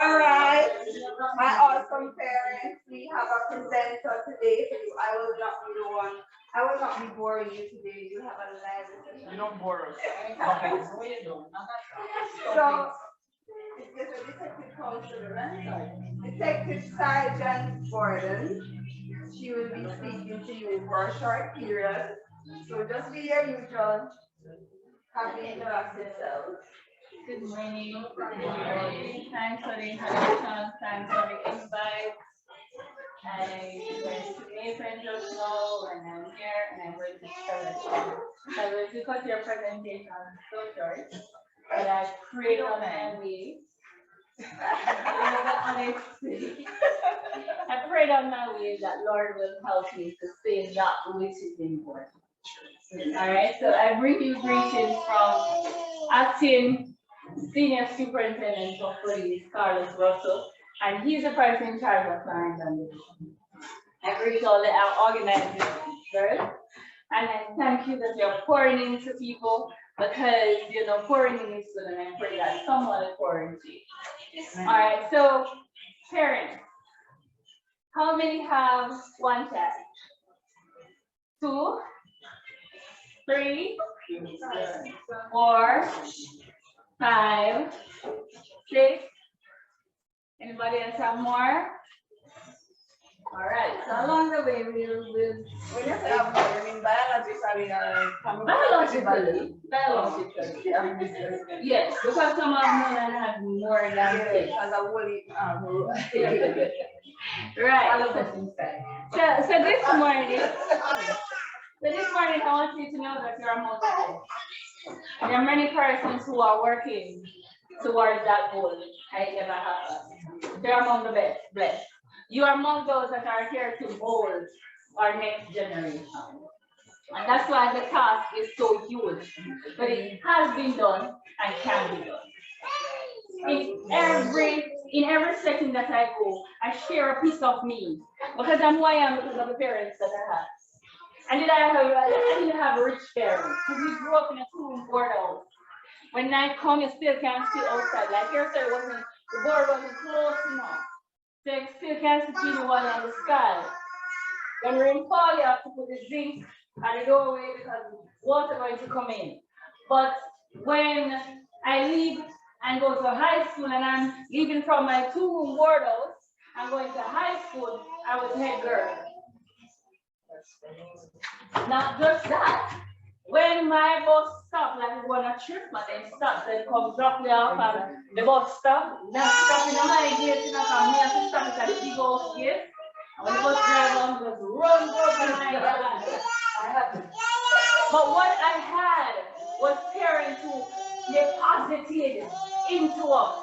All right, my awesome parents, we have a presenter today for you. I will not be the one. I will not be boring you today. You have a live session. You don't bore us. Okay. So, it's just a detective counselor, right? Detective Sergeant Gordon. She will be speaking to you for a short period. So just be your usual happy interactive self. Good morning. Thanks for the introduction. Thanks for the invite. I went to Nathan just now and I'm here and I'm going to start. I will because your presentation is so short, but I prayed on my way. I prayed on my way that Lord will help me to say that which is important. All right, so I bring you greetings from acting Senior Superintendent of Police, Carlos Russell, and he's the person in charge of Clarence and Division. I greet all our organizers first, and I thank you that you're pouring into people because pouring in is good, and I pray that someone is pouring into you. All right, so parents, how many have one child? 2, 3, 4, 5, 6. Anybody else have more? All right. So along the way, we'll when you say have more, you mean biologically or biologically. Yes, because some of them have more than 6. Because I will eat. Right. So this morning. So this morning, I want you to know that you're motivated. There are many persons who are working towards that goal. I never have. They're among the best, blessed. You are among those that are here to mold our next generation. And that's why the task is so huge. But it has been done and can be done. In every setting that I go, I share a piece of me. Because I'm who I am because of the parents that I have. I didn't have a rich parents. Because we grew up in a 2-room board house. When night comes, you still can't see outside. Like your side the board wasn't close enough. So you still can't see the one on the sky. When rain fall, you have to put the zinc at the doorway because water going to come in. But when I leave and go to high school and I'm leaving from my 2-room board house, I'm going to high school, I was head girl. Not just that. When my bus stopped, like we go on a trip, but then stops and come drop me off and the bus stop, not stopping on my gate, you know, from me to stop it at the big house gate. And when the bus driver just run over my God. But what I had was parents who deposited into us.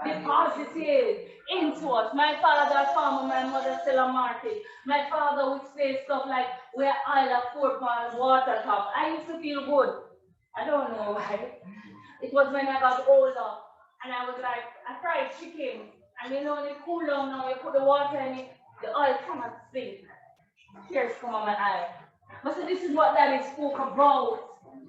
Deposited into us. My father a farmer, my mother sell a market. My father would say stuff like, we're Isle of 4 pound water cup. I used to feel good. I don't know why. It was when I got older and I was like, I fried chicken. And you know, they cool down now, you put the water in it, the oil cannot sink. Tears come on my eye. But so this is what Daddy spoke about.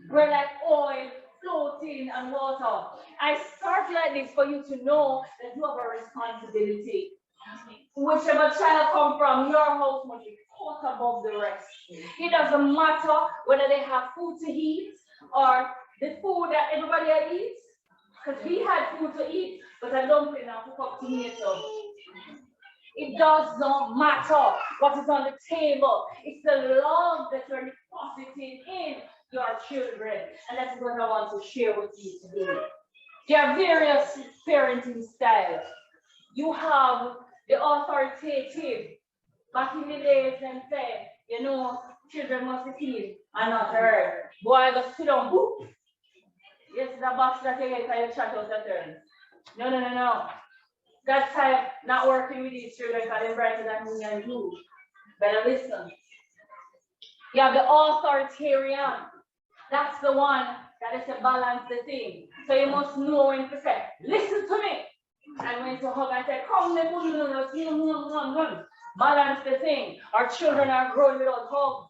We're like oil floating and water. I start like this for you to know that you have a responsibility. Whichever child come from, your house must be put above the rest. It doesn't matter whether they have food to eat or the food that everybody eats. Because we had food to eat, but I don't think I cook up tomato. It does not matter what is on the table. It's the love that you're depositing in your children. And that's what I want to share with you today. There are various parenting styles. You have the authoritative. Back in the days, them said, children must be seen and not heard. Boy, go sit down, boop. Yes, the box that you get for your chat out the turn. No. That type not working with these children because they're brighter than me and you. Better listen. You have the authoritarian. That's the one that is to balance the thing. So you must know when to say, listen to me. And when to hug and say, come, balance the thing. Our children are growing without hugs.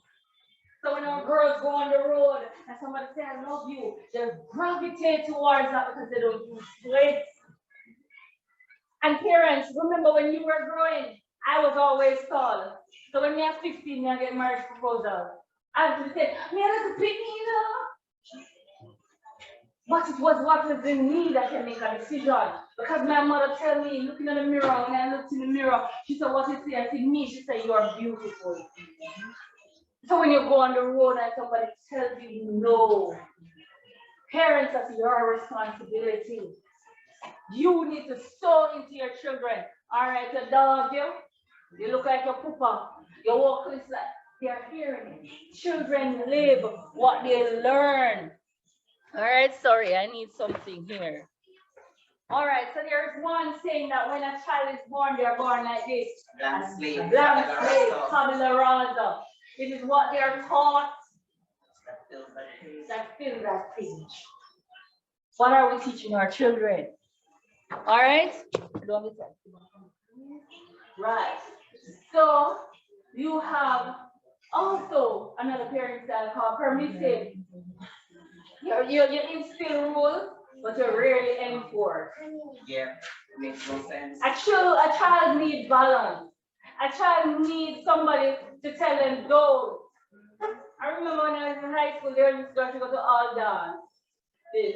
So when our girls go on the road and somebody say, I love you, they gravitate towards that because they don't use words. And parents, remember when you were growing, I was always tall. So when I was 15, I get marriage proposal. I would say, me I like to pick me, you know. But it was what was in me that can make a decision. Because my mother tell me, looking in the mirror, when I looked in the mirror, she said, what is it? I said, me. She said, you're beautiful. So when you go on the road and somebody tells you no, parents, that's your responsibility. You need to sow into your children. All right, the dog, you look like your papa. You walk this like they're hearing it. Children live what they learn. All right, sorry, I need something here. All right, so there's one saying that when a child is born, they're born like this. Blank slate, tabula rasa. It is what they are taught that fills that page. What are we teaching our children? All right? Right. So you have also another parent style called permissive. You instill rules, but you rarely enforce. Yeah, makes no sense. A child needs balance. A child needs somebody to tell them don't. I remember when I was in high school, there was this girl, she go to all dance.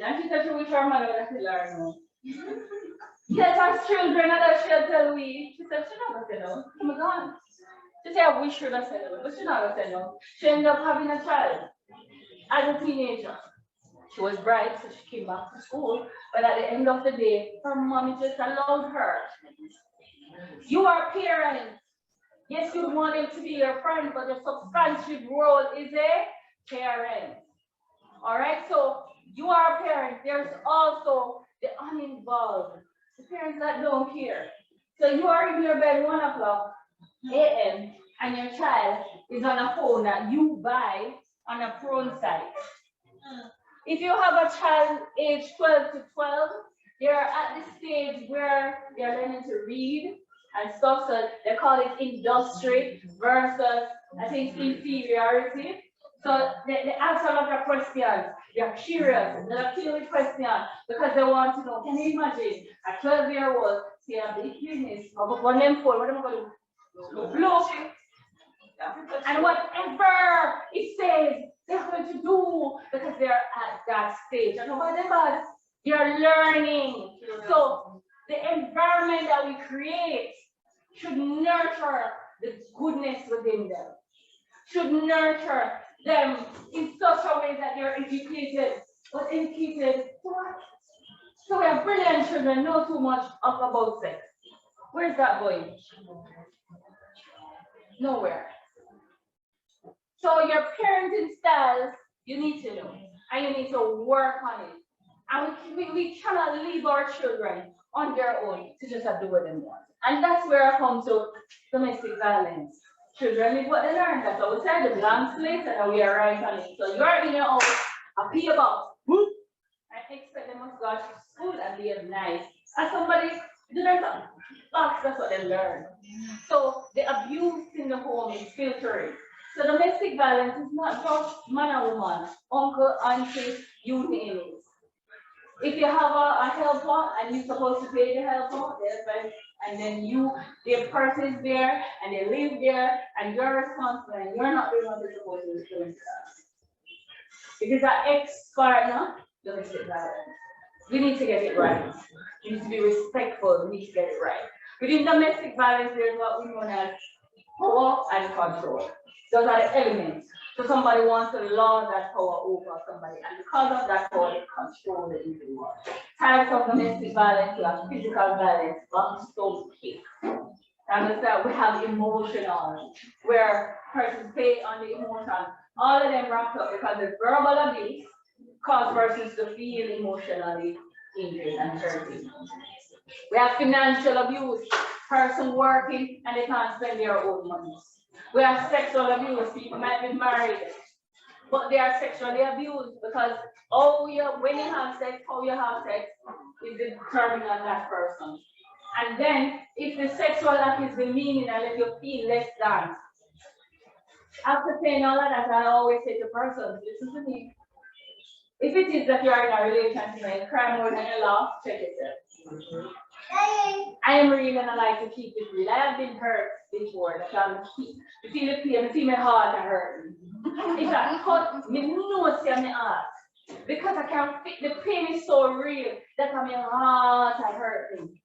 And she said she wish her mother would have tell her no. Yes, as children, and she'll tell me, she said she never said no. Oh my God. She said I wish she would have said no, but she never said no. She ended up having a child as a teenager. She was bright, so she came back to school. But at the end of the day, her mommy just allowed her. You are parents. Yes, you want them to be your friend, but your substantive role is a parent. All right, so you are a parent. There's also the uninvolved, the parents that don't care. So you are in your bed 1 o'clock a.m. and your child is on a phone that you buy on a porn site. If you have a child age 12 to 12, they're at the stage where they're learning to read and stuff, so they call it industry versus, I think, inferiority. So they answer a lot of questions. They're curious. They're curious questions because they want to know. Can you imagine a 12-year-old see a big business of one them phone? What am I going to do? Look. And whatever it says, they're going to do because they're at that stage. And about them, but they're learning. So the environment that we create should nurture the goodness within them. Should nurture them in such a way that they're educated. But educated, what? So we have brilliant children, know too much about sex. Where's that going? Nowhere. So your parenting styles, you need to know, and you need to work on it. And we cannot leave our children on their own to just do what they want. And that's where I come to domestic violence. Children live what they learn. That's what we said, the blank slate, and we are right on it. So you're in your house, a pee about, whoop, I expect them to go to school and be nice. And somebody, do their box, that's what they learn. So the abuse in the home is filtering. So domestic violence is not just man or woman, uncle, auntie, you name it. If you have a helper and you're supposed to pay the helper, and then the person is there and they live there and you're responsible and you're not doing what you're supposed to be doing. Because our ex-partner, domestic violence. We need to get it right. We need to be respectful, we need to get it right. Within domestic violence, there's what we know as power and control. Those are the elements. So somebody wants to lord that power over somebody, and because of that power, they control the individual. Types of domestic violence, you have physical violence, stone kick. Understand? We have emotional, where persons pay on the emotion. All of them wrapped up because the verbal abuse cause persons to feel emotionally injured and hurting. We have financial abuse, person working and they can't spend their own money. We have sexual abuse, people might be married, but they are sexually abused because when you have sex, how you have sex is determined on that person. And then if the sexual act is demeaning and let you feel less than, after saying all of that, I always say to persons, listen to me. If it is that you are in a relationship and you cry more than you laugh, check yourself. I am really gonna like to keep it real. I have been hurt before. That I'm you feel the pain, I feel my heart hurt. It's a cut, me know see my heart. Because I can't feel the pain is so real that my heart hurt me.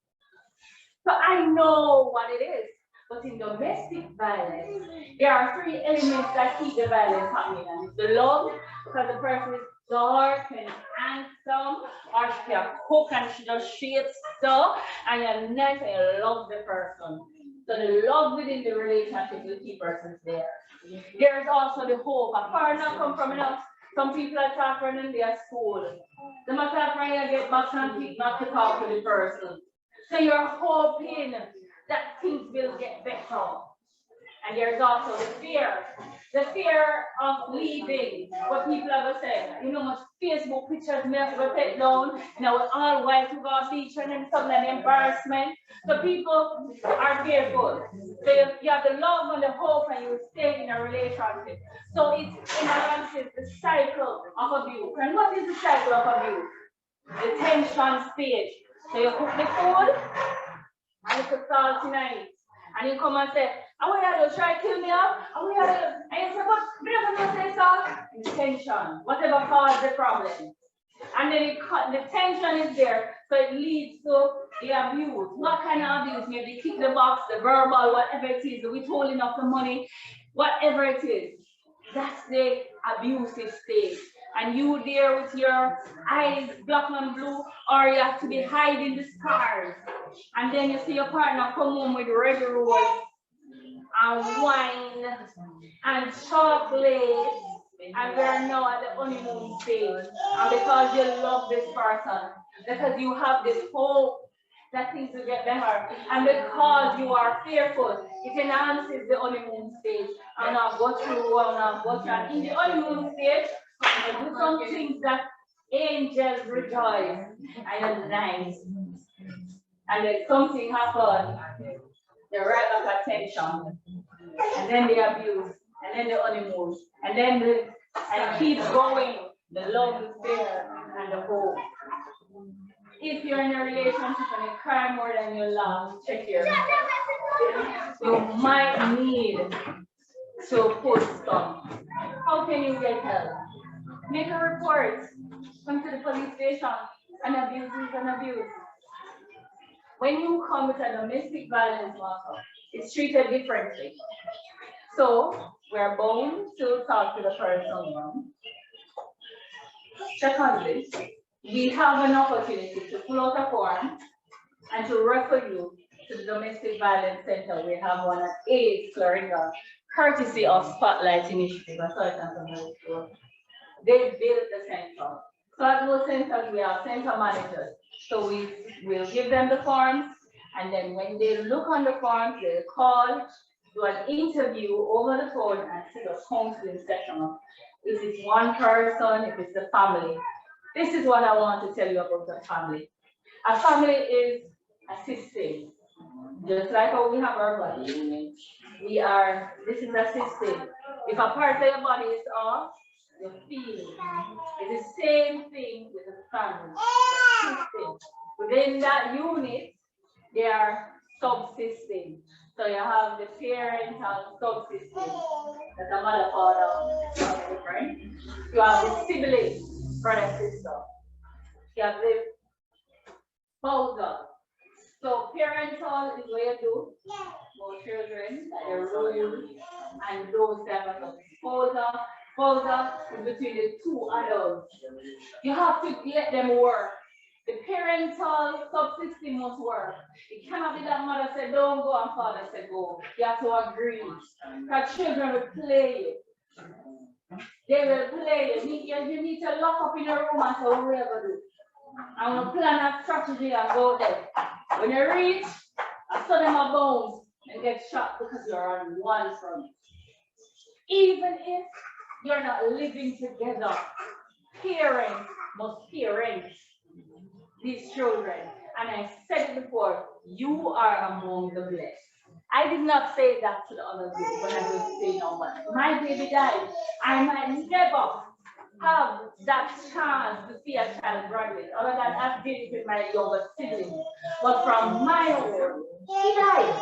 So I know what it is. But in domestic violence, there are three elements that keep the violence happening. And it's the love, because the person is dark and handsome, or she can cook and she just shapes stuff, and you're nice and you love the person. So the love within the relationship will keep persons there. There's also the hope. A partner come from enough. Some people are talking in their school. The matter of you get back and keep not to talk to the person. So you're hoping that things will get better. And there's also the fear of leaving. What people ever say, you know, much Facebook pictures me have to go take down, you know, all white to go beach and then something like embarrassment. So people are fearful. So you have the love and the hope and you stay in a relationship. So it's in a sense the cycle of abuse. And what is the cycle of abuse? The tension stage. So you cook the food and you put salt in it. And you come and say, I want you to try to kill me up. I want you to, and you say, but we don't want to say salt. It's tension, whatever caused the problem. And then the tension is there, so it leads to the abuse. What kind of abuse? Maybe kick the box, the verbal, whatever it is, the withholding of the money, whatever it is. That's the abusive stage. And you there with your eyes black and blue, or you have to be hiding the scars. And then you see your partner come home with red rose and wine and chocolate, and we're now at the honeymoon stage. And because you love this person, because you have this hope that things will get better, and because you are fearful, it enhances the honeymoon stage. And I'll go through, and in the honeymoon stage, I do some things that angels rejoice. I am nice. And then something happens, they right back attention, and then the abuse, and then the honeymoon, and then and keep going, the love is there, and the hope. If you're in a relationship and you cry more than you laugh, check your you might need to put some. How can you get help? Make a report. Come to the police station. An abuse is an abuse. When you come with a domestic violence matter, it's treated differently. So we're bound to talk to the person. Secondly, we have an opportunity to pull out a form and to refer you to the Domestic Violence Center. We have one at 8 Florida, courtesy of Spotlight Initiative. They built the center. So at those centers, we have center managers. So we will give them the forms, and then when they look on the forms, they'll call, do an interview over the phone, and set a counseling session. If it's one person, if it's a family. This is what I want to tell you about a family. A family is a system. Just like how we have our body. This is a system. If a part of your body is off, you feel it. It's the same thing with the family. System. Within that unit, there are subsystems. So you have the parental subsystem. That's the mother, father, different. You have the siblings, brother, sister. You have the spousal. So parental is what you do for children, like the rules and those type of spousal. Spousal is between the two adults. You have to let them work. The parental subsystem must work. It cannot be that mother said don't go and father said go. You have to agree. Because children will play you. They will play you. You need to lock up in a room and say what we ever do. I'm going to plan a strategy and go there. When you reach, I saw them a bones and get shot because you're on one front. Even if you're not living together, parents must parent these children. And I said it before, you are among the blessed. I did not say that to the other group when I was saying no one. My baby died. I might never have that chance to see a child graduate, other than I've been with my younger sibling. But from my own, he died.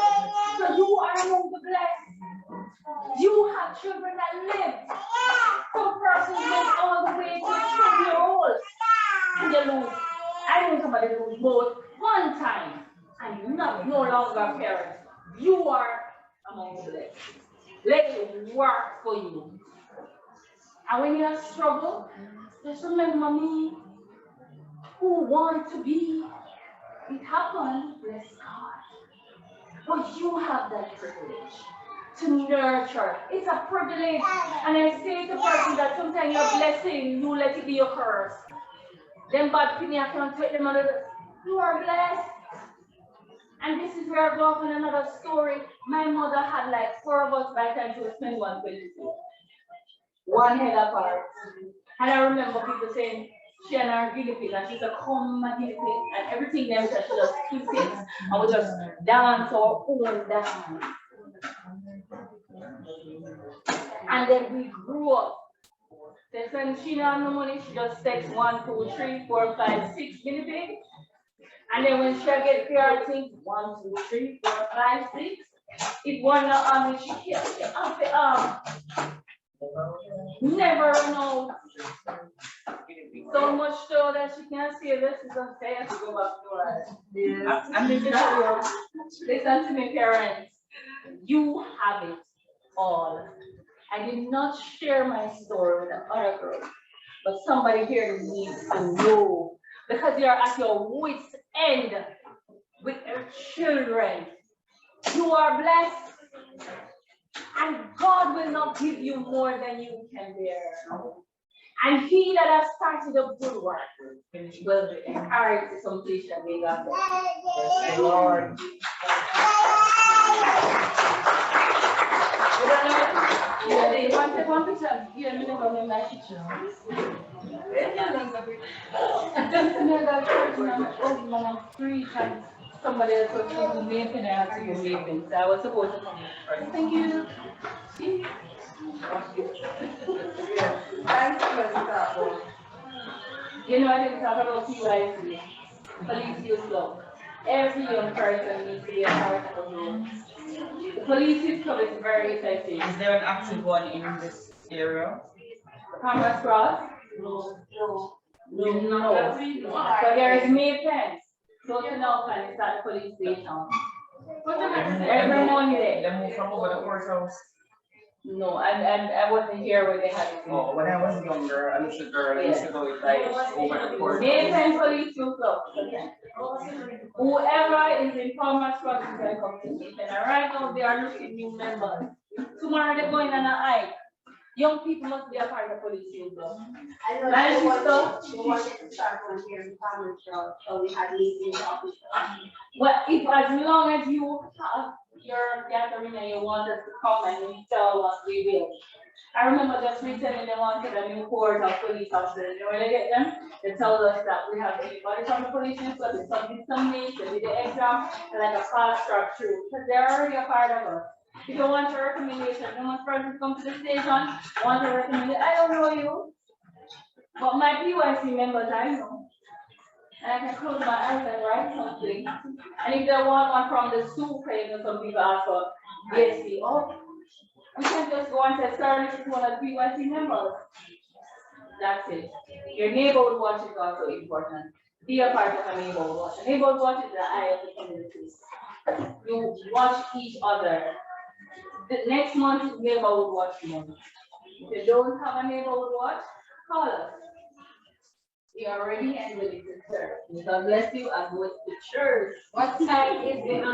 So you are among the blessed. You have children that live. Some persons live all the way to 2 years old. And they lose. I know somebody lose both one time. And you're not no longer parents. You are among the blessed. Let it work for you. And when you have struggle, just remember me. Who want to be? It happened, bless God. But you have that privilege to nurture. It's a privilege. And I say to person that sometimes your blessing, you let it be your curse. Then bad thing you can't take them out. You are blessed. And this is where I go off on another story. My mother had like 4 of us by the time she was 21, 22. One head apart. And I remember people saying, she and her guinea pig, and she's a come guinea pig, and everything them that she just keep it, and we just dance our own dance. And then we grew up. Then when she didn't have no money, she just takes 1, 2, 3, 4, 5, 6 guinea pigs. And then when she gets here, I think 1, 2, 3, 4, 5, 6. If one not she can't up the never know. So much so that she can't see this is unfair to go back to her. Yes. And listen to me, parents. You have it all. I did not share my story with the other girl, but somebody here needs to know because you're at your wit's end with your children. You are blessed, and God will not give you more than you can bear. And he that has started a good work will carry it to completion. May God bless you. Lord. You wanted one picture? You don't remember my picture. I'm free. Somebody else was taking me and I had to go leaving. So I was supposed to come first. Thank you. See? You know, I didn't talk about PYC, police use law. Every young person needs to be a part of the role. The police system is very effective. Is there an active one in this area? Commerce Cross? No. But there is Maypens. Go to Nelson, it's at the police station. Every morning there. They moved from over the courthouse. No, and I wasn't here when they had it. Oh, when I was younger, I used to go with like over the courthouse. Maypen police use law. Whoever is in Commerce Cross is going to come to Maypen. And right now they are looking new members. Tomorrow they're going on a hike. Young people must be a part of police use law. I know she wanted to start from here in Commerce Cross, so we had meetings office. Well, if as long as you have your gathering and you want us to come and you tell us, we will. I remember just recently they wanted a new cohort of police officers. You know, when they get them, they tell us that we have anybody from the police because it's something some needs, they did the exam, and like a fast track through. Because they're already a part of us. If you want your recommendation, no one person come to the station, want to recommend it. I don't know you. But my PYC members, I know. And I can close my eyes and write something. And if they want one from the school page, some people ask for BSc, oh, we can just go and say, sir, this is one of the PYC members. That's it. Your neighborhood watch is also important. Be a part of a neighborhood watch. A neighborhood watch is the eye of the community. You watch each other. The next month is neighborhood watch month. If you don't have a neighborhood watch, call us. We are ready and ready to serve. God bless you and go to church. What time is it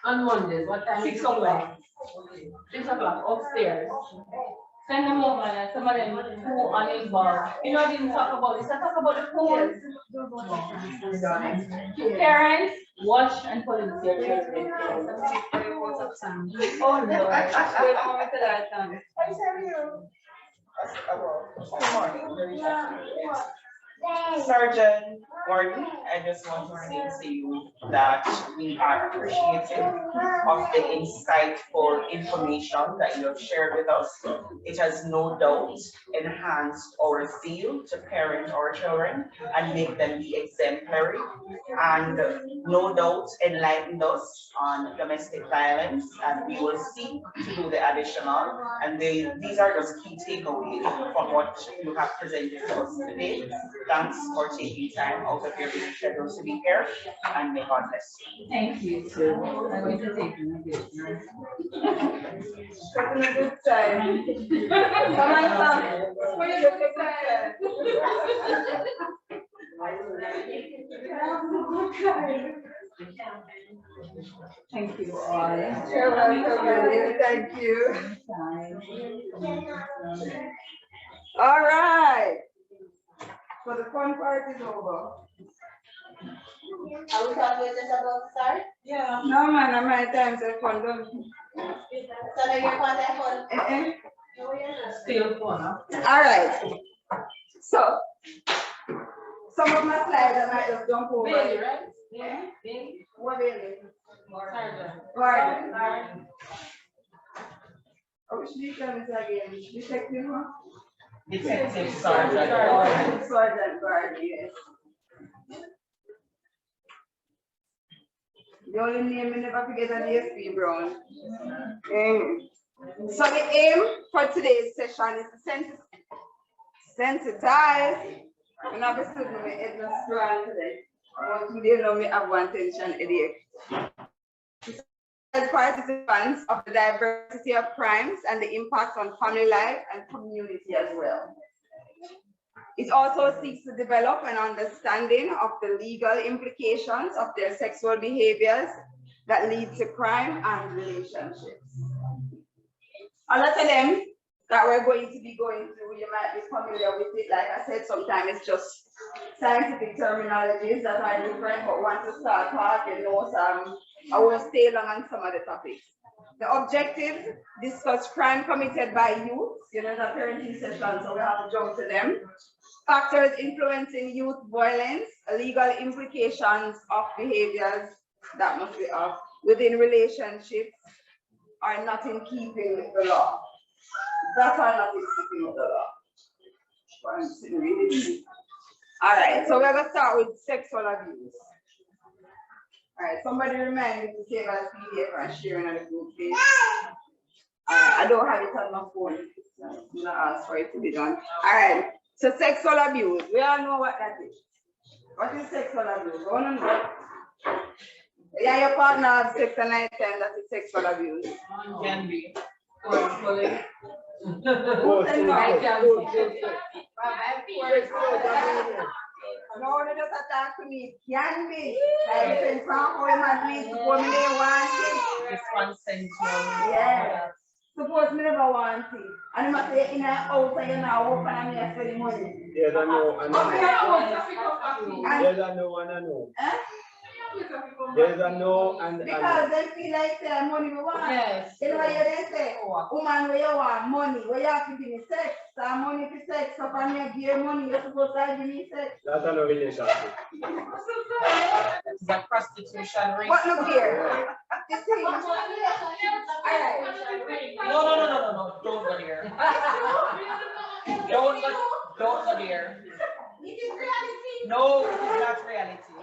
on Mondays? What time? 6 o'clock. 6 o'clock upstairs. Send them over and some of them who are involved. You know, I didn't talk about this. I talk about the phones. Parents, watch and police your children. Oh no. Sergeant Gordon, I just want to say to you that we are appreciative of the insightful information that you have shared with us. It has no doubt enhanced our zeal to parent our children and make them be exemplary, and no doubt enlightened us on domestic violence, and we will seek to do the additional. And these are just key takeaways from what you have presented to us today. Thanks for taking time out of your busy schedule to be here, and may God bless you. Thank you, sir. I'm going to take you a Having a good time. Come on, come. What is a good time? Thank you all. You're welcome, Maria. Thank you. All right. So the fun part is over. Are we talking just about to start? Yeah. No, man, I'm my time to fun. Don't. So now you're fun that fun? Still fun, huh? All right. So, some of my slides I might just jump over. Bailey, right? Yeah. Bailey? What Bailey? Gordon. Oh, which detail is again? Detective, huh? Detective Sergeant. Sergeant Gordon, yes. The only name I never forget is DSP Brown. So the aim for today's session is to sensitize. And obviously my head not strong today. But today know me have one tension headache. As participants of the diversity of crimes and the impact on family life and community as well. It also seeks to develop an understanding of the legal implications of their sexual behaviors that lead to crime and relationships. A lot of them that we're going to be going through, you might be familiar with it. Like I said, sometimes it's just scientific terminologies that are different, but once you start talking, I will stay long on some of the topics. The objectives discuss crime committed by youth, the parenting session, so we have to jump to them. Factors influencing youth violence, legal implications of behaviors that must be off within relationships are not in keeping with the law. That are not in keeping with the law. All right, so we're going to start with sexual abuse. All right, somebody remind me to save as PDF and sharing on the group page. I don't have it on my phone, so I'm going to ask for it to be done. All right, so sexual abuse, we all know what that is. What is sexual abuse? We want to know. Yeah, your partner has sex at night time, that is sexual abuse. Can be. No, they just attack to me. Can be. Like, if it's not how you do it, suppose me never want it. It's consensual. Yeah. Suppose me never want it. And you must say, in and out, and you now open and you spend money. Yes, I know, I know. Yes, I know, and I know. Huh? Yes, I know, and I know. Because they feel like the money we want. Yes. You know what they say? Woman, where you want money, where you have to give me sex. So money for sex, so for me give you money, you're supposed to give me sex. That's not a relationship. It's a prostitution ring. But look here. You see, No. Don't go there. Don't go there. No, it is not reality.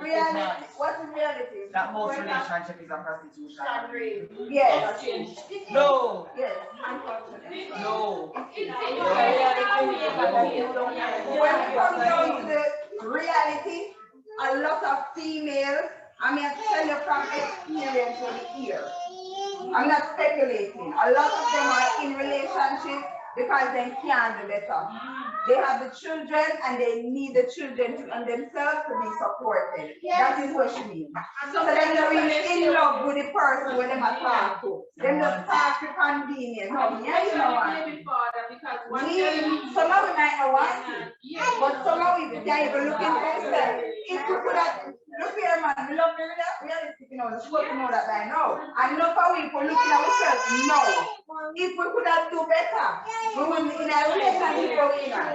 reality, what's the reality? That most relationship is a prostitution. Yes. No. Yes, unfortunately. No. When it comes down to the reality, a lot of females, I mean, I tell you from experience over here. I'm not speculating. A lot of them are in relationships because they can't do better. They have the children and they need the children and themselves to be supported. That is what she means. So they're not really in love with the person when they talk to. They just talk to convenience. No, yeah, you know what? Some of them might not want it. But some of them can't even look into themselves. If we could have, look here, man, we love me with that. Realistic, you know, we're supposed to know that by now. And look how we for looking at ourselves. No. If we could have do better, we wouldn't be in a relationship going on.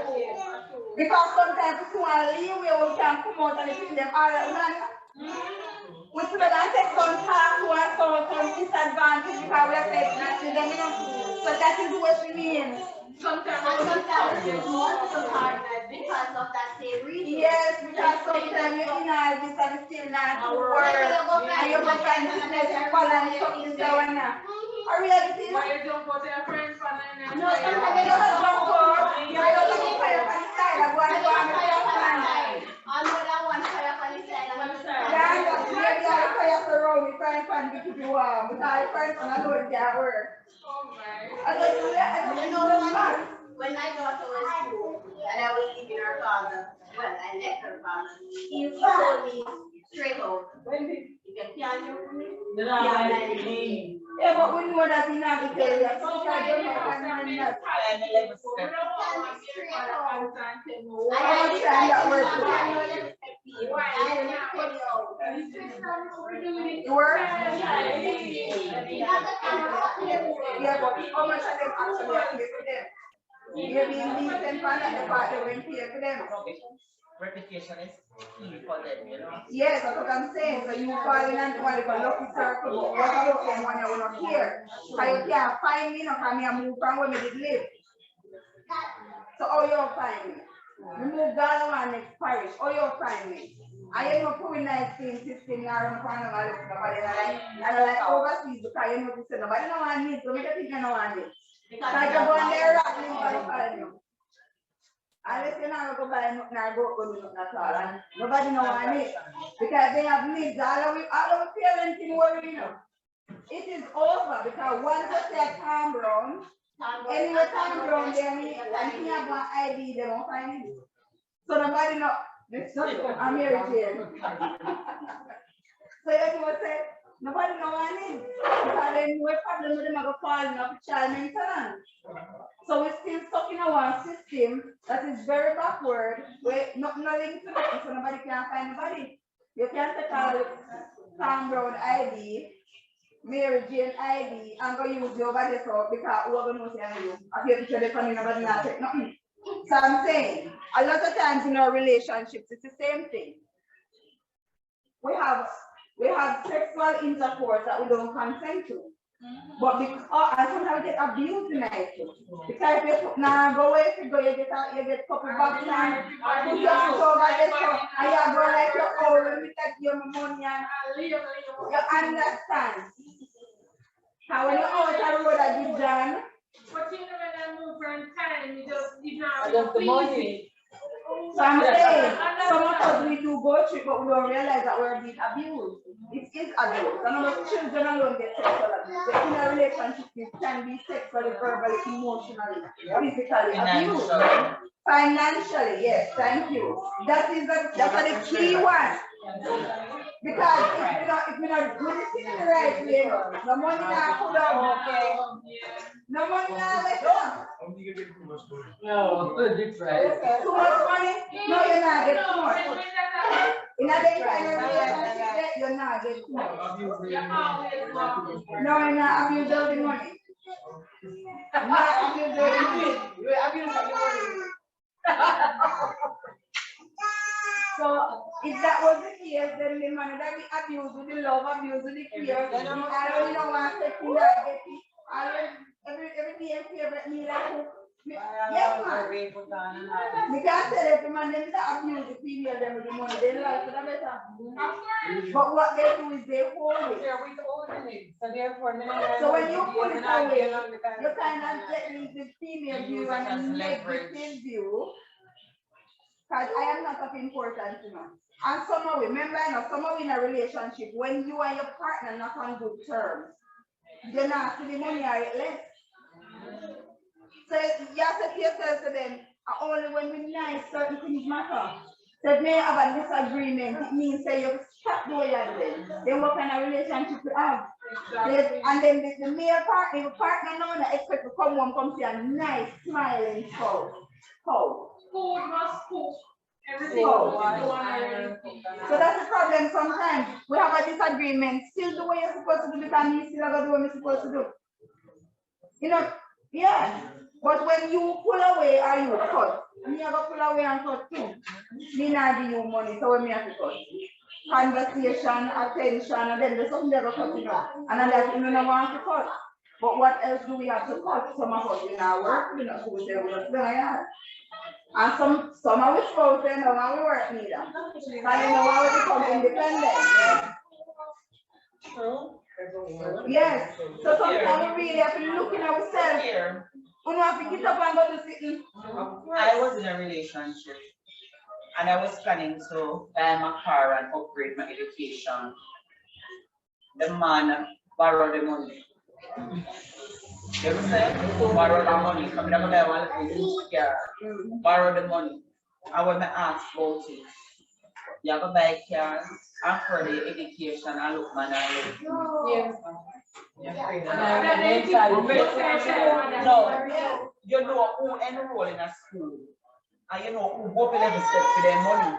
Because sometimes if you want to leave, we can come out and see them all at once. We should have take some talk to us or some disadvantage because we are taking them, you know. So that is what we mean. Sometimes it's multiple partners because of that same reason. Yes, because sometimes you're in all this and still not to work. And you go find business and follow something down now. Or reality? Why you don't go to your friends for No, I mean, you don't go for you don't look for your side of what you want to find. I know that one fire on the side and the side. Yeah, but maybe I fire for road, you try and find it to be warm. Because I find I know it can't work. I don't do that. I don't know that. When my daughter was 2 and I was leaving her father, well, I left her father, he told me straight out, you can hear me? Yeah, but we know that in that area. Sometimes you don't understand that. I understand that word. You work? Yeah, but how much of them actually are paid for them? You mean decent for that department pay for them? Reputation is key for them, you know. Yes, that's what I'm saying. So you fall in and want to lucky circle, but what about them when you're not here? Because you can't find me, no, because me move from where me did live. So how you find me? We move down next parish, how you find me? I am not putting 19, 16 around the corner, nobody like overseas because you know this, nobody no one needs, so make a think you no one needs. Because you go in there, rattling for the find you. Unless you not go buy nothing or go nothing at all, and nobody know what it. Because they have needs, all of parenting worry, you know. It is over because once you say Tom Brown, anyway Tom Brown, they need, and he have one ID, they won't find it. So nobody know, it's not I'm here again. So you know say, nobody know what it is. Because then we problem with them, I go calling up child maintenance. So we're still stuck in our system that is very backward, where nothing to nothing, so nobody can find nobody. You can't take all Tom Brown ID, Mary Jane ID, and go use your body so because who are going to say you? I feel picture they coming, nobody not take nothing. So I'm saying, a lot of times in our relationships, it's the same thing. We have sexual intercourse that we don't consent to. But because and sometimes we get abused in it too. Because if you now go away, if you go, you get couple bucks and you just go by this and you go like your old when we take your money and you understand. How when you out on the road that you done. But you know when I move from time, you just did not Just the money. So I'm saying, some of us we do go through, but we don't realize that we're being abused. It is abuse. And our children alone get sexual abuse. So in a relationship, it can be sexually, verbally, emotionally, physically abused. Financially, yes, thank you. That's the key one. Because if you're not doing it in the right way, the money not put up. No money not let up. No, that's right. Too much money? No, you're not getting too much. In a day kind of relationship, you're not getting too much. No, you're not abusing the money. Not abusing the money. You're abusing the money. So if that was the case, then the money that we abuse with the love, abuse with the care, I don't know what to do that get it. Every day favorite meal I cook. Yes, man. We can't tell every man them that abuse the female them with the money, they like for the better. But what they do is they hold it. So when you pull it away, you kind of get the female view and the negative view. Because I am not of importance, you know. And somehow, remember, you know, somehow in a relationship, when you and your partner not on good terms, you're not to the money or less. So you have to yourself to them, only when we nice certain things matter. So if may have a disagreement, it means that you stop doing that then what kind of relationship you have? Exactly. And then the male partner, the partner now that expect to come home, come see a nice smiling spouse. How? Food must cook. Everything. So that's the problem sometimes. We have a disagreement, still do what you're supposed to do because me still going to do what I'm supposed to do. You know, Yeah. But when you pull away or you cut, me have to pull away and cut too. Me not give you money, so when me have to cut. Conversation, attention, and then there's something that will cut it off. And then that you don't want to cut. But what else do we have to cut? Some of us in our work, we not supposed to work there. And some of us supposed to know how we work neither. Because you know how we become independent. True. Yes. So sometimes we really have to look in ourselves. Here, We don't have to get up and go to sit. I was in a relationship and I was planning to buy my car and upgrade my education. The man borrowed the money. You understand? Borrow the money. Come down there, one car. Borrow the money. And when I asked about it, you have a bike car, and for the education, I look man, I look. No, you know who enroll in a school, and you know who go up 11 steps for their money.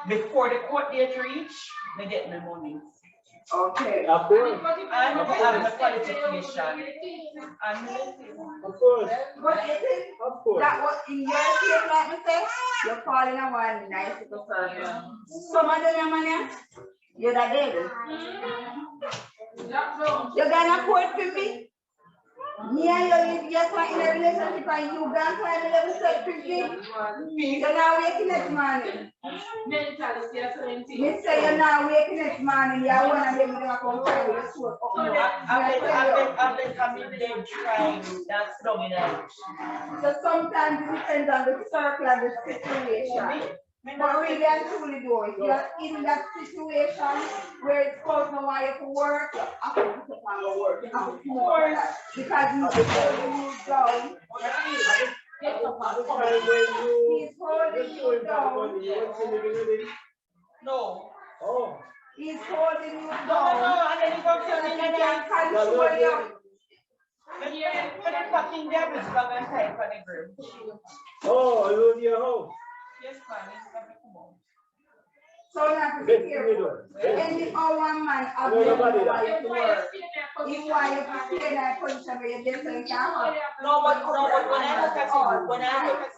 Before the court date reach, they get my money. Okay. Of course. And I have a qualification. And Of course. But you think Of course. that was in your case, like me say, you're calling a one nice little person. Some of them money, you're the devil. You're gonna court for me. Me and you live just in a relationship and you gonna climb 11 steps for me. You're not waking this morning. Me say you're not waking this morning. You're one of them gonna come find you. I've been coming there trying. That's dominant. So sometimes it depends on the circle and the situation. But really and truly though, if you're in that situation where it's supposed to why you to work, you have to put up and go work. You have to do that. Because he's holding you down. He's holding you down. No. Oh. He's holding you down. No, and then you come So to that me he can control you. When you're fucking there, it's not going to type on the group. Oh, I lose your house. Yes, man, it's not come on. So you have to be careful. Any one man have to work. If why you stay in that position where you just can't have. No, but when I look at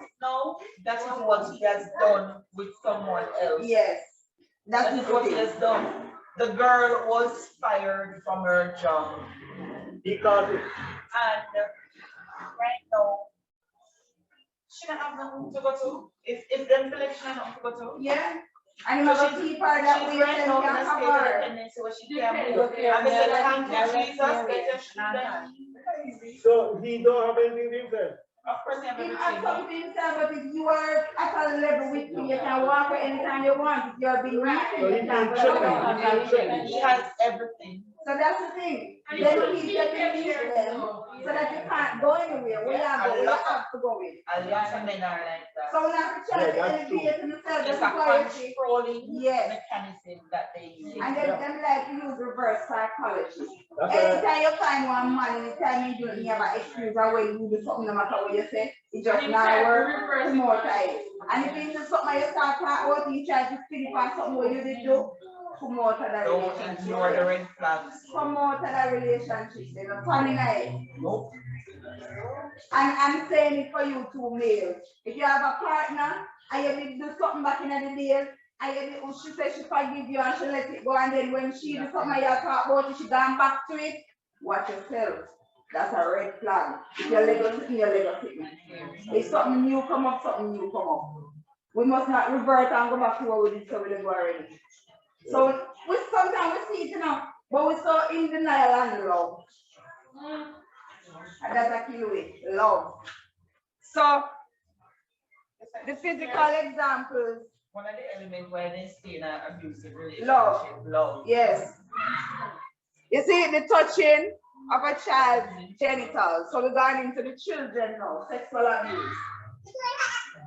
it now, that is what he has done with someone else. Yes. That That's is what he has done. The girl was fired from her job. Because And right now, she don't have nothing to go to. If them feel she don't have nothing to go to. Yeah. And you must keep her that way, right then now you in can a have state of her. dependency where she can't move. And they say, thank you, Jesus, get your shoe. so he don't have anything to himself. Of course, he have If I everything. something himself, but if you are at a level with me, you can walk her anytime you want. If you're being right, So you he can can go. check. He has everything. So that's the thing. Then keep getting used to them so that you can't go anywhere. We have to go with. A lot of men are like that. So we have to try to elevate themselves. It's That's a why controlling yes. mechanism that they use. And then them like to use reverse psychology. That's Anytime you find one man, anytime you don't have an excuse or way you do something no matter what you say, it just not work more time. And if you do something you start talking about, you try to spin it on something what you did do, come out of that Don't relationship. ignore the red flags. Come out of that relationship, you know, funny night. Nope. And I'm saying it for you two males. If you have a partner and you did do something back in the days, and you did, she said she forgive you and she let it go, and then when she do something you talk about it, she gone back to it, watch yourself. That's a red flag. If you let go sitting, you let go sitting. If something new come up, something new come up. We must not revert and go back to what we did so we did already. So we sometimes we see it, you know, but we're so in denial and love. And that's a key way, love. So the physical examples. One of the elements where they stay in an abusive relationship. Love. Yes. You see the touching of a child's genitals. So we're going into the children now, sexual abuse.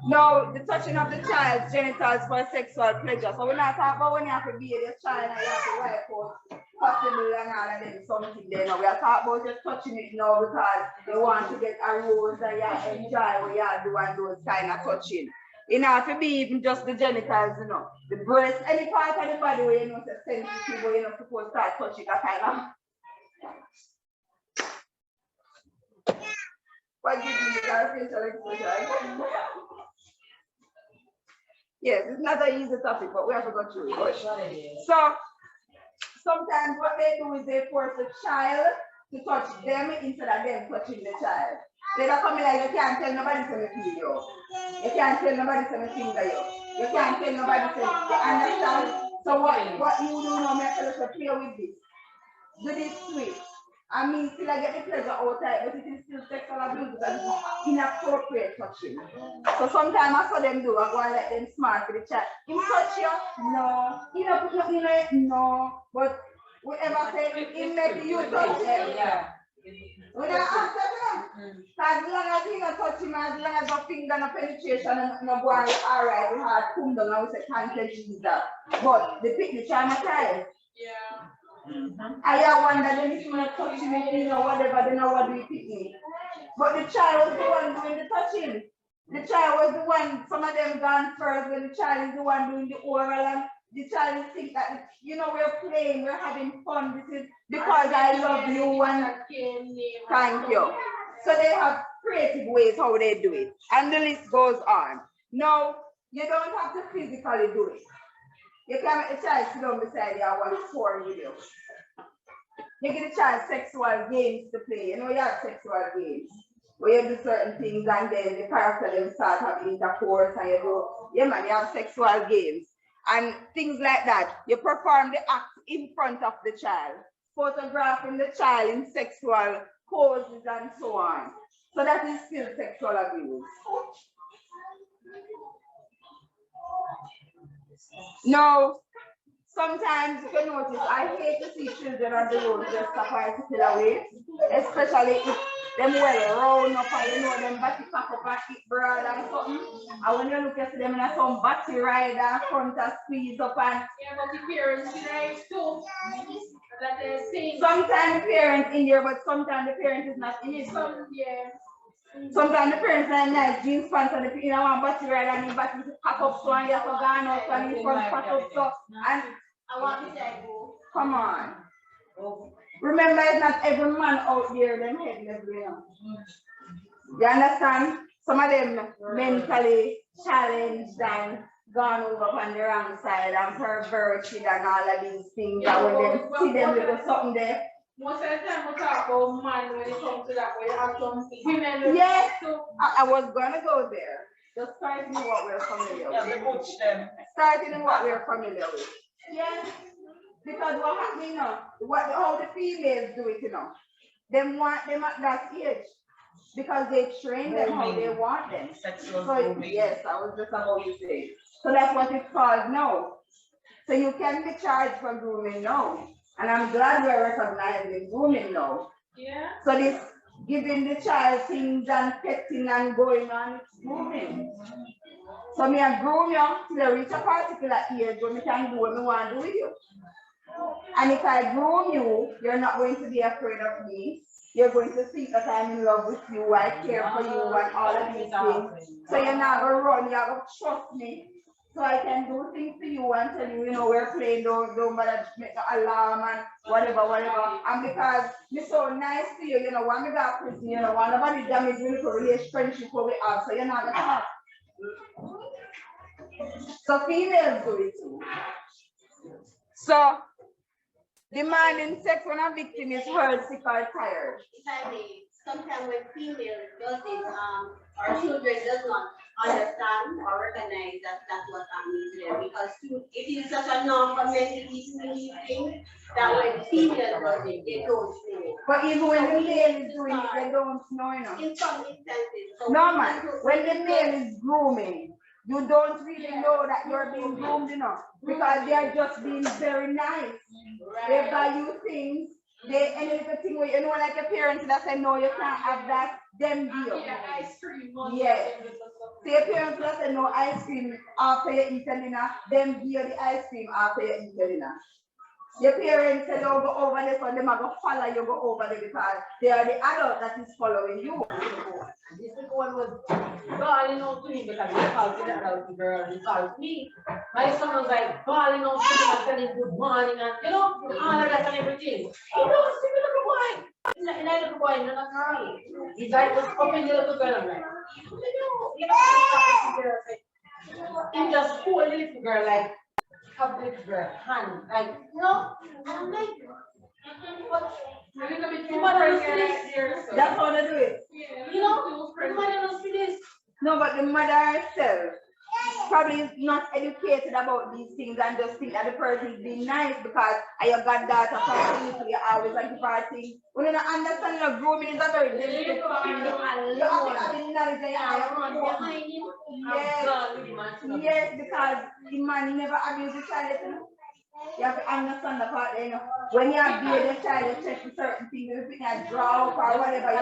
Now, the touching of the child's genitals for sexual pleasure. So we're not talking about when you have to be a child and you have to wipe out possible and all of them something there. Now we are talking about just touching it now because you want to get a rose and you enjoy what you do and those kind of touching. It not to be even just the genitals, you know. The breast, any part of the body where you know it's sensitive, where you're not supposed to start touching that kind of. What gives you our facial expression? Yes, it's not an easy topic, but we have to go through it. So sometimes what they do is they force the child to touch them instead of them touching the child. They don't come in like, you can't tell nobody to feel you. You can't tell nobody to finger you. You can't tell nobody to, you understand? So what you do now, make sure to play with this. Do this sweet. I mean, still I get the pleasure outside, but it is still sexual abuse because it's inappropriate touching. So sometimes I saw them do, I go and let them smart for the child. Him touch you? No. He don't put nothing in it? No. But whoever say, he make you touch him. Yeah. When I answer them, as long as he not touch him, as long as no finger, no penetration, and no go on, all right, we have come down and we say, can't touch Jesus. But the picture traumatized. Yeah. I wonder then if you want to touch me or whatever, then what do you pick me? But the child was the one doing the touching. The child was the one, some of them gone first when the child is the one doing the oral and the child think that, you know, we're playing, we're having fun. This is because I love you and thank you. So they have creative ways how they do it. And the list goes on. No, you don't have to physically do it. You can make the child sit down beside you and want to score with you. You give the child sexual games to play. You know you have sexual games where you do certain things and then the character them start having intercourse and you do, yeah man, you have sexual games and things like that. You perform the act in front of the child, photographing the child in sexual poses and so on. So that is still sexual abuse. No, sometimes you can notice, I hate to see children on the road just a particular way, especially if them well round up and you know them body pack up and eat broad and something. And when you look at them in some body ride and front and squeeze up and Yeah, but the parents drive too. That they sing. sometimes the parents in there, but sometimes the parent is not in it. Sometimes the parents are in nice jeans pants and the you know one body ride and the body pack up so and you have to go out and the front pack up so and I want to say, come on. Remember, it's not every man out there them headless, you know. You understand? Some of them mentally challenged and gone over on the wrong side and perverted and all of these things. Yeah, and when them see them with something there. Most of the time we talk about man when it comes to that, where you have some women. Yes, I was gonna go there. Just starting what we're familiar with. Yeah, coach them. Starting what we're familiar with. Yes. Because what happening now, how the females do it, you know. Them want them at that age. Because they train them how they want them. So yes, I was just about to say. So that's what it's called now. So you can be charged for grooming now. And I'm glad we're recognizing grooming now. Yeah. So this giving the child things and petting and going on, it's grooming. So me I groom you till you reach a particular age when we can do what we want to do with you. And if I groom you, you're not going to be afraid of me. You're going to think that I'm in love with you, I care for you and all of these things. So you're not going to run, you're going to trust me. So I can do things to you and tell you, you know, we're playing, don't bother make the alarm and whatever. And because you're so nice to you, you know, when we got prison, you know, when nobody damage you for relationship what we have, so you're not going to have. So females do it too. So demanding sex when a victim is hurt, sick, or tired. Sometimes when female does it, our children does not understand or recognize that that's what happens to them because it is such a non-community thing that when female does it, they don't know it. But even when the male is doing it, they don't know, you know. In some instances. So no man, when the male is grooming, you don't really know that you're being groomed, you know, because they are just being very nice. They buy you things. Any little thing where you know, like your parents that say no, you can't have that, them deal. Ice cream. Yes. So your parents that say no ice cream after you eat dinner, them deal the ice cream after you eat dinner. Your parents say don't go over there, so them are going to follow you go over there because they are the adult that is following you. This one was bawling out to me because he called the adult girl, he called me. My son was like bawling out to me and telling good morning and you know, all of that and everything. He don't see me like a boy. And I look boy, no, not girl. He's like, just open the little girl. I'm like, he just pull the little girl, like, have the little girl hand, like, no. I'm like, That's how they do it. you know, the mother knows for this. No, but the mother herself probably is not educated about these things and just think that the person is being nice because I have got daughter from little, you always like to party. When you don't understand the grooming is a very difficult thing. You have to have the knowledge and you have yes, because the man never abuse the child. You have to understand the part there, you know. When you have the child, you check for certain things, you think you draw up or whatever,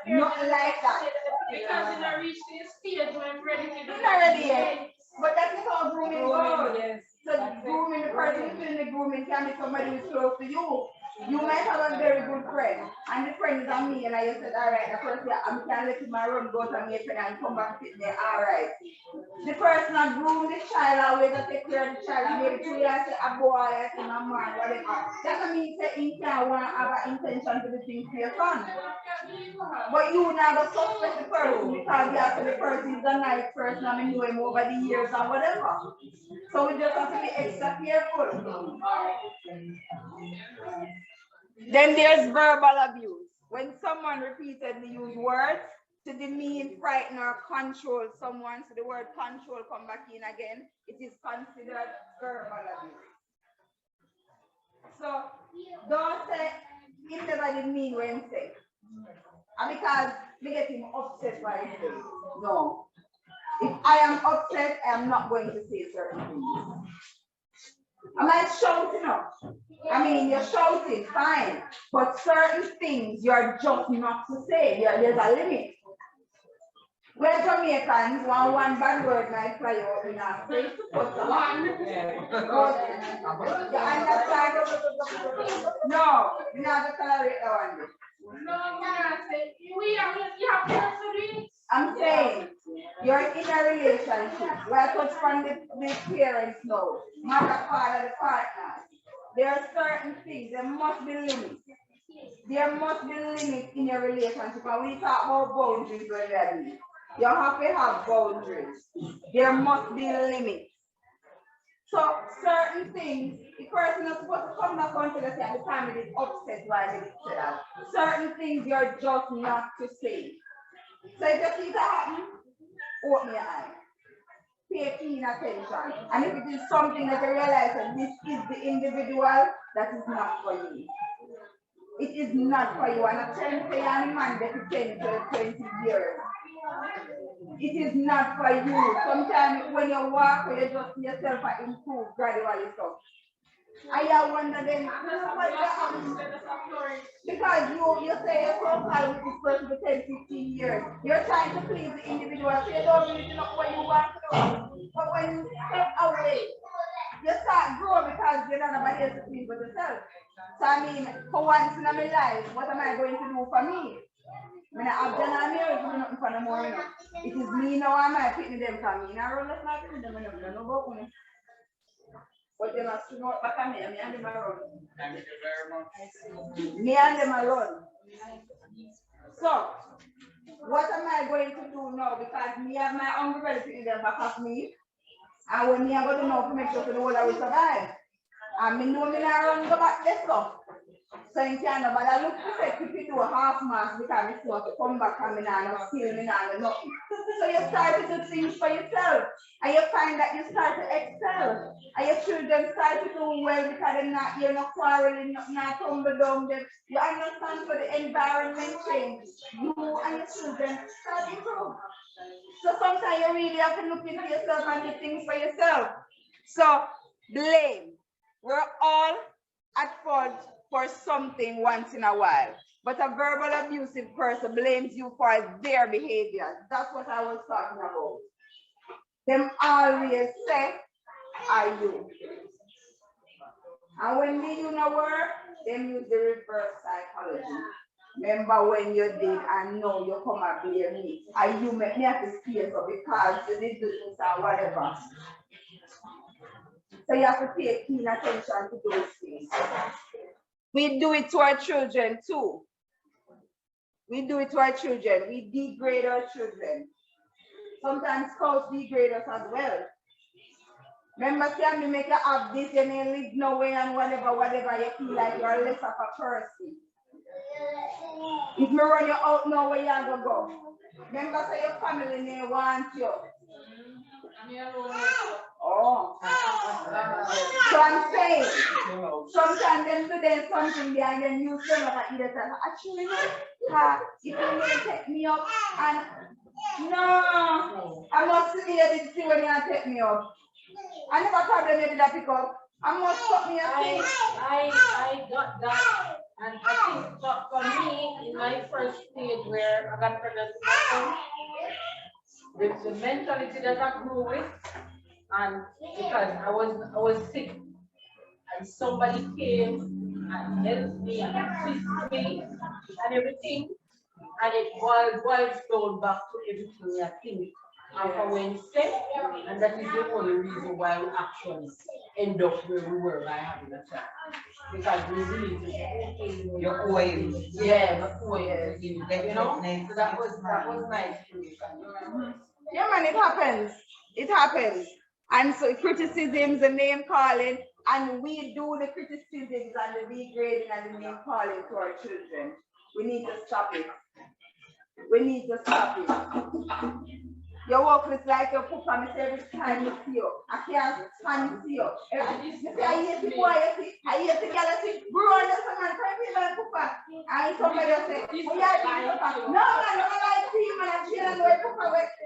not like that. Because you don't reach this stage when ready to do It's not ready yet. But that's how grooming goes. yes. So grooming, the person who's doing the grooming can be somebody who's close to you. You might have a very good friend, and the friend is on me, and I just said, all right, the person, I can let him run, go to me and come back sit there, all right. The person that groomed the child always to take care of the child, maybe 2 years, a boy, a man, whatever. That doesn't mean that he can't want to have an intention to do things for your son. But you never suspect the person because you have to the person is a nice person and we know him over the years or whatever. So we just have to be extra careful. Then there's verbal abuse. When someone repeatedly uses words to demean, frighten, or control someone, so the word control come back in again, it is considered verbal abuse. So don't say it never did mean when say. And because we get him upset by it. No. If I am upset, I am not going to say certain things. Am I shouting up? I mean, you're shouting, fine. But certain things you're just not to say. There's a limit. We're Jamaicans, one bad word might fly out in our face to put one. You understand? No, you're not to tolerate that one. No, we have to I'm saying, you're in a relationship. We're touched from the parents now. Mother, father, the partner. There are certain things, there must be limits. There must be limits in your relationship. And we talk about boundaries already. You have to have boundaries. There must be limits. So certain things, the person is supposed to come back onto the same time it is upset while they say that. Certain things you're just not to say. So if you see that happen, open your eyes. Pay keen attention. And if it is something that you realize that this is the individual, that is not for you. It is not for you. And a 10 young man that is 10 to 20 years. It is not for you. Sometimes when you walk, you just see yourself improve gradually. So I wonder then, because you say you're so high with this person for 10, 15 years. You're trying to please the individual, so you don't really know what you want to do. But when you step away, you start growing because you're not nobody else to please but yourself. So I mean, for once in my life, what am I going to do for me? When I have done a marriage, I'm nothing for no more. You know. It is me now, I'm not picking them for me. I run up like them, I don't know about me. But they must know back at me and them run. Thank you very much. Me and them run. So, what am I going to do now? Because me have my own brother picking them back at me. And when me are going to know to make sure the whole I will survive. And me know me not run go back this stuff. So you can't know, but I look to say if you do a half mask because it's not to come back and me not steal me not nothing. So you start to do things for yourself. And you find that you start to excel. And your children start to do well because you're not quarreling, not tumble down them. You understand for the environment change. You and your children start to improve. So sometimes you really have to look into yourself and do things for yourself. So blame. We're all at fault for something once in a while. But a verbal abusive person blames you for their behavior. That's what I was talking about. Them always say, are you? And when they do no work, them use the reverse psychology. Remember when you did and now you come and blame me. And you make me have to steal so because you did this or whatever. So you have to pay keen attention to those things. We do it to our children too. We do it to our children. We degrade our children. Sometimes scouts degrade us as well. Remember, can we make you have this, you may live nowhere and whatever, you feel like you're less of a person. If me run you out now, where you gonna go? Remember, say your family may want you. Oh. So I'm saying, sometimes them do them something behind them, you say like either tell actually if you may take me up and no, I must see it see when you take me up. I never problem with that pick up. I must stop me a thing. I got that. And I think for me, in my first stage where I got pregnant with my son, the mentality that I grew with, and because I was sick, and somebody came and helped me and assisted me and everything, and it boils down back to everything I think after Wednesday, and that is the only reason why we actually end up where we were by having a child. Because we really Your oil. yeah, the oil, you know, so that was my situation. Yeah, man, it happens. It happens. And so criticisms, the name calling, and we do the criticisms and the degrading and the name calling to our children. We need to stop it. We need to stop it. Your work is like your papa, me say every time you see you. I can't stand to see you. I hear the boy, I hear the girl, I say, bro, there's a man, come here, man, papa. And somebody will say, oh, yeah, papa. No, man, I like see you, man, I feel the way papa works.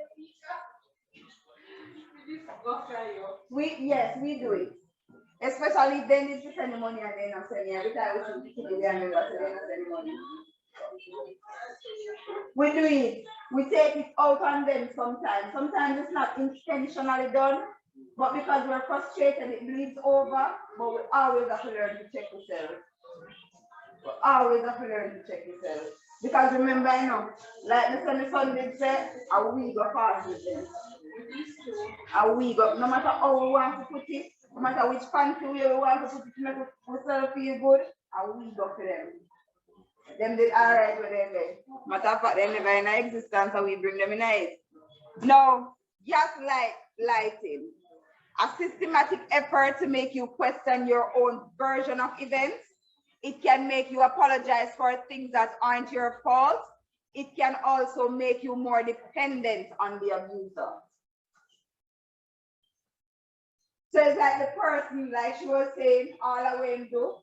Yes, we do it. Especially then it's the send money and then not send me. Every time we see people there, we not send money. We do it. We take it out on them sometimes. Sometimes it's not intentionally done, but because we're frustrated, it bleeds over. But we always have to learn to check ourselves. We always have to learn to check ourselves. Because remember, you know, like the son did say, a week go past with them. A week go, no matter how we want to put it, no matter which fancy way we want to put it to make ourselves feel good, a week go for them. Them did all right with them then. Matter of fact, they never in existence, so we bring them in it. No, just like lighting. A systematic effort to make you question your own version of events. It can make you apologize for things that aren't your fault. It can also make you more dependent on the abuser. So it's like the person, like she was saying, all the way into,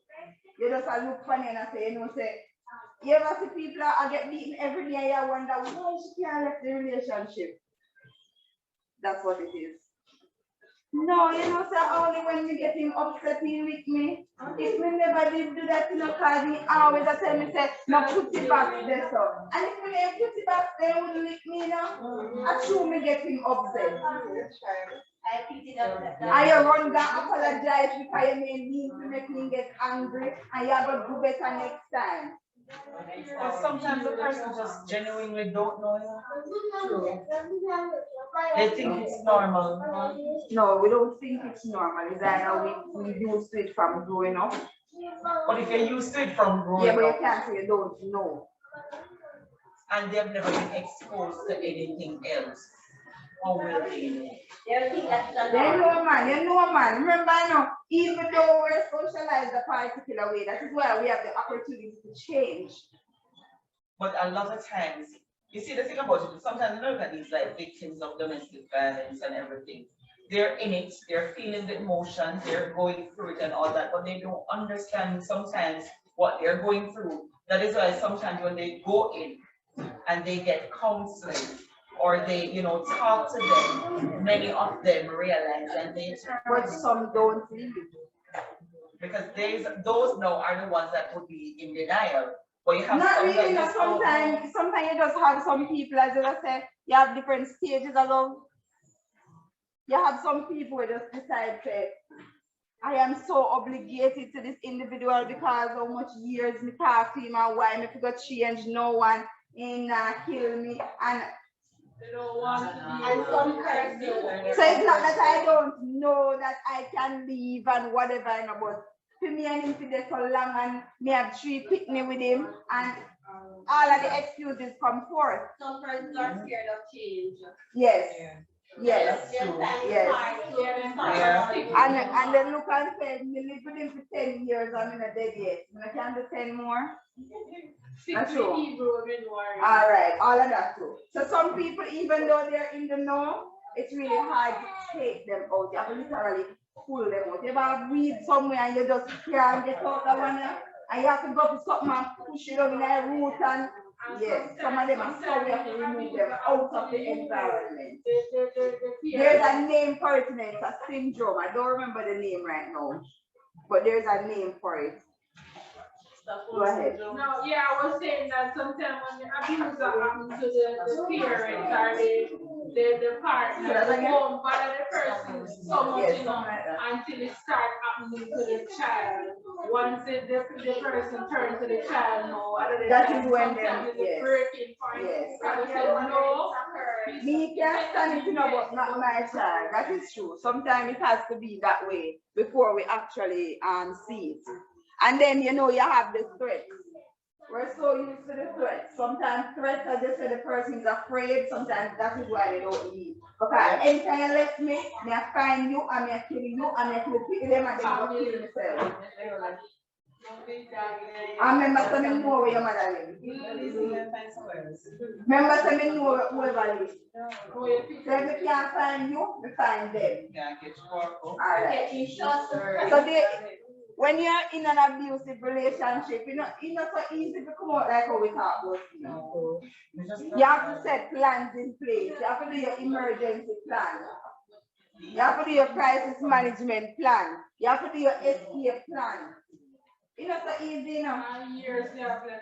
you just look funny and I say, you know, say, you ever see people that get beaten every day and you wonder why she can't left the relationship? That's what it is. No, you know, sir, only when you get him upset with me. If we never did do that, you know, because he always tell me, say, no, put it back there, so. And if we never put it back there, he wouldn't lick me now. I true me get him upset. I picked it up. And you run down, apologize because you may mean to make me get angry, and you have to do better next time. Or sometimes the person just genuinely don't know you. They think it's normal. No, we don't think it's normal. It's either we used to it from growing up. But if you're used to it from growing up. Yeah, but up, you can't say you don't know. And they've never been exposed to anything else. How will they know? They know, man. Remember, you know, even though we're socialized a particular way, that is why we have the opportunity to change. But a lot of times, you see the thing about it, sometimes you look at these like victims of domestic violence and everything. They're in it, they're feeling the emotions, they're going through it and all that, but they don't understand sometimes what they're going through. That is why sometimes when they go in and they get counseling, or they, you know, talk to them, many of them realize and they turn. But some don't leave. Because those now are the ones that would be in denial. But you have not really, no, sometimes you just have some people, as you say, you have different stages of love. You have some people who just decide to, I am so obligated to this individual because how much years me talk to him and why me forgot change no one in kill me and some person. So it's not that I don't know that I can leave and whatever, you know, but for me and him for so long and me have 3 picnic with him and all of the excuses come forth. Some persons are scared of change. Yes. Yes. That's true. Yes. Yeah. And then look and say, you live with him for 10 years, I'm in a dead yet. I can't do 10 more. That's true. All right, all of that too. So some people, even though they're in the know, it's really hard to take them out. You have to literally pull them out. You ever read somewhere and you just can't get out that one, and you have to go to something and push it on their root, and yes, some of them are so we have to remove them out of the environment. There's a name for it, it's a syndrome. I don't remember the name right now, but there's a name for it. Go ahead. No, yeah, I was saying that sometimes when the abuse happens to the parents or the partner, they won't bother the person so much, you know, until it starts happening to the child. Once the person turns to the child, no, that is when they breaking point. Yes. No, me can't stand it, you know, but not my child. That is true. Sometimes it has to be that way before we actually see it. And then, you know, you have the threats. We're so used to the threats. Sometimes threats are just that the person is afraid. Sometimes that is why they don't leave. Okay, anytime you left me, I find you, I'm kill you, I'm going to pick them and then I'll kill myself. I remember telling you where your mother lives. Remember telling you whoever lives. So if we can't find you, we find them. All right. So when you're in an abusive relationship, it's not so easy to come out like how we talk about it. You have to set plans in place. You have to do your emergency plan. You have to do your crisis management plan. You have to do your escape plan. It's not so easy, you know.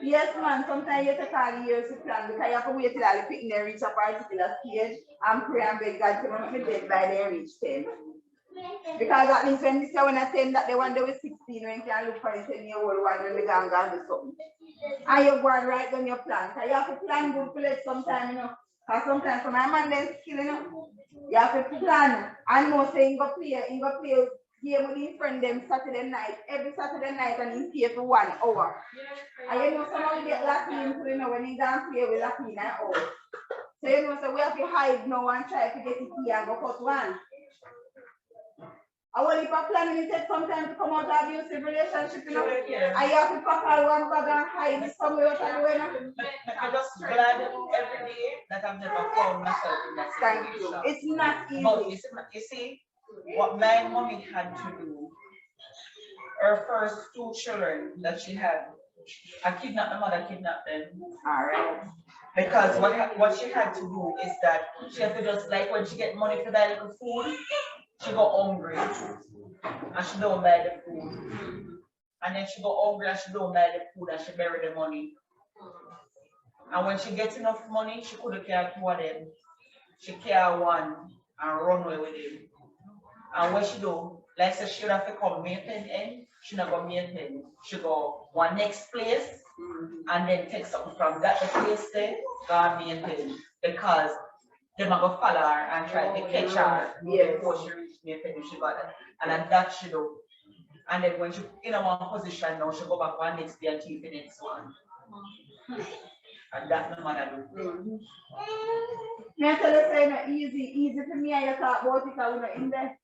Yes, man. Sometimes you take all years to plan because you have to wait till all the people reach a particular stage and pray and beg God to make me dead by they reach 10. Because that means when they say when I say that they want to be 16, when you can look for the 10-year-old one when they go and do something. And you go and write down your plan. So you have to plan good for it sometimes, you know. Because sometimes for my man then skill, you know. You have to plan and know say you go play game with his friend them Saturday night, every Saturday night, and he play for 1 hour. And you know someone get lucky into, you know, when he don't play with lucky in an hour. So you know, so we have to hide now and try to get it here and go cut one. I want if I plan it take some time to come out of abusive relationship, you know. I have to pack all one bag and hide it somewhere else and do it. I'm just glad every day that I've never found myself in that situation. Thank you. It's not easy. But you see, what my mommy had to do, her first 2 children that she had, I kidnapped the mother, kidnapped them. All right. Because what she had to do is that she had to just, like when she get money for that little food, she go hungry and she don't buy the food. And then she go hungry and she don't buy the food and she bury the money. And when she gets enough money, she couldn't care 2 of them. She care 1 and run away with him. And what she do, like say she would have to come maintain, she not go maintain. She go one next place and then take something from that place there, go and maintain. Because they might go follow her and try to catch her before she reach maintain, she got it. And then that she do. And then when she in a one position now, she go back one next day and keep the next one. And that's the mother do. I tell you, say not easy for me and you talk about it because we're not in there.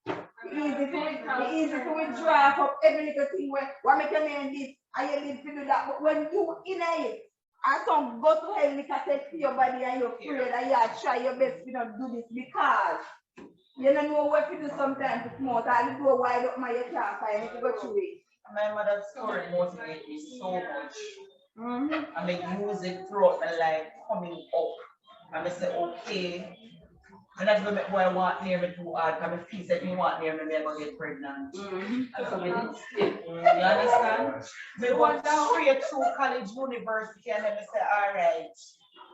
Easy to withdraw from every little thing where what make your name this and you need to do that. But when you in it and some go to hell, you can take to your body and you're afraid and you try your best to not do this because you don't know what to do sometimes to come out and the door wide up, you can't find it to go through it. My mother's story motivated me so much. I make music throughout my life coming up. And I say, okay. And that's what boy want near me too hard, because I feel that me want near me, I'm going to get pregnant. So we didn't stick. You understand? We went straight through college, university, and then I say, all right.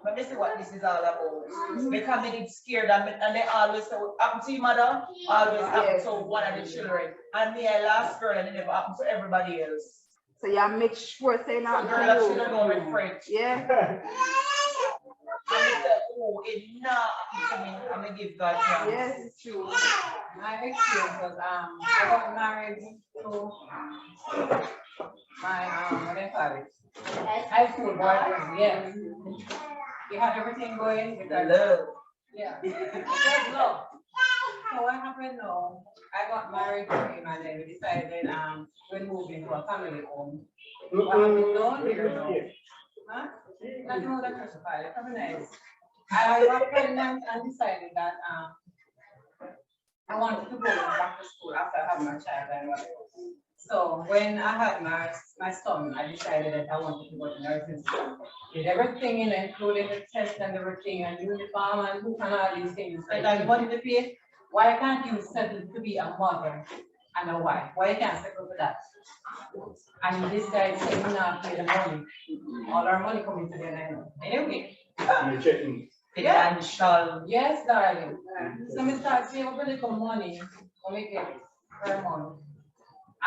But this is what this is all about. Because they get scared and they always say, what happened to your mother? Always happened to one of the children. And me, I last girl, and it never happened to everybody else. So you make sure say not girl that she don't know with French. Yeah. And I said, oh, it not, I'm gonna give God thanks. Yes, it's true. My experience was, I got married to my, what do you call it? High school boyfriend, yes. We had everything going with our Love. yeah. It was love. So what happened now, I got married to him and then we decided, we're moving to a family home. What have we done here now? Huh? Not know that crucified, it's very nice. I got pregnant and decided that, I wanted to go back to school after I had my child and whatever. So when I had my son, I decided that I wanted to go to nursing school. Did everything in it, including the test and everything, and uniform and book and all these things. And I wanted to pay. Why can't you settle to be a mother and a wife? Why can't you settle for that? And this guy said, "We not pay the money. All our money coming to the end." Anyway. You're checking. Financial. Yes, darling. So I start saving up a little money, I make it per month.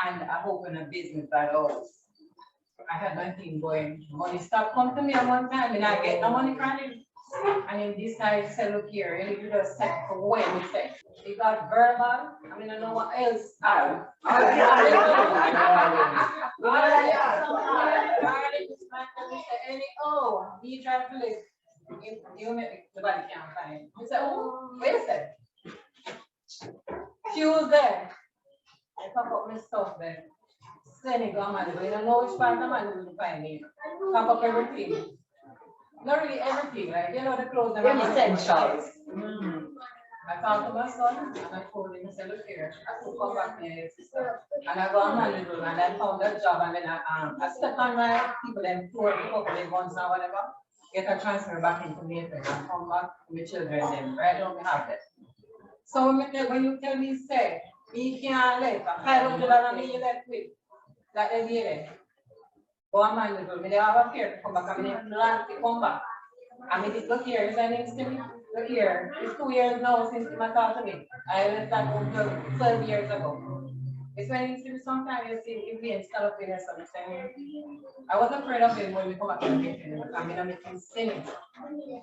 And I open a business that all. I had nothing going. Money stopped come to me at one time and I get no money from him. And then this guy said, look here, you need to just set for when we say. He got verbal. I mean, I don't know what else. Oh, he tried to live. You make the body can't find. He said, oh, wait a second. Tuesday. I pack up my stuff there. Senegal man, I don't know which part of man will find me. Pack up everything. Not really everything, like you know the clothes and Essentials. I talked to my son and I told him, I said, look here, I could come back here. And I go on Honolulu and I found that job and then I stepped on my people and tour a couple of months or whatever. Get a transfer back into Mayfair and come back to my children then, right? Don't have that. So when you tell me, say, he can't let $500 you left with that they gave it. Go on Honolulu, they have a fear to come back and they plan to come back. I mean, look here, is that next to me? Look here, it's 2 years now since he talked to me. I left that home 12 years ago. It's when you see sometimes you see if we install up in there something. I was afraid of him when we come back to the kitchen because I'm gonna make him sing.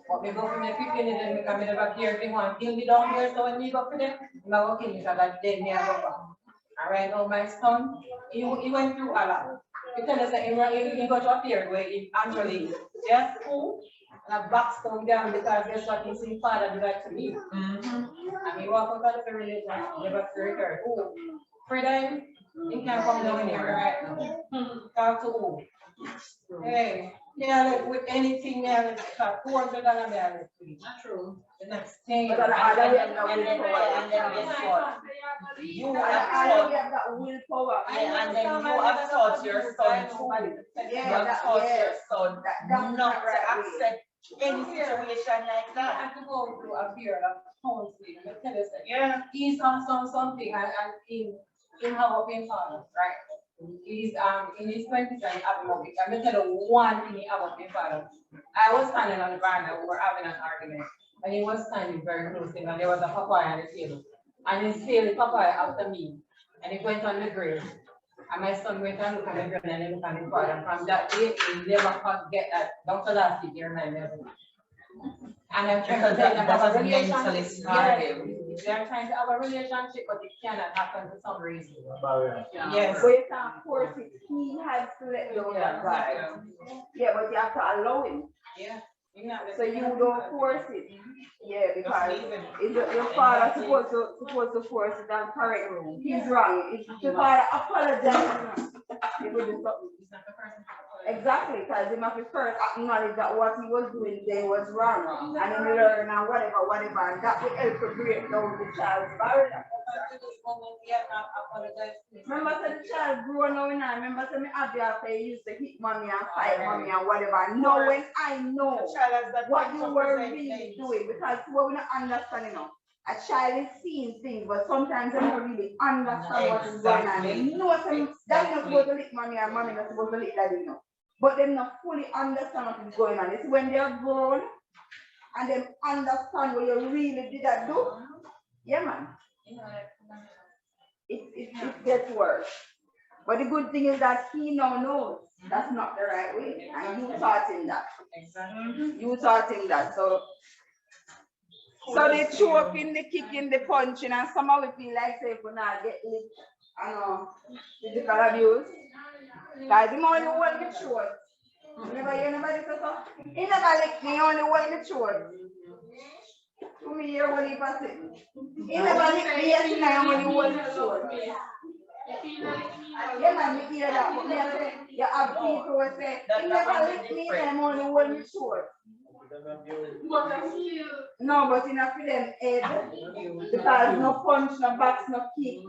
But we go from the 15 and then we come in back here if they want to kill me down here. So when we go for them, I'm going to kill me because that day me I go back. And right now my son, he went through a lot. Because I said he got to a period where he actually just school. And I boxed him down because that's what he said father did that to me. And he walked out of the religion, never to return. Oh, freedom, he can't come down here right now. Talk to who? Hey, yeah, with anything there, $400 there. Not true. The next thing. But and then guess what? You have that willpower. and then you have taught your son too. You have taught your son not to accept any situation like I that. have to go through a period of counseling. I tell you, Yeah. he's on something and in how in father, right? He's in his 20s and having a week. I'm gonna tell you one thing he have up in father. I was standing on the veranda, we were having an argument, and he was standing very close to him, and there was a papaya on the table. And he sailed the papaya after me, and he went on the grave. And my son went and looked at the grave and then looked at his father. And from that day, he never forget that. Dr. Lassie, you remind me of it. And I'm trying to tell them about a relationship. Yes, they're trying to have a relationship, but it cannot happen for some reason. Yes. But you can't force it. He has to let go of that guy. Yeah, but you have to allow him. Yeah. So you don't force it. Yeah, because your father supposed to force it and correct him. He's wrong. If the father apologizes, he will do something. Exactly, because he must first acknowledge that what he was doing there was wrong. And then learn and whatever, and that will help to break down the child's barrier. Remember, so the child grew up now. Remember, so me happy after he used to hit mommy and fight mommy and whatever. Now when I know what you were really doing, because what we not understand, you know, a child is seeing things, but sometimes they don't really understand what is going on. They know daddy not supposed to lick mommy and mommy not supposed to lick daddy, you know. But they not fully understand what is going on. It's when they're grown and they understand what you really did that do. Yeah, man. It gets worse. But the good thing is that he now knows that's not the right way. And you taught him that. Exactly. You taught him that. So So they choking, the kicking, the punching, and somehow we feel like say if we not get licked, physical abuse. Because the only hold me short. You never hear nobody say so? He never lick me, only hold me short. To me, you're only person. He never lick me yesterday, only hold me short. Yeah, man, me hear that, but me say, you have people who say, he never lick me, I'm only hold me short. No, but enough for them head because no punch, no box, no kick.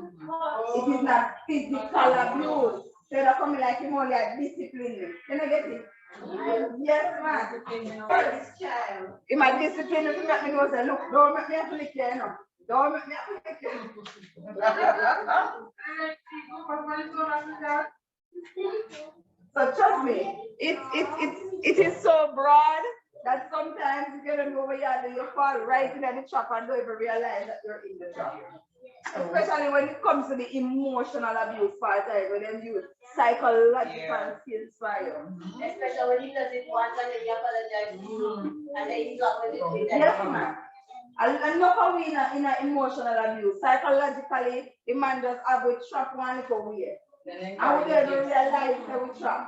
It is not physical abuse. So they come like him only like discipline. Can I get it? Yes, man. This child. In my discipline, if you make me know, say, look, don't make me have to lick you, you know. Don't make me have to lick you. So trust me, it is so broad that sometimes you don't know where you are, you fall right into the trap and don't even realize that you're in the trap. Especially when it comes to the emotional abuse part, when they use psychological skills for you. Especially when he does it once and then you apologize to you and then he's not with it. Yes, man. And not how we in a emotional abuse. Psychologically, the man just have a trap one little way. And we don't even realize that we trap.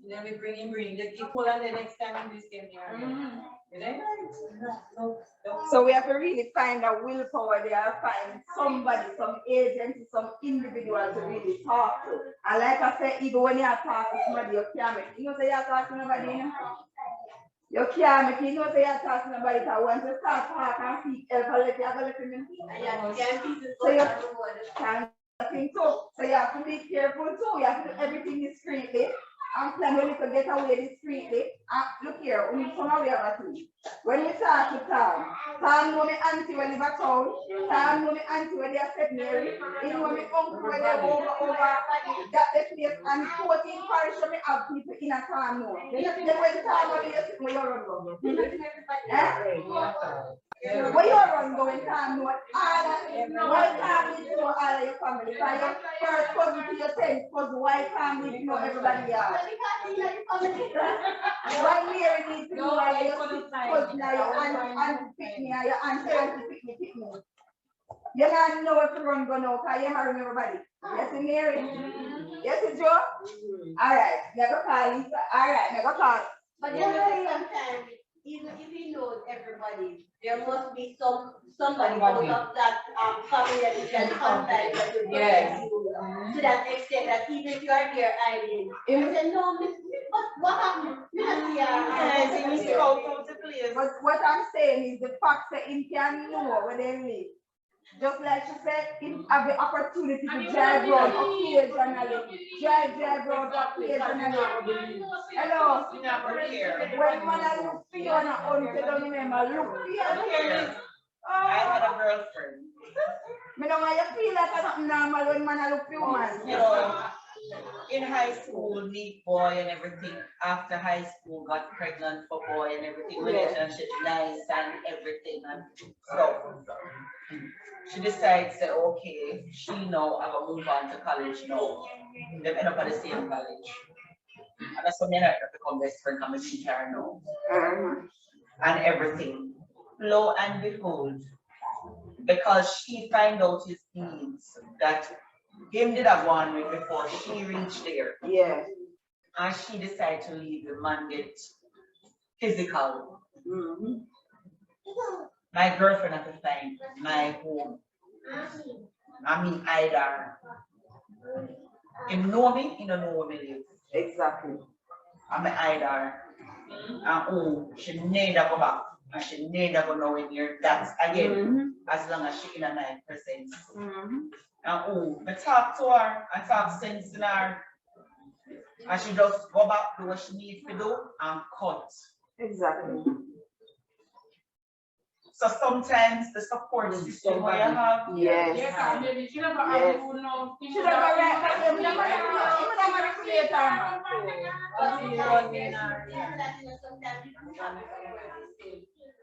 Then we bring the people and the next time we came here. So we have to really find a willpower there, find somebody, some agency, some individual to really talk to. And like I said, even when you are talking to somebody, you can't make, you know, say you're talking to somebody, you know? You can't make, you know, say you're talking to somebody, that once you start talking and seek help, you have to let them in. So you can't think too. So you have to be careful too. You have to do everything discreetly. And plan when you can get away discreetly. Look here, we come away about two. When we start to Tom know me auntie when they back town, Tom know me auntie when they are set Mary, you know me uncle when they over that the place and 14 parish when me have people in a town know. Then when Tom know you sit where you run go. Where you run go when Tom know all why Tom need to know all of your family. Because your first cousin to your 10th cousin, why Tom need to know everybody else. Why Mary needs to know all of your cousin, your aunt pick me, your auntie pick me. You don't know what to run go now, because you marry everybody. Yes, Mary? Yes, Joe? All right, never call Lisa. All right, never call. But then sometimes, even if he knows everybody, there must be somebody out of that family that you can contact that will protect you to that extent that even if you are there hiding, you say, no, what happened? But what I'm saying is the fact that he can know where they live. Just like she said, he have the opportunity to drive around occasionally. Drive around occasionally. Hello. When man look for you and uncle don't remember, look for you. I had a girlfriend. Me know why you feel like it's not normal when man look for you, man. You know, in high school, meet boy and everything. After high school, got pregnant for boy and everything. Relationship nice and everything. And so she decides that okay, she know I'm gonna move on to college now. They end up at the same college. And that's when I have to become best friend, I'm a teacher now. And everything. Lo and behold, because she find out his needs that him did have one week before she reached there. Yeah. And she decided to leave the man get physical. My girlfriend at the time, my home. I mean, either him know me, he don't know where me live. Exactly. I'm either, and oh, she never go back, and she never go nowhere near that again, as long as she in a my presence. And oh, I talk to her, I talk sense in her, and she just go back to what she needs to do and cut. Exactly. So sometimes the support system you have. Yes. Maybe she never have to know. She never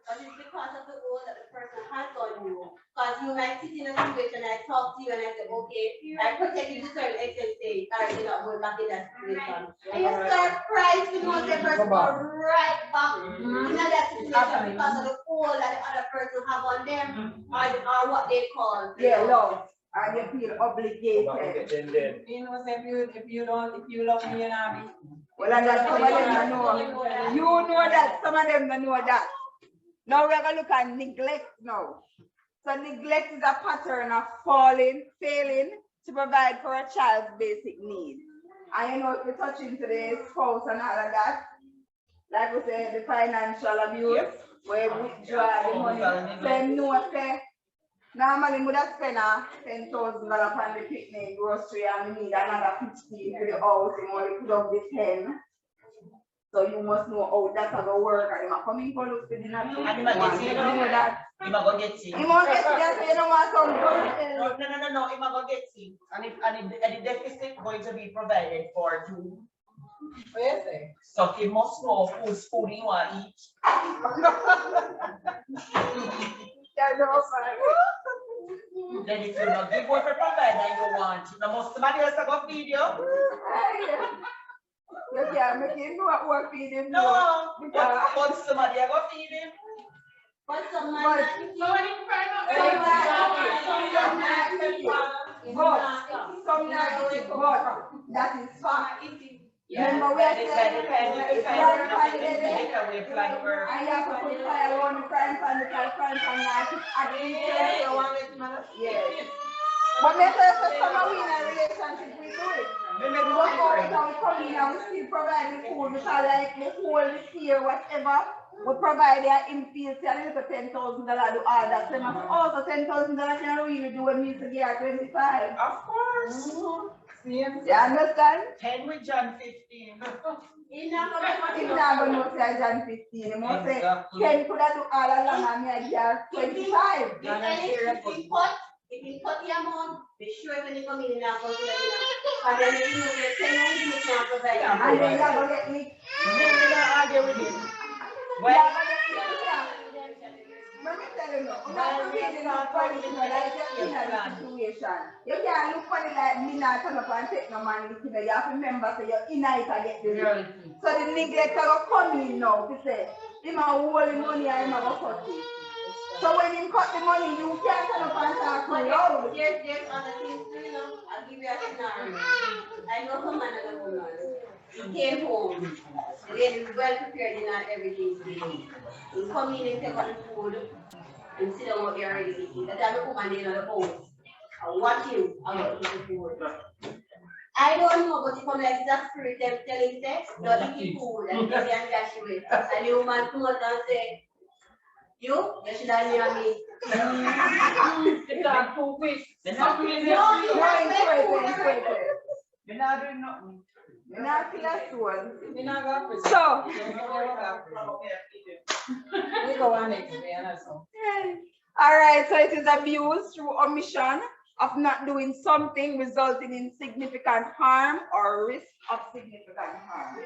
But it's because of the role that the person has on you. Because you might sit in a situation, I talk to you and I say, okay, I protect you to a certain extent, say, all right, you're not going back in that situation. And you're surprised to know the person go right back in that situation because of the hold that the other person have on them, or what they call. Yeah, love. And you feel Then obligated. You know, say if you love me, you know me. Well, and that some of them don't know. You know that, some of them don't know that. Now we're going to look at neglect now. So neglect is a pattern of failing to provide for a child's basic needs. And you know, we're touching today spouse and all of that. Like we said, the financial abuse, where we withdraw the money. Same no say, normally we would have spent $10,000 on the picnic, grocery, and we need another 15 for the house, you only put up the 10. So you must know how that's going to work, and you're coming for look for dinner. And you must get that. You must go get it. You must get that, you don't want some good. No, you must go get it. And the deficit going to be provided for too. What you say? So you must know whose food you want to eat. Then if you not give what you provide that you want, now must somebody else go feed you? You can't make him do what feed him. No, but somebody go feed him. But somebody that is fact. Yeah, remember we are saying it's and you have to put fire on the frying pan because frying pan now yes. But maybe if someone we in a relationship we do it. We come in and we still provide the food because like the whole year whatever we provide their infield a little $10,000 do all that. So also $10,000 can really do when we to get 25. Of course. You understand? 10 with John 15. He's not going to say John 15. He must say 10 could have do all along and me I get 25. If you cut the amount, be sure when you come in and out, and then you know you're telling you can't provide. And then you have to get me. You don't argue with him. Well, let me tell you now, situation. You can't look for it like me not turn up and take no money. You have to remember so you're in it and get the reality. So the neglect will come in now to say, him a hold the money and him a go cut it. So when you cut the money, you can't turn up and talk to loud. There's other things too, you know. I'll give you a scenario. I know some man that woman. He came home. The lady is well prepared in everything. He come in and take out the food and sit down what they already eating. That time the woman in the house. I watch him. I will eat the food. I don't know, but it come like it's a spirit telling sex, not eating food and they can dash away. And the woman come out and say, you should have near me. It's a two fish. You're not doing nothing. You're not that one. So, we go on next way, all right, so it is abuse through omission of not doing something resulting in significant harm or risk of significant harm.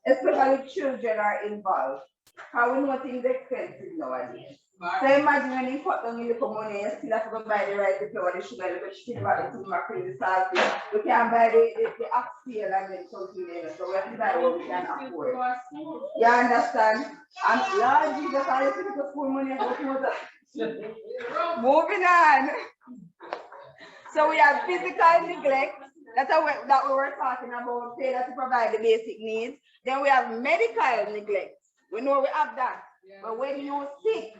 Especially children are involved. How we know things expensive nowadays. So imagine when you put down in the money and still have to go buy the rice, the flour, the sugar, the chicken, the mackerel, the salt. We can't buy the oxtail and then something there. So we have to buy what we can afford. You understand? And Lord Jesus, I used to get the full money and go moving on. So we have physical neglect. That's that we were talking about, failure to provide the basic needs. Then we have medical neglect. We know we have that. Yeah. But when you're sick,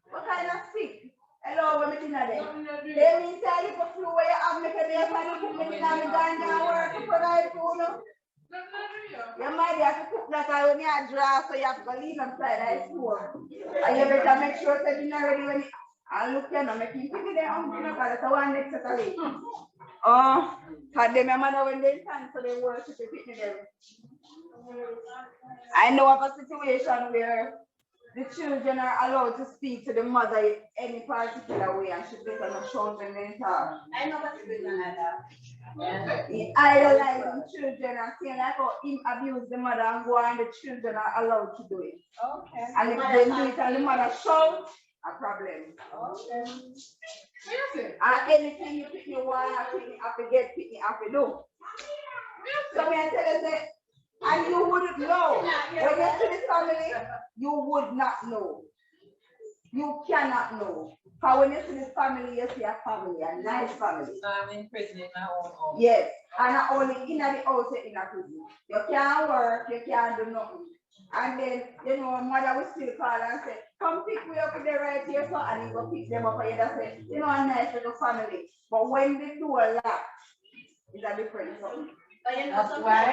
what kind of sick? Hello, what am I there? They mean tell you for flu where you have make a day money put me in the ganja work to provide food. You might have to cook that when you are dry, so you have to leave inside the store. And you better make sure that you're not ready when you look you know, make you give it there because that's the one next to the oh, for them, your mother when they stand so they worship the picnic there. I know of a situation where the children are allowed to speak to the mother in any particular way and she better not shout when they talk. I know what's going on like that. He idolizing children and saying like how him abuse the mother and go and the children are allowed to do it. Okay. And if they do it and the mother shout, a problem. Okay. And anything you pick me want, pick me up to get, pick me up to do. So me I tell you say, and you wouldn't know when you see the family, you would not know. You cannot know. Because when you see this family, you see a family, a nice family. I'm in prison in my own home. Yes, and not only in the house, in a prison. You can't work, you can't do nothing. And then, you know, mother will still call and say, come pick me up in the right here, so and you go pick them up and you just say, you know, a nice little family. But when they do a lot, it's a different something. But you know, That's why.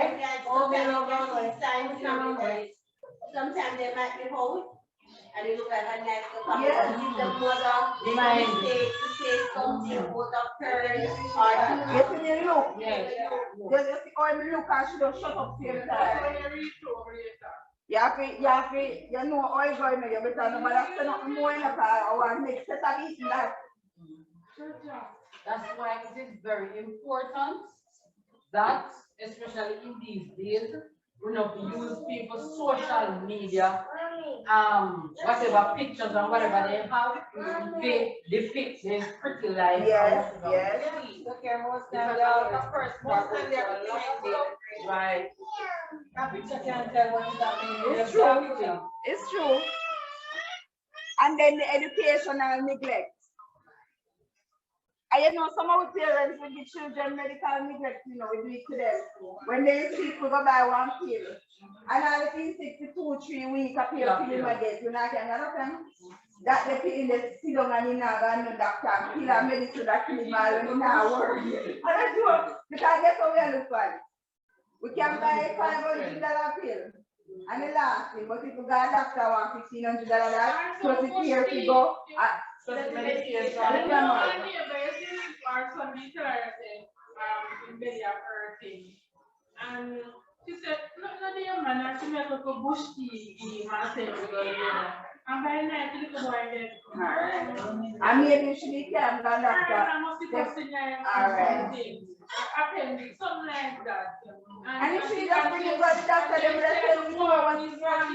Sometimes they might be home and you look like a nice little family. Yes. If the mother, they might say something about the parents or Yes, and you look. Yes. Just see how you look and she don't shut up same time. You know how you going there, because no matter say nothing more in the car or make set of eating that. That's why it is very important that, especially in these days, we not use people's social media, whatever pictures and whatever they have, they depict their pretty life. Yes, yes. Okay, most times Right. that picture can't tell what that means. It's true. It's true. And then the educational neglect. And you know, some of the parents with the children medical neglect, you know, we do it to them. When they sick, we go buy one pill. And all the things take 2-3 weeks, a pill to him again. You know, can get them. That the pill in the sit down and you know, and the doctor, pill and medicine that kill him all, and you know, work. And that's true. Because that's how we look for it. We can buy $500 pill. And the last thing, but if you got a doctor want $1,500, so the care to go. So the medication. Our son be Thursday, in bed her thing. And she said, no, dear man, she made a bush tea, myself, and by night, you go and get. And maybe you should be careful, doctor. I must be posting things. Appendix, something like that. And if she just bring it to the doctor, they will tell you what is wrong.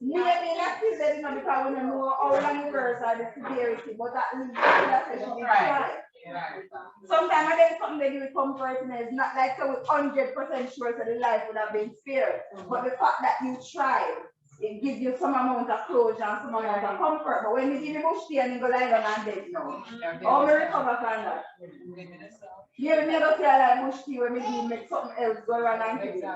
Maybe not still there, because we don't know how long it works or the severity, but at least that's what she should try. Sometimes I think something they do with comfortness, not like so with 100% sure that the life would have been spared. But the fact that you tried, it gives you some amount of closure and some amount of comfort. But when you give me bush tea and you go lie down and dead now, how may recover from that? Yeah, me don't feel like bush tea when we make something else go wrong and kill you.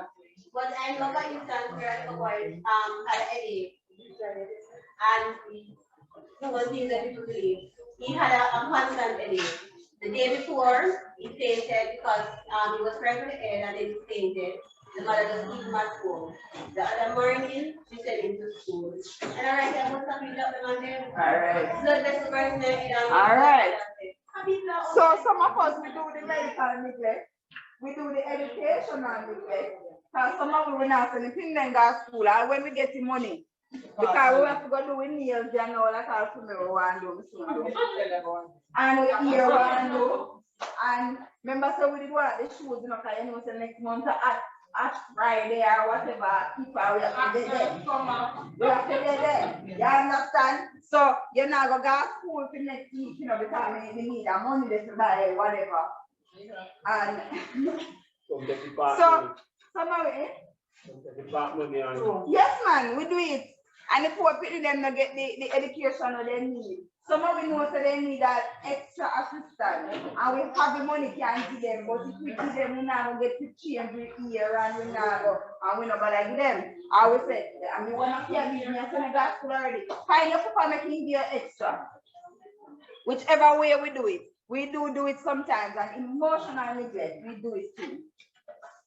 But I know that you stand here at the boy had a headache. And he was things that people believe. He had a constant headache. The day before, he fainted because he was trying to head and then he fainted. The mother just keep him at home. The other morning, she sent him to school. And alright, I must have been up on there. Alright. Blood vessel bursting. Alright. So some of us, we do the medical neglect. We do the educational neglect. Because some of us will not send anything then go to school. Or when we get the money. Because we have to go do with nails and all that all for me we want to do. And we hear one do. And remember, so we did one of the shoes, you know, because you know, so next month at Friday or whatever, people we have to do there. We have to do there. You understand? So you're not going to go to school for next week, you know, because we need that money to buy whatever. And so, somehow, yes, man, we do it. And the poor people them not get the education that they need. Some of we know that they need that extra assistance. And we have the money can give them, but if we give them, we not get to change the year and we not go and we not bother give them. I will say, I mean one of your business and I got school already. Find your papa making you extra. Whichever way we do it. We do it sometimes, and emotional neglect, we do it too.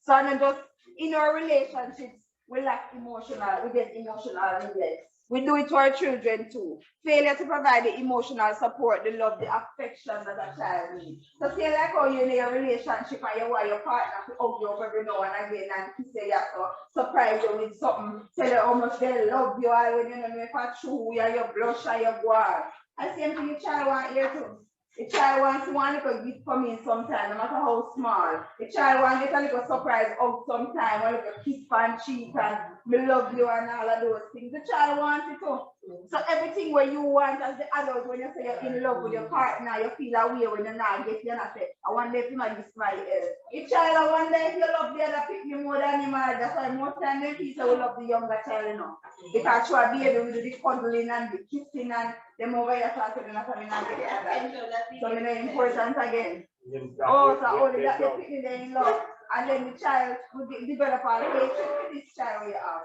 So not just in our relationships, we lack emotional, we get emotional neglect. We do it to our children too. Failure to provide the emotional support, the love, the affection that a child needs. So say like how you're in a relationship and you want your partner to hug you up every now and again and kiss you, so surprise you with something, tell you how much they love you, or when you know if I chew you, you blush or you go on. And same thing the child want here too. The child wants one little gift for me sometime, no matter how small. The child wants get a little surprise hug sometime, a little kiss on cheek and me love you and all of those things. The child wants it too. So everything where you want as the adult, when you say you're in love with your partner, you feel a way when you're not getting, you're not say, I wonder if you might be somebody else. If child, I wonder if you love the other pick me more than you might. That's why most time the people will love the younger child, you know. Because you are baby with the cuddling and the kissing and them over here talking and coming and getting that. So you know important again. Oh, so only that you pick me there in love. And then the child will develop a hatred for this child we have.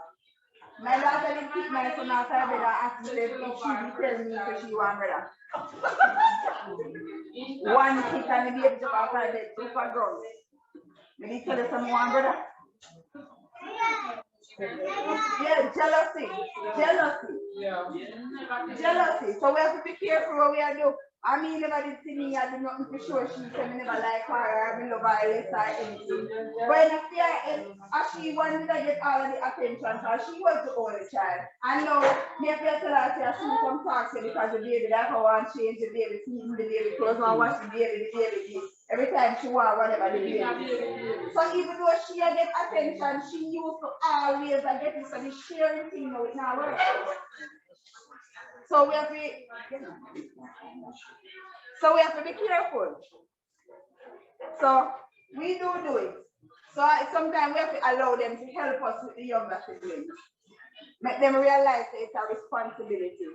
My daughter didn't keep my son outside bed and asked me if she be telling me if she want brother. One kick and the baby jump outside bed, super gross. Maybe tell her some one brother. Yeah, jealousy. Jealousy. Jealousy. So we have to be careful what we are doing. I mean, never did see me, I did nothing for sure. She said me never like her, I love her less or anything. But in the fear, as she wanted to get all of the attention, because she was the only child. And now, me have to tell her, I see come talk to her because the baby, like I want to change the baby, feed the baby, clothes, I wash the baby, every time she want whatever the baby. So even though she get attention, she used to always get it, so the sharing thing now it not work. So we have to be careful. So we do it. So sometimes we have to allow them to help us with the younger siblings. Make them realize that it's a responsibility.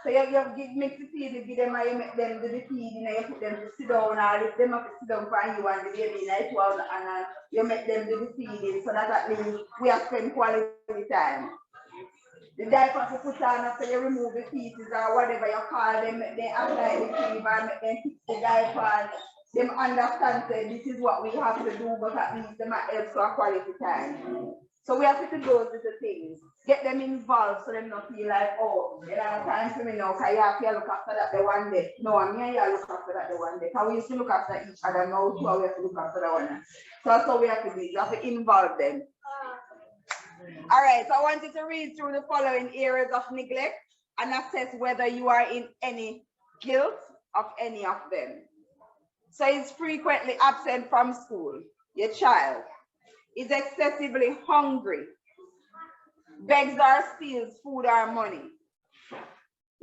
So you mix the feed, you give them and you make them do the feeding and you put them to sit down or lift them up to sit down for you and the baby night one and you make them do the feeding so that at least we have spent quality time. The diapers you put on after you remove the pieces or whatever you call them, they apply the cream and make them fix the diaper. Them understand that this is what we have to do, but at least them help for quality time. So we have to do those little things. Get them involved so they don't feel like, oh, you have time for me now, because you have to look after that the one day. No, I mean, you look after that the one day. Because we used to look after each other, now too, we have to look after the one. So that's how we have to do. You have to involve them. All right, so I want you to read through the following areas of neglect and assess whether you are in any guilt of any of them. So is frequently absent from school, your child. Is excessively hungry, begs or steals food or money,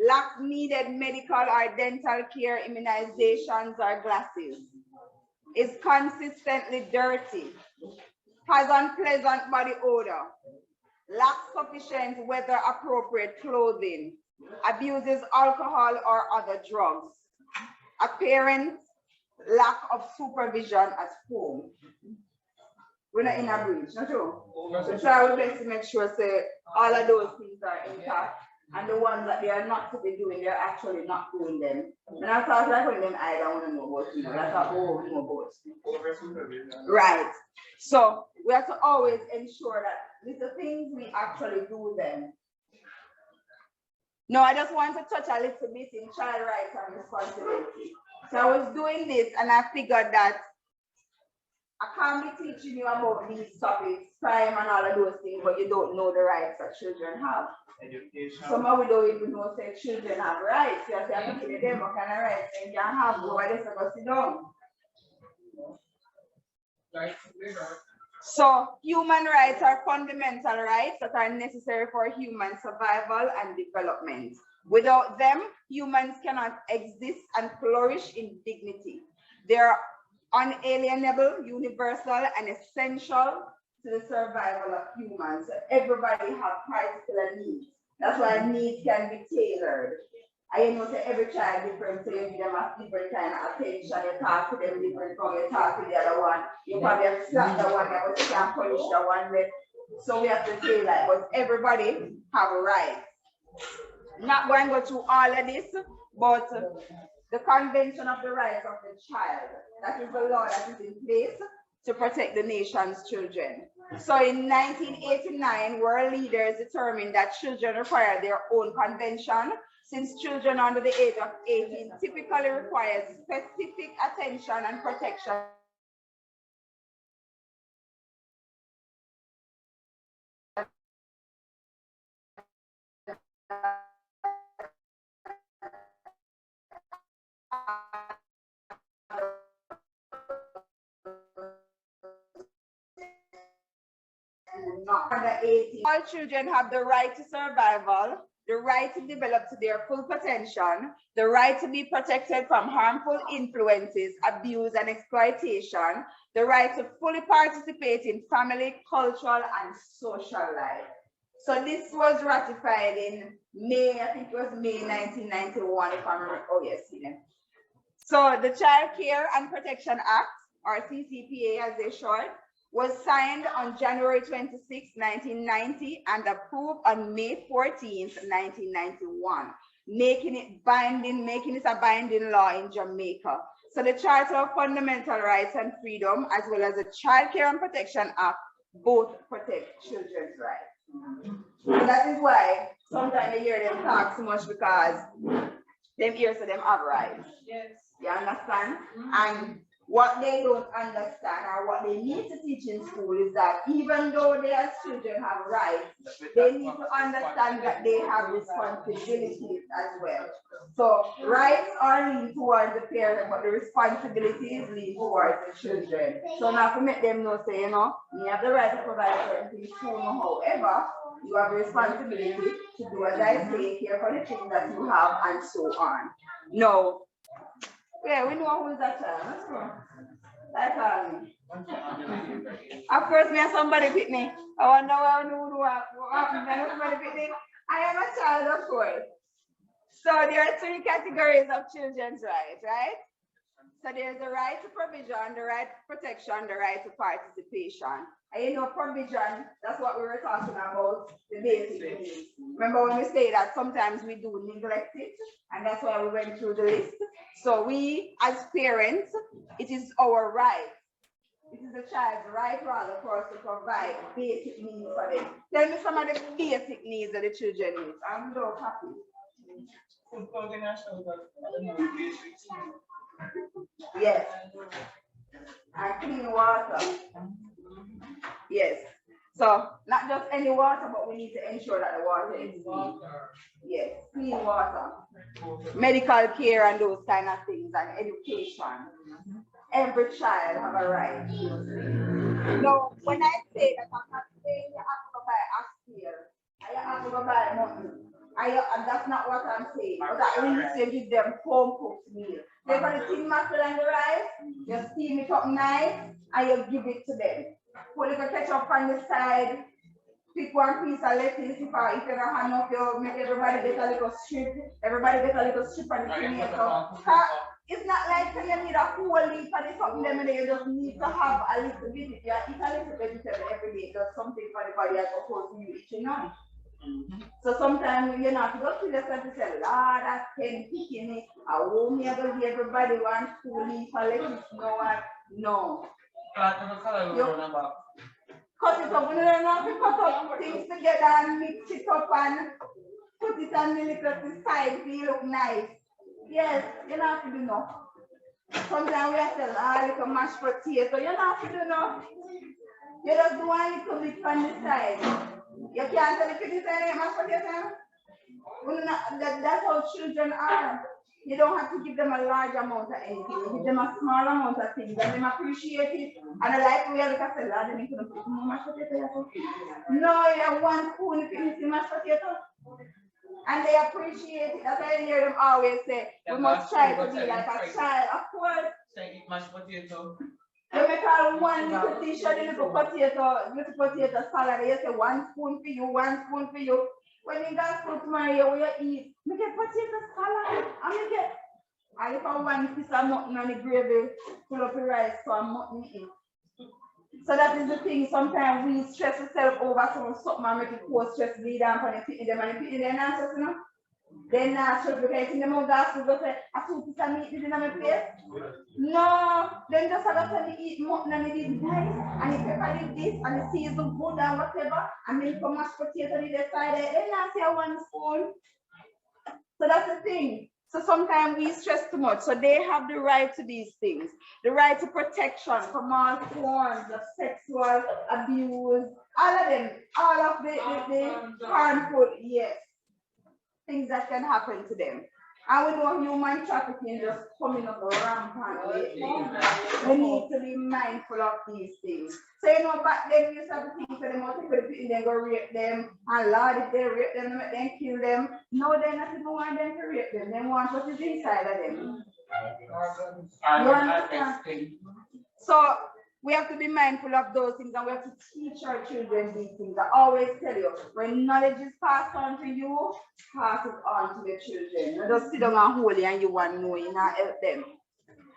lacks needed medical or dental care, immunizations or glasses, is consistently dirty, has unpleasant body odor, lacks sufficient weather appropriate clothing, abuses alcohol or other drugs, appearance, lack of supervision at home. We're not in a breach, not true? So try our best to make sure say all of those things are intact and the ones that they are not to be doing, they're actually not doing them. And I thought like when them I don't want to know about, you know, that's all we know about. Right. So we have to always ensure that with the things we actually do them. Now I just want to touch a little bit in child rights and responsibility. So I was doing this and I figured that I can't be teaching you about these topics, crime and all of those things, but you don't know the rights that children have. Education. Some of we don't even know that children have rights. You have to give them what kind of rights they can have. Go over there to sit down. So human rights are fundamental rights that are necessary for human survival and development. Without them, humans cannot exist and flourish in dignity. They are unalienable, universal, and essential to the survival of humans. So everybody has particular needs. That's why needs can be tailored. I know that every child different, so you give them a different kind of attention, you talk to them different from you talk to the other one. You probably have to slap the one, but you can't punish the one. So we have to say that, but everybody have a right. Not going to go through all of this, but the Convention of the Rights of the Child, that is the law that is in place to protect the nation's children. So in 1989, world leaders determined that children require their own convention, since children under the age of 18 typically require specific attention and protection not under 18. All children have the right to survival, the right to develop to their full potential, the right to be protected from harmful influences, abuse, and exploitation, the right to fully participate in family, cultural, and social life. So this was ratified in May, I think it was May 1991, if I'm remember. Oh yes, see them. So the Child Care and Protection Act, or CCPA as they short, was signed on January 26, 1990 and approved on May 14, 1991, making it a binding law in Jamaica. So the Charter of Fundamental Rights and Freedom, as well as the Child Care and Protection Act, both protect children's rights. So that is why sometimes you hear them talk so much, because them hear so them have rights. Yes. You understand? And what they don't understand, or what they need to teach in school, is that even though they as children have rights, they need to understand that they have responsibilities as well. So rights are lean towards the parent, but the responsibilities lean towards the children. So now to make them know, say, you know, you have the right to provide certain things to you. However, you have a responsibility to do as I say, care for the things that you have, and so on. No. Yeah, we know who's that child. Let's go. Like, of course, me and somebody pick me. I wonder who happened. Somebody pick me. I am a child, of course. So there are three categories of children's rights, right? So there's the right to provision, the right to protection, the right to participation. And you know, provision, that's what we were talking about, the basic needs. Remember when we say that sometimes we do neglect it, and that's why we went through the list. So we, as parents, it is our right. It is the child's right, rather, for us to provide basic needs for them. Tell me some of the basic needs that the children need. I'm so happy. Food, clothing, and shelter. Yes. And clean water. Yes. So not just any water, but we need to ensure that the water is clean. Yes, clean water. Medical care and those kind of things, and education. Every child have a right to those things. Now, when I say that, I'm not saying you have to buy a steel, I have to buy nothing. And that's not what I'm saying. But at least you give them home cooked meal. They for the tin mackerel and the rice, you steam it up nice and you give it to them. Put a little ketchup on the side, pick one piece of lettuce. If you don't have enough, you make everybody get a little strip. Everybody get a little strip on the tomato. It's not like you need a whole leaf and something them, and you just need to have a little bit. You eat a little vegetable every day, just something for the body as opposed to you eating none. So sometimes you're not going to kill yourself to say, Lord, I can't pick it. I won't be able to give everybody one full leaf and let it know what. No. Cut it up. You don't have to cut up things together and mix it up and put it on the little side so you look nice. Yes, you don't have to do no. Sometimes we have to say, little mashed potato. You don't have to do no. You just do one little bit on the side. You can't tell the kids any mashed potato. That's how children are. You don't have to give them a large amount of anything. You give them a small amount of things and they appreciate it. And I like the way I look at the lad and you couldn't put no mashed potato. No, you have one spoon if you see mashed potato. And they appreciate it. That's why I hear them always say, we must try to be like a child. Of course. Say eat mashed potato. You make all one little dish of the little potato salad. You say one spoon for you, one spoon for you. When you got food tomorrow, you eat. You get potato salad. And you get, and if I want piece of mutton and the gravy, pull up the rice for mutton in. So that is the thing. Sometimes we stress ourselves over something and make it cause stress lead down for the picking them and the picking them and you know. Then stress because in the mouth gas to go say, I two piece of meat in my plate. No, then just have to eat mutton and it is nice and the pepper is this and the season good and whatever and then come mashed potato on the side there. Then I say one spoon. So that's the thing. So sometimes we stress too much. So they have the right to these things. The right to protection from all forms of sexual abuse. All of them. All of the harmful, yes, things that can happen to them. And we know human trafficking just coming up rampant lately. We need to be mindful of these things. So you know, back then we used to have to think for them out, they go rape them, and Lord, if they rape them, they make them kill them. No, they're not even want them to rape them. They want what is inside of them. You understand? So we have to be mindful of those things, and we have to teach our children these things. I always tell you, when knowledge is passed on to you, pass it on to the children. You just sit down and hold it and you want to know, you know, help them.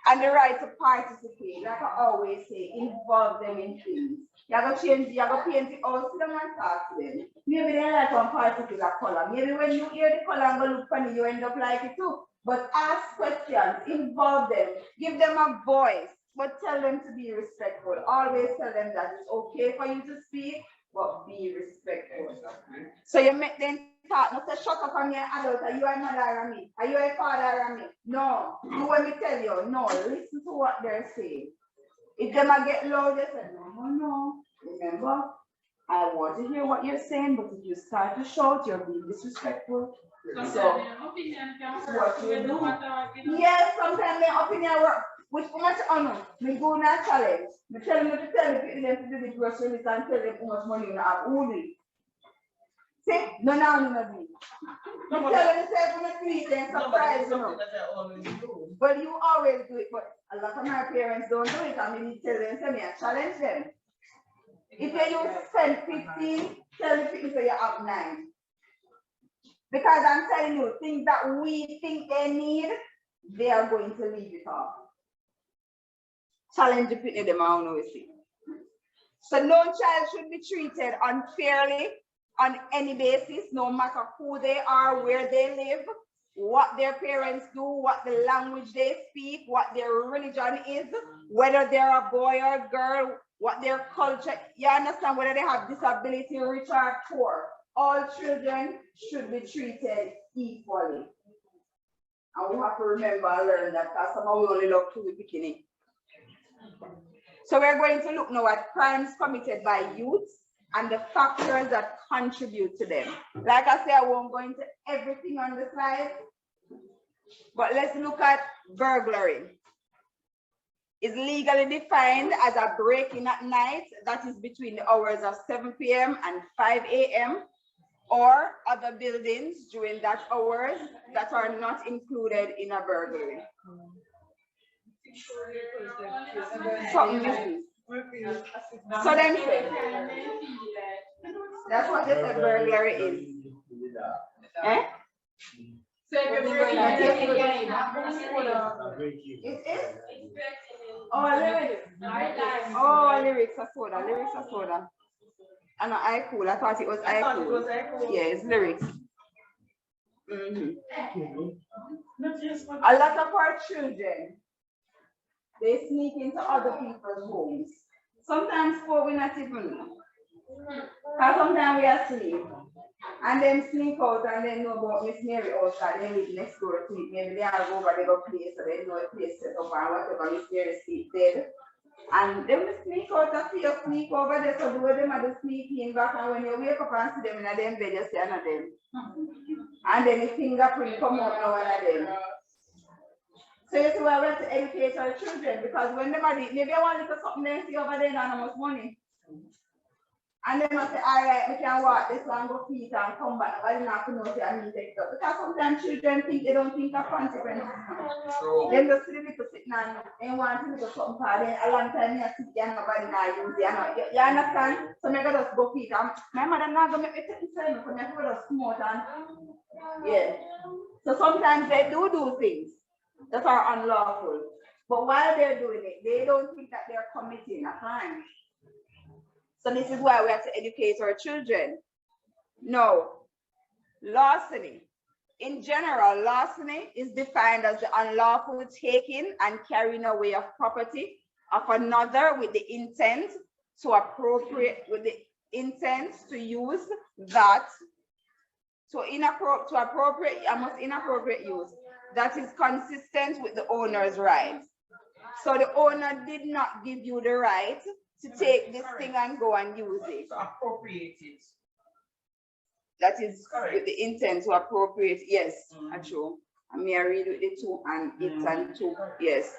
And the right to participate, like I always say, involve them in things. You have to change, you have to paint it out, sit down and talk to them. Maybe they like one particular color. Maybe when you hear the color and go look funny, you end up like it too. But ask questions, involve them, give them a voice, but tell them to be respectful. Always tell them that it's okay for you to speak, but be respectful. So you make them talk, not say shut up on your adult, are you a mother or me? Are you a father or me? No, do what me tell you. No, listen to what they're saying. If them get loud, they say, no. Remember, I want to hear what you're saying, but if you start to shout, you're being disrespectful. So, what you do? Yes, sometimes their opinion work. Which much honor, we go on a challenge. We tell them to tell them to do the grocery list and tell them how much money you have. Who do it? See? No, do. You tell them to say for the tweet and surprise them. But you always do it. But a lot of my parents don't do it. I mean, tell them, I challenge them. If you spend 15, tell the people you have 9. Because I'm telling you, things that we think they need, they are going to leave it off. Challenge the people them out now, see. So no child should be treated unfairly on any basis, no matter who they are, where they live, what their parents do, what the language they speak, what their religion is, whether they're a boy or a girl, what their culture, you understand, whether they have disability, rich or poor. All children should be treated equally. And we have to remember and learn that, because somehow we only love 2 beginning. So we're going to look now at crimes committed by youth and the factors that contribute to them. Like I said, I won't go into everything on the slide, but let's look at burglary. It's legally defined as a break-in at night that is between the hours of 7 p.m. and 5 a.m. or other buildings during that hours that are not included in a burglary. So then say, that's what they said burglary is. Eh? It is? Oh, lyrics. Oh, lyrics are soda. Lyrics are soda. I know I cool. I thought it was I cool. Yeah, it's lyrics. A lot of our children, they sneak into other people's homes. Sometimes we not even know. Because sometimes we are asleep. And then sneak out and then know about Miss Mary outside. They live next door to it. Maybe they are over, they go play, so they know a place set up and whatever. Miss Mary sleep dead. And they will sneak out and see you sneak over there. So the way them are the sneaking back, and when you wake up and see them in them bed, you say another them. And then the fingerprint come out now and them. So it's why we have to educate our children, because when they are maybe I want to look at something they see over there and how much money. And they must say, all right, we can walk this one, go feet and come back. I didn't have to know if I need to up. Because sometimes children think they don't think of consequences. True. Then just see the little sitting and they want to look at something for them. A long time you sit there and nobody now use it. You understand? So I just go feet. And my mother not going to make me take the same, so I go just smoke and yeah. So sometimes they do things that are unlawful. But while they're doing it, they don't think that they're committing a crime. So this is why we have to educate our children. No, larceny. In general, larceny is defined as the unlawful taking and carrying away of property of another with the intent to use that to inappropriate use that is consistent with the owner's rights. So the owner did not give you the right to take this thing and go and use it. To appropriate it. That is with the intent to appropriate. Yes, true. May I read with the two and it's and two, yes.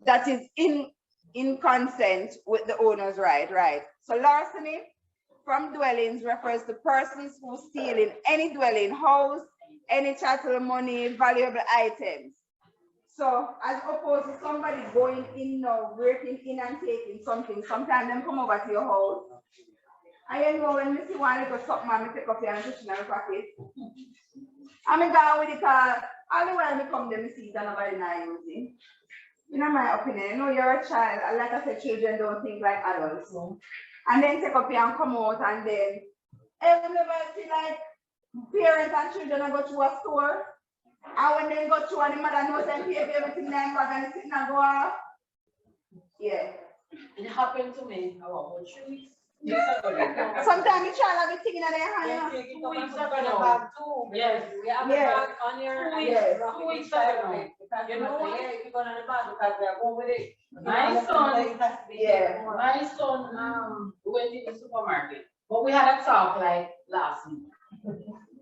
That is in consent with the owner's right. So larceny from dwellings refers to persons who steal in any dwelling, house, any chattel, money, valuable items. So as opposed to somebody going in now, breaking in and taking something, sometimes them come over to your house. And you know when you see one little something, I take up your and push in my pocket. I'm going with the car, all the while I come there, I see that nobody not using. In my opinion, you know you're a child, and like I said, children don't think like adults. And then take up here and come out and then everybody see like parents and children are go to a store. And when they go to and the mother knows them pay everything then back and sit and go off. Yeah. It happened to me about 3 weeks. Sometimes you try to have a thing in their hand. 2 weeks ago. Yes. We have a bag on your 2 weeks ago. You know what? Yeah, you go on the bag because we are going with it. My son, Yeah. my son went to the supermarket. But we had a talk like last week.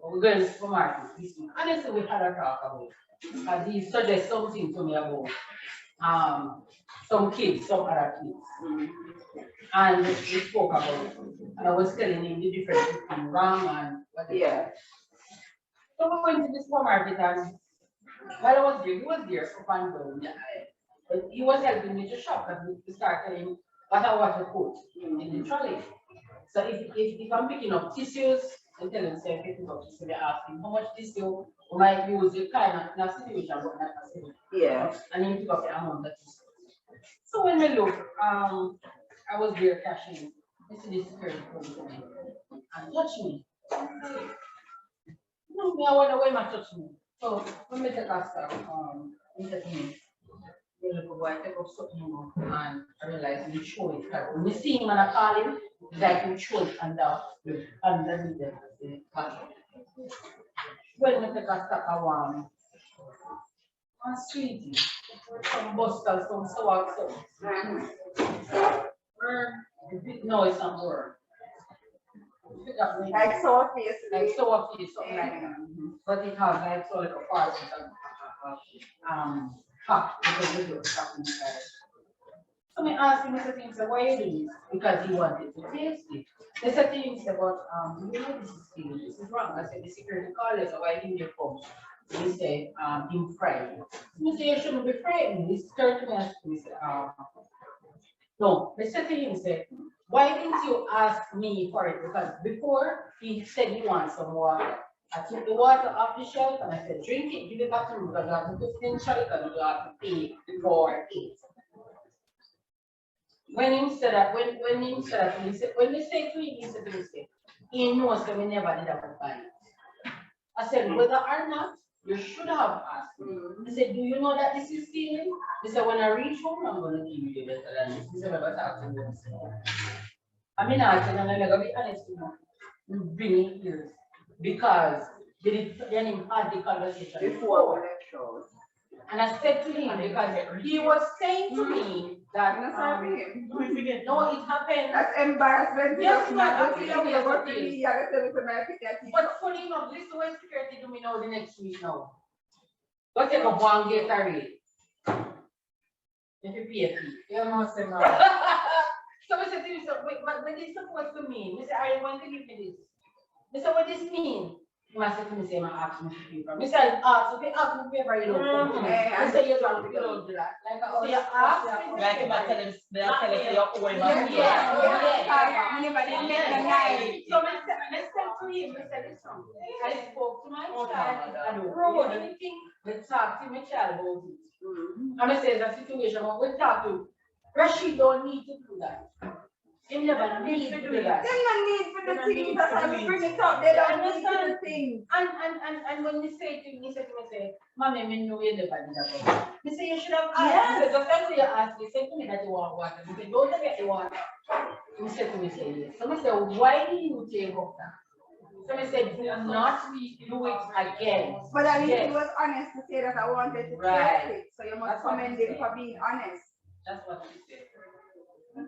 We go to the supermarket this week. Honestly, we had a talk about it. He suggested something to me about some kids, some other kids. And we spoke about it. And I was telling him the difference between wrong and whatever. Yeah. So we went to the supermarket and while I was there, he was there up and down. But he was helping me to shop and we started telling him what I want to put in the trolley. So if I'm picking up tissues, I tell him, say, picking up tissue, they ask him how much tissue we might use, it kind of in a situation, but not a situation. Yeah. And he pick up the amount of tissue. So when we look, I was there cashing. I see the security come to me and touch me. No, me, I wonder why my touch me. So when we take a step, he said to me, the little boy take up something and I realized he show it. When we see him and I call him, it's like he show it underneath the pocket. When we take a step, I want sweetie, some busters, some sour sauce. No, it's not word. Like sour face. Like sour face, something like that. But it has like so little parts of fat because it was fat inside. So I asked him, I said, why are you doing this? Because he wanted to taste it. They said to him, you know this is stealing, this is wrong. I said, the security called, so why didn't you come? He said, him frightened. He said, you shouldn't be frightened. He turned to me and he said, no. They said to him, he said, why didn't you ask me for it? Because before he said he wants some water. I took the water off the shelf and I said, drink it, give it back to me because you have to put it in the shelf and you have to pay for it. When he said that, he said, when they say to him, he said to me, he knows that we never did that with buy it. I said, whether or not, you should have asked me. He said, do you know that this is stealing? He said, when I reach home, I'm going to give you better than this. He said, I'm going to talk to you. I mean, I'm going to be honest with you. Bring it here. Because they didn't have the conversation before. And I said to him, because he was saying to me that, no, it happened. That's embarrassment. Yes, But funny enough, this is when security do me now the next week now. Go take up one gate rate. If you pay a fee. You must say no. So I said to him, wait, but what is supposed to mean? He said, are you going to give me this? I said, what does this mean? He must say to me, say, I'm asking for paper. I said, if you ask me paper, you don't come to me. I said, you don't do that. Like, so you ask me. Like if I tell him, you're owing my Yeah. So I said to him, I said, listen, I spoke to my child, I don't know anything, let's talk to my child about it. And I said, the situation, we talk to, Rashid don't need to do that. He never need to do that. They don't need for the things that have to bring it up. They don't need for the things. And when he said to me, Mommy, I know you never did that. He said, you should have asked. Yes. He said, just after you asked, he said to me that you want water. He said, don't forget the water. He said to me, say yes. So I said, why did you take up that? So I said, do not do it again. But at least he was honest to say that I wanted to test it. So you must commend him for being honest. That's what he said. You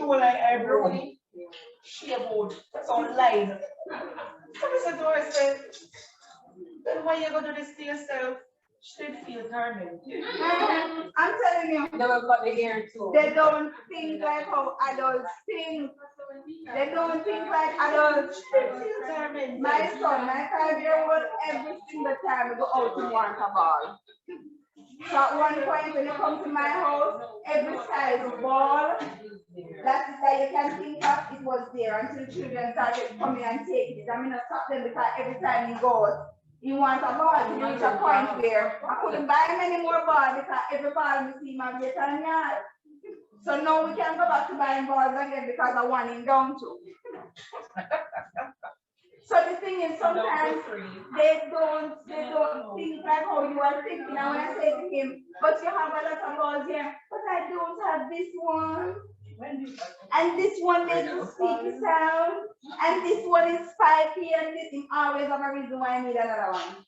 were like, I broke it. She about some line. So I said to her, I said, then why you gonna do this to yourself? She did feel tormented. I'm telling you, They will cut the hair too. they don't think like how adults think. They don't think like adults. My son, my 5-year-old, every single time we go out to want a ball. So at one point when you come to my house, every size ball that you can think of, it was there until children started coming and taking it. I'm gonna stop them because every time he goes, he wants a ball. He reach a point where I couldn't buy him any more ball because every ball we see my get on yard. So now we can go back to buying balls again because I want him down too. So the thing is, sometimes they don't think like how you are thinking. And when I say to him, but you have a lot of balls here, but I don't have this one. And this one doesn't speak sound. And this one is spiky, and this is always have a reason why I need another one.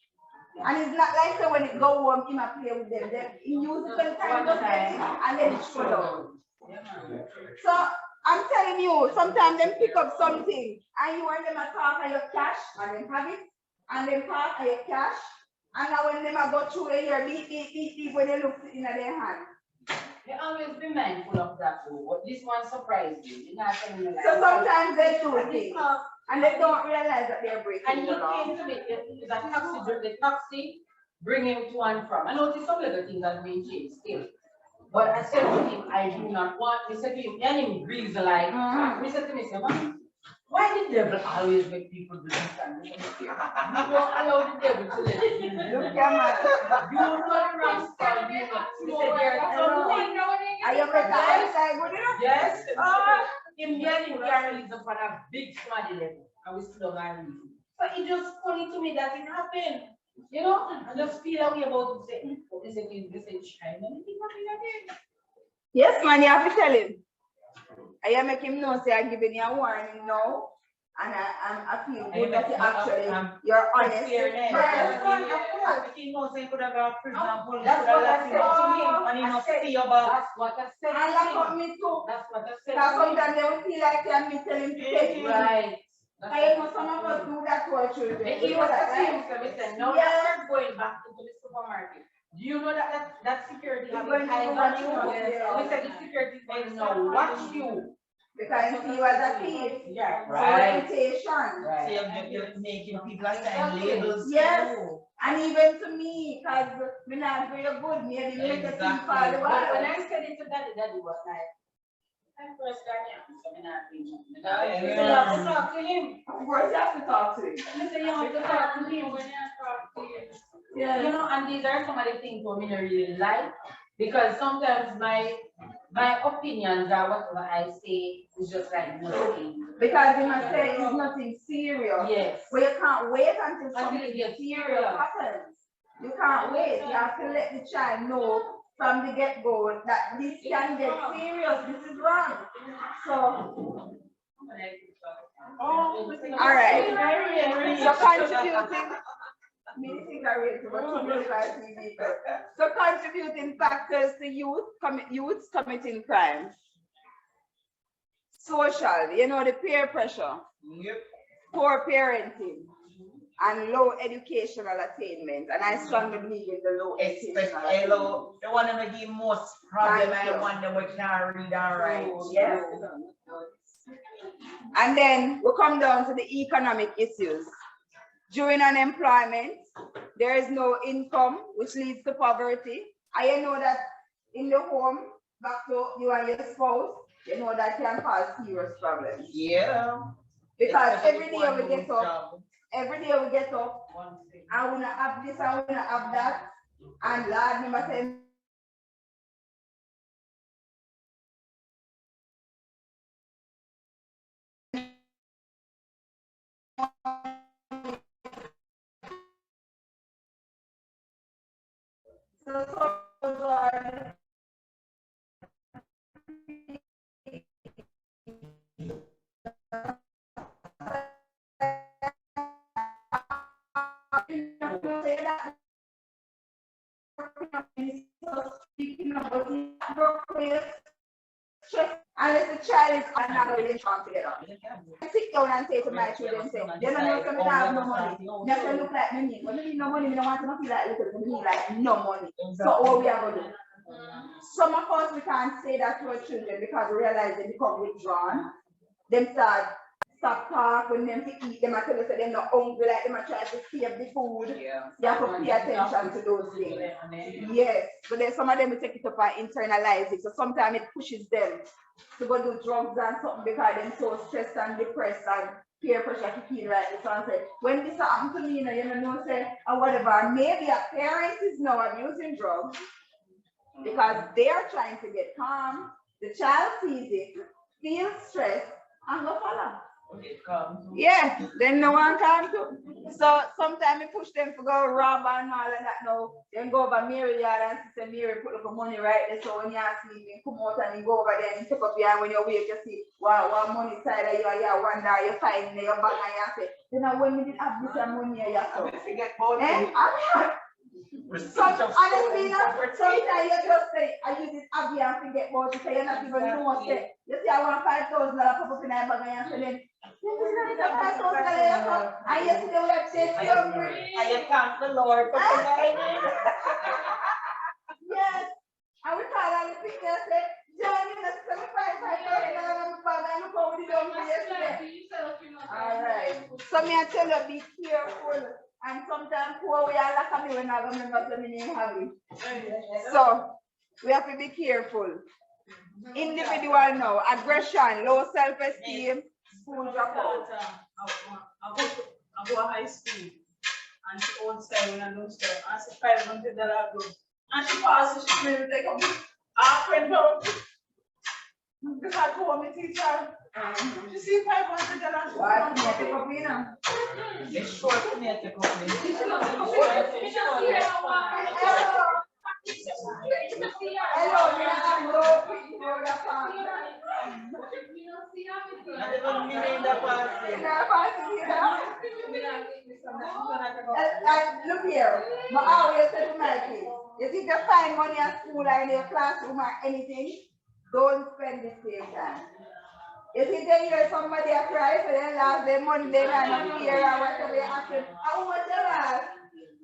And it's not like so when it go home, he might play with them. He use it sometimes and then it's throw down. So I'm telling you, sometimes them pick up something and you want them to talk and your cash and then have it and then talk and your cash. And now when them go through the year, beep when they look in their hand. They always be mindful of that too, but this one surprised you. You're not telling me like So sometimes they do things and they don't realize that they're breaking and he the law. came to me, the taxi bring him to and from. I noticed some little things that may change still. But I said to him, I do not want, I said to him, and him breathe like, he said to me, why the devil always make people do this and this? You don't allow the devil to let you do. Look at my. You don't run from you. He said, there's something. Are you better outside good enough? Yes. Him yelling, carrying up on a big smarty level. I was still not reason. But it just funny to me that it happened. You know, I just feel away about it. Say, oh, is it shine? Anything happening again? Yes, man, you have to tell him. I make him know, say I'm giving you a warning now. And I feel good that you actually, you're honest. He knows he could have got prison and police That's could have what I left him said out to him. and he must see about. That's what I said. And that's what me too. That's what I said. Because sometimes they will feel like I'm telling him to take it. Right. I know some of us do that to our children. He was saying, now that we're going back into the supermarket. Do you know that security has been eyes on you? We said the security is now watch you. Because he was a thief. Yeah, right. Reputation. Right. So you're making people assign labels. Yes. And even to me, because we're not very good, maybe we make a thing for the world. When I said it to Daddy was like, I'm first Daniel, so I'm not reaching. You have to talk to him. Of course, you have to talk to him. Listen, you have to talk to him when you talk to him. Yeah. You know, and these are some of the things women really like, because sometimes my opinions or whatever I say is just like nothing. Because you must say it's nothing serious. Yes. But you can't wait until something serious happens. You can't wait. You have to let the child know from the get-go that this can get serious. This is wrong. So, all right. So contributing. So contributing factors to youths committing crime. Social, you know, the peer pressure. Yep. Poor parenting and low educational attainment. And I strongly believe in the low educational attainment. The one that give most problem I want them we can't read and write. Yes. And then we come down to the economic issues. During unemployment, there is no income, which leads to poverty. I know that in the home, back to you and your spouse, you know that can cause serious problems. Yeah. Because every day we get up, and I wanna have this, I wanna have that, and Lord, remember saying, stress, unless the child is not really strong together. I sit down and say to my children, say, they don't know something I have no money. Never look like me. When I need no money, I don't want to feel like little, I need like no money. So what we are going to do? Some of us, we can't say that to our children because we realize they become withdrawn. Them stop talk when them to eat, them I tell us that they're not hungry, like them I try to save the food. Yeah. You have to pay attention to those things. Yes, but then some of them will take it up and internalize it. So sometimes it pushes them to go do drugs and something because they're so stressed and depressed and peer pressure to feel right. So I say, when this happens to me, you know, say, or whatever, maybe a parent is now abusing drugs because they are trying to get calm. The child sees it, feels stressed, and go follow. Yeah, then no one can do. So sometimes we push them to go rob and all of that now. Then go over Mary yard and Sister Mary put up money right there. So when you see me come out and you go over there and take up your hand when you wake, you see what money side of you and you wonder, you find in your bag and you say, then when we did have this money you so. Honestly, sometimes you just say, I use this app and forget about it, so you're not even know say, you see, I want $5,000 pop up in my bag and you say, then, and you see the website, and you thank the Lord for providing. Yes, and we call all the people and say, John, you know, $5,000 in my bag and look how we did on yesterday. All right, so me I tell you, be careful. And sometimes poor we are like me when I remember the meaning have it. So we have to be careful. Individual now, aggression, low self-esteem, school dropout. I go to high school and she outside when I don't stay. I said $500 go. And she passes, she will take a half friend out. Because I go home and teacher. You see $500. Why can't you take up here? It's short for me to take up here. Hello, I'm low people look here, but I always say to my kids, if you can find money at school or in your classroom or anything, don't spend the same time. If you can hear somebody cry for their last their money, they not hear or whatever you happen, how much they last?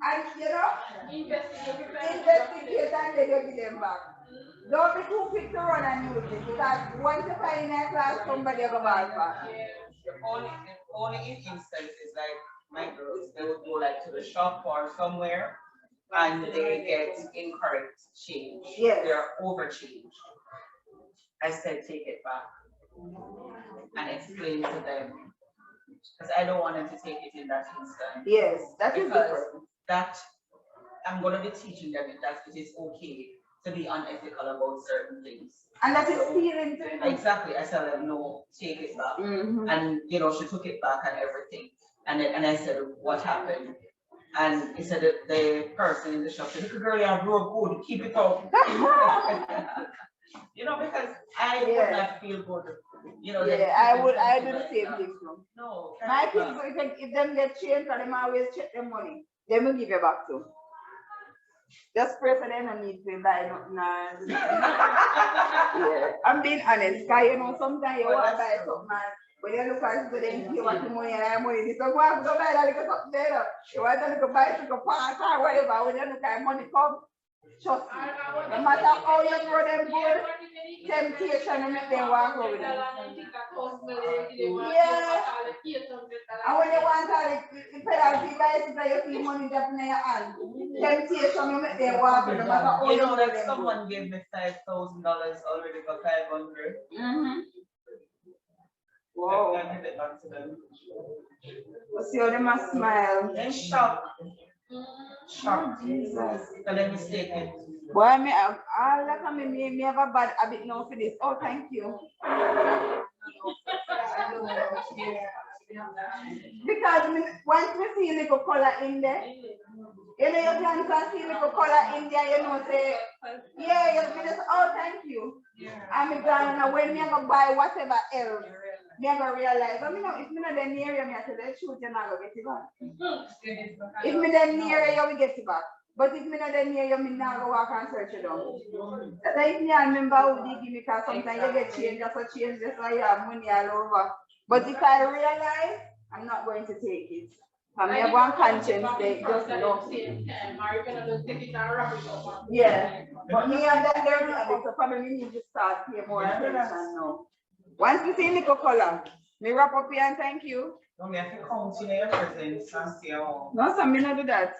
And you know, investigate and then you give them back. Don't be too quick to run and use it because once you find in a class, somebody will go back. The only instances like my girls, they would go like to the shop or somewhere and they get incorrect change. Yes. They're overchanged. I said take it back and explain to them. Because I don't want them to take it in that instant. Yes, that is different. That I'm gonna be teaching them that it is okay to be unethical about certain things. And that is stealing too. Exactly. I tell them no, take it back. And you know, she took it back and everything. And I said, what happened? And he said that the person in the shop said, little girl, you have real good, keep it up. You know, because I would not feel good. You know, yeah, I do the same thing too. No. My kids, if them get changed, them always check their money. They will give you back too. Just pray for them and need to buy nothing. Yeah. I'm being honest, because you know, sometimes you want to buy something, when you look at it, you want the money and I money. So go and buy that little something there. You want to buy a little part or whatever, when you look at money come, trust me. No matter how you grow them good, temptation will make them walk over them. Yeah. And when you want the penalty bicycle, you see money just in your hand. Temptation will make them walk over them. No matter how you know, grow like them someone gave me $5,000 already for 500. Wow. I give it back to them. See how them a smile. They're shocked. Shocked. Jesus. So let me stay it. Boy, me have a bad habit now for this. Oh, thank you. Because once we see little color in there, you know, you can see little color in there, you know, say, yeah, you just, oh, thank you. I'm going when me go buy whatever else, me go realize, I mean, if me not then near you, me I tell the truth, you're not going to get it back. If me then near you, we get it back. But if me not then near you, me not go walk and search it down. That's why if me I remember how they give me, because sometimes you get change, just a change, just why you have money all over. But if I realize, I'm not going to take it. I have one conscience, they just know. Yeah, but me and that learning a bit, so probably need to start paying more attention now. Once you see nickel color, me wrap up here and thank you. No, me have to count in your presence and see how. No, so me not do that.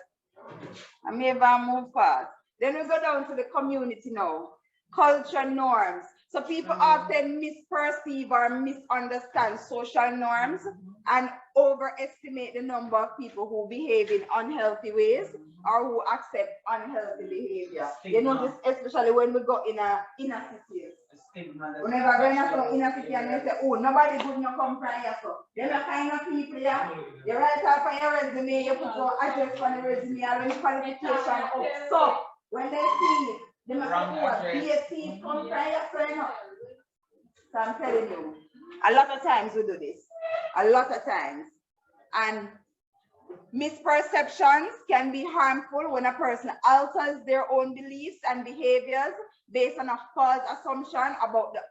I may even move fast. Then we go down to the community now. Culture norms. So people often misperceive or misunderstand social norms and overestimate the number of people who behave in unhealthy ways or who accept unhealthy behavior. You know this, especially when we go in a inner city. Whenever I go in a city and they say, oh, nobody good no come from here. So them are kind of people here. You write up on your resume, you put your address on the resume, and your qualification up. So when they see it, they must say, oh, BSc come from here, so you know. So I'm telling you, a lot of times we do this. A lot of times. And misperceptions can be harmful when a person alters their own beliefs and behaviors based on a false assumption about the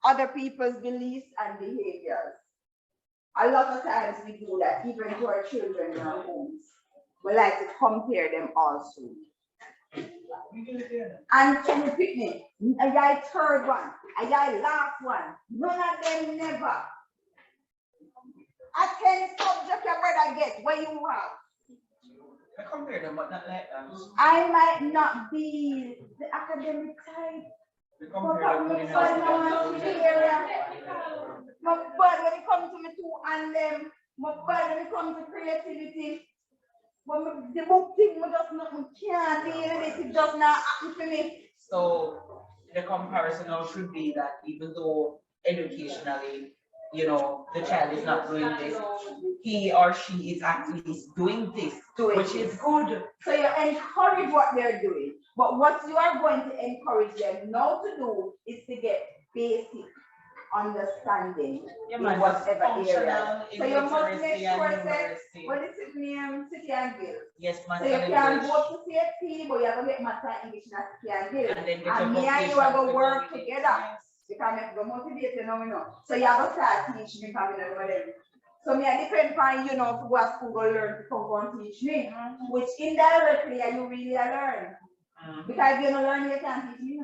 other people's beliefs and behaviors. A lot of times we do that, even to our children in our homes. We like to compare them also. And to repeat me, a guy third one, a guy last one, none of them never. At any subject your brother get, what you have? I compare them, but not like that. I might not be the academic type. But when it comes to me too, and them, when it comes to creativity, the book thing, can't deal with it, just not happen for me. So the comparison now should be that even though educationally, you know, the child is not doing this, he or she is at least doing this, which is good. So you encourage what they're doing, but what you are going to encourage them now to do is to get basic understanding in whatever area. So you must make sure that, what is it name? City and Guild. Yes, so you can go to CFP, but you have to get math and English in City and Guild. And me and you are going to work together. Because I go motivate you now, you know. So you have to start teaching me coming over them. So me I depend on you know to go to school go learn to come and teach me. Which indirectly you really learn. Because if you don't learn, you can't teach me.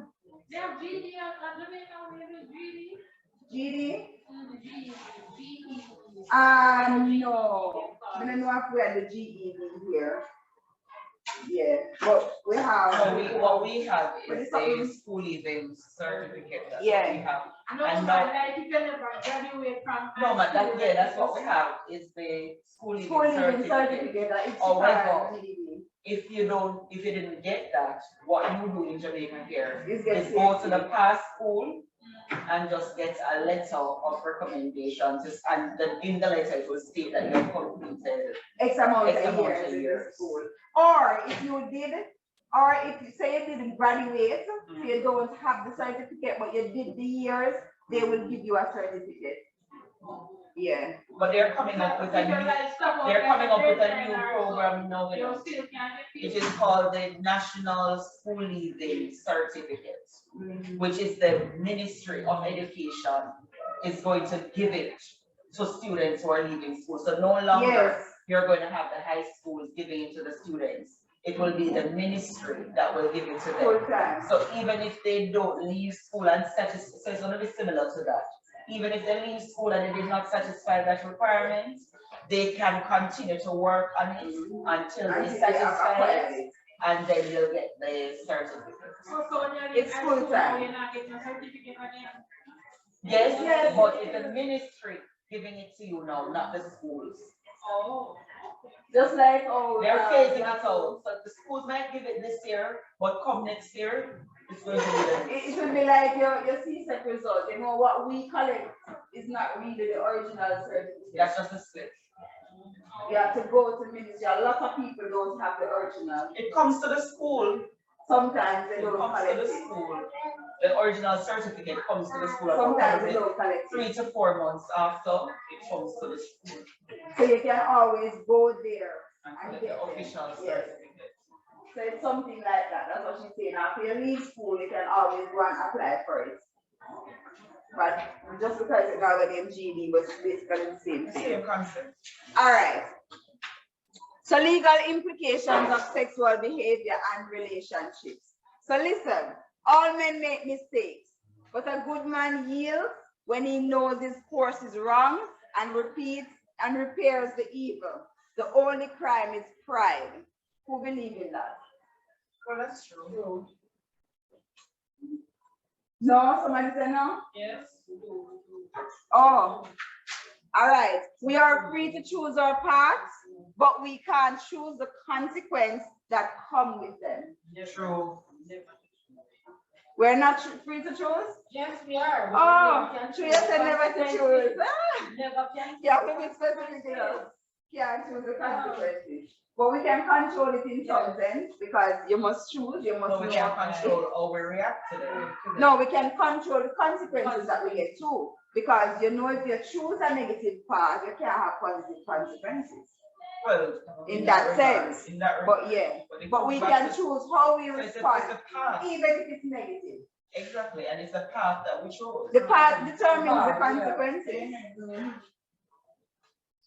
They have GD at the minute, GD? No. I don't know if we have the GED here. Yeah, but we have. So what we have is the school leaving certificate. That's yeah. What we have. No, and now, like you can never graduate from. No, but that's what we have is the school leaving certificate. However, if you didn't get that, what you do in Jamaica here is go to the past school and just get a letter of recommendation. And in the letter it will state that you have completed X amount of years in school. Or if you did, or if you say you didn't graduate, so you don't have the certificate, but you did the years, they will give you a certificate. Yeah. But they're coming up with a new program now. It is called the National School Leaving Certificate, which is the Ministry of Education is going to give it to students who are leaving school. So no longer you're going to have the high schools giving it to the students. It will be the ministry that will give it to them. So even if they don't leave school and satisfy, so it's going to be similar to that. Even if they leave school and they did not satisfy that requirement, they can continue to work on it until they satisfy it, and then they'll get the certificate. It's full time. Yes, but it's the ministry giving it to you now, not the schools. Oh. Just like they're phasing it out. So the schools might give it this year, but come next year, it's going to be it will be like your CSEC result. You know what we collect is not really the original certificate. That's just a split. You have to go to ministry. A lot of people don't have the original. It comes to the school. Sometimes they don't collect it. School. The original certificate comes to the school. Sometimes they don't collect 3 to 4 months after it comes to the school. So you can always go there and get the official certificate. So it's something like that. That's what she's saying. Now, if you leave school, you can always go and apply for it. But just because it's now the name GD was basically the same thing. Same concept. All right. So legal implications of sexual behavior and relationships. So listen, all men make mistakes, but a good man yields when he knows his course is wrong and repeats and repairs the evil. The only crime is pride. Who believes in that? Well, that's true. No, somebody say no? Yes. Oh, all right. We are free to choose our paths, but we can't choose the consequence that come with them. True. We're not free to choose? Yes, we are. Oh, so you said never to choose. Never can. Yeah, we be specific enough. Can't choose the consequences. But we can control it in some sense because you must choose, you must No, we know. can't control how we react to them. No, we can control the consequences that we get too. Because you know, if you choose a negative path, you can't have positive consequences. Well, In that sense. In that But yeah, but we can choose how we respond, it's a path. even if it's negative. Exactly, and it's a path that we chose. The path determines the consequences.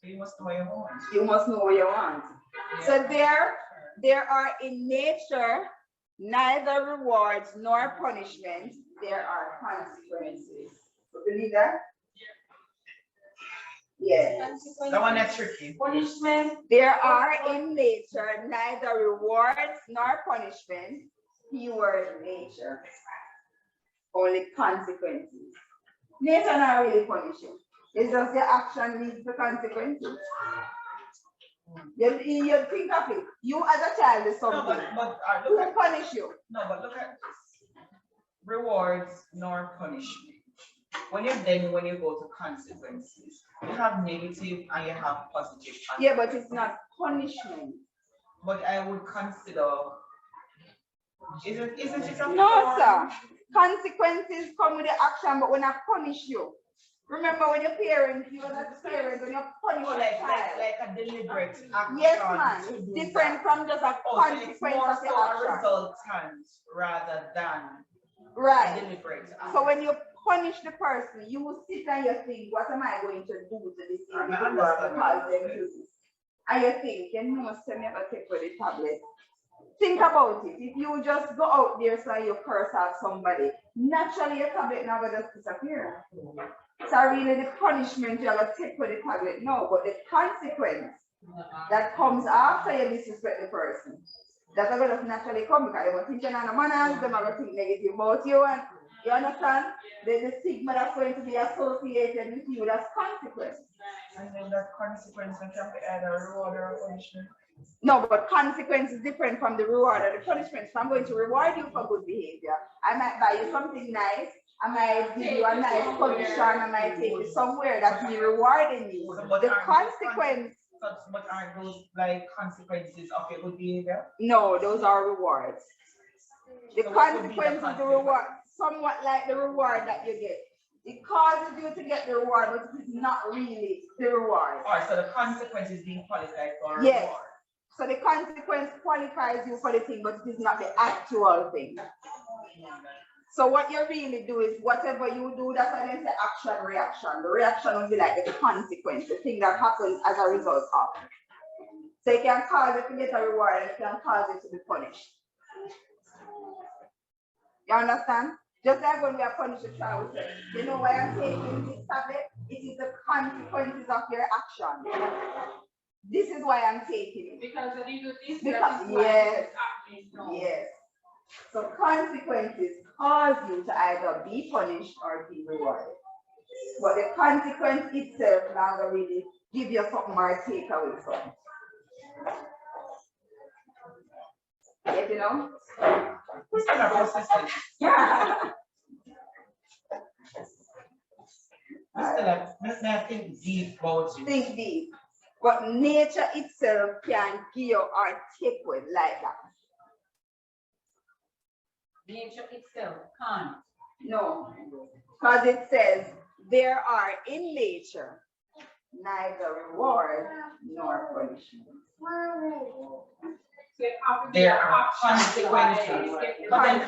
So you must know what you want. You must know what you want. Yeah. So there are in nature neither rewards nor punishment. There are consequences. You believe that? Yes. That one is tricky. Punishment. There are in nature neither rewards nor punishment. Keyword nature. Only consequences. Nature not really punish you. It's just the action leads to consequences. You think of it. You as a child is something. No, but Who will punish you? No, but look at this. Rewards nor punishment. When you go to consequences, you have negative and you have positive consequences. Yeah, but it's not punishment. But I would consider, isn't it a No, sir. Consequences come with the action, but when I punish you. Remember when your parents, you were not the parents, when you punish your child. like a deliberate action. Yes, man. Different from just a consequence more of the so a action. resultant rather than Right. deliberate action. So when you punish the person, you will sit and you think, what am I going to do to this individual because them do this? And you think, you know, send me a take with the tablet. Think about it. If you just go out there so you curse out somebody, naturally your tablet never just disappear. So really the punishment you have to take with the tablet, no, but the consequence that comes after you disrespect the person, that's going to naturally come because they will think you're not a manners, they're going to think negative about you, and you understand? The stigma that's going to be associated with you, that's consequence. And then that consequence can be either a reward or a punishment. No, but consequence is different from the reward or the punishment. So I'm going to reward you for good behavior. I might buy you something nice. I might give you a nice position. I might take you somewhere. That's me rewarding you. The consequence. But aren't those like consequences of your good behavior? No, those are rewards. The So consequence is the reward, somewhat like the reward that you get. It causes you to get the reward, but it is not really the reward. Alright, so the consequence is being qualified for a Yes. reward. So the consequence qualifies you for the thing, but it is not the actual thing. So what you really do is whatever you do, that's why they say action, reaction. The reaction will be like the consequence, the thing that happens as a result of. So it can cause you to get a reward and it can cause you to be punished. You understand? Just like when we are punished a child, we say, you know why I'm taking this tablet? It is the consequences of your action. This is why I'm taking it. Because you do this, Because, yes. So consequences cause you to either be punished or be rewarded. But the consequence itself now will really give you something more take away from it. Yes, you know? It's still a process. Yeah. I think deep about it. Think deep. But nature itself can give you or take with like that. Nature itself can't. No, because it says there are in nature neither reward nor punishment. there are consequences. But then,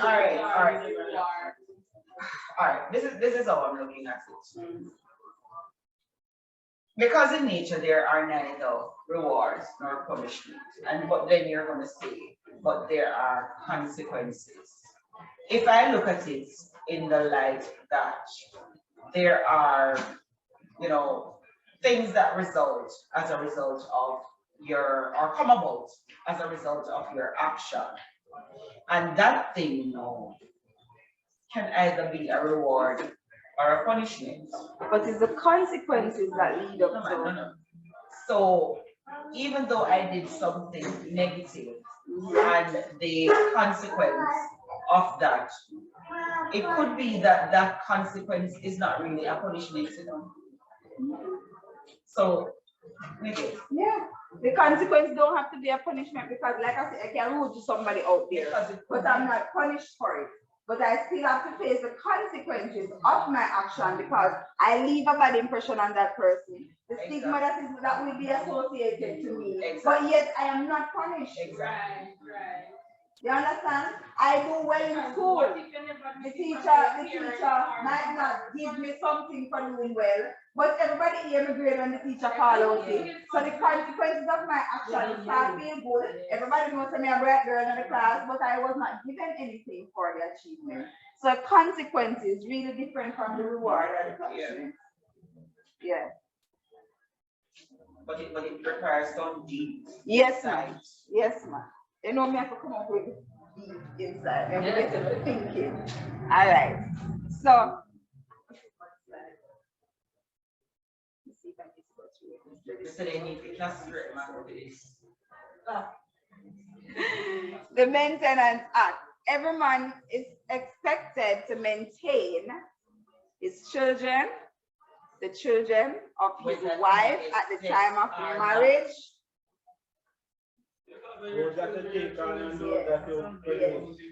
all right, this is how I'm looking at it. Because in nature there are neither rewards nor punishment, and but then you're gonna say, but there are consequences. If I look at it in the light that there are, things that result as a result of or come about as a result of your action, and that thing can either be a reward or a punishment. But it's the consequences that lead up to. No. So even though I did something negative, and the consequence of that, it could be that that consequence is not really a punishment, So, maybe. Yeah. The consequence don't have to be a punishment because, like I said, I can rude to somebody out there, but I'm not punished for it. But I still have to face the consequences of my action because I leave a bad impression on that person. The stigma that will be associated to me, but yet I am not punished. Exactly. Right. You understand? I do well in school. The teacher might not give me something for doing well, but everybody hear me grade when the teacher call out it. So the consequences of my action start being good. Everybody knows I'm a bright girl in the class, but I was not given anything for the achievement. So consequences really different from the reward or the punishment. Yeah. But it requires some deep. Yes, ma'am. Yes, ma'am. You know me have to come up with deep inside. I'm getting thinking. All right. So the Maintenance Act. Every man is expected to maintain his children, the children of his wife at the time of marriage.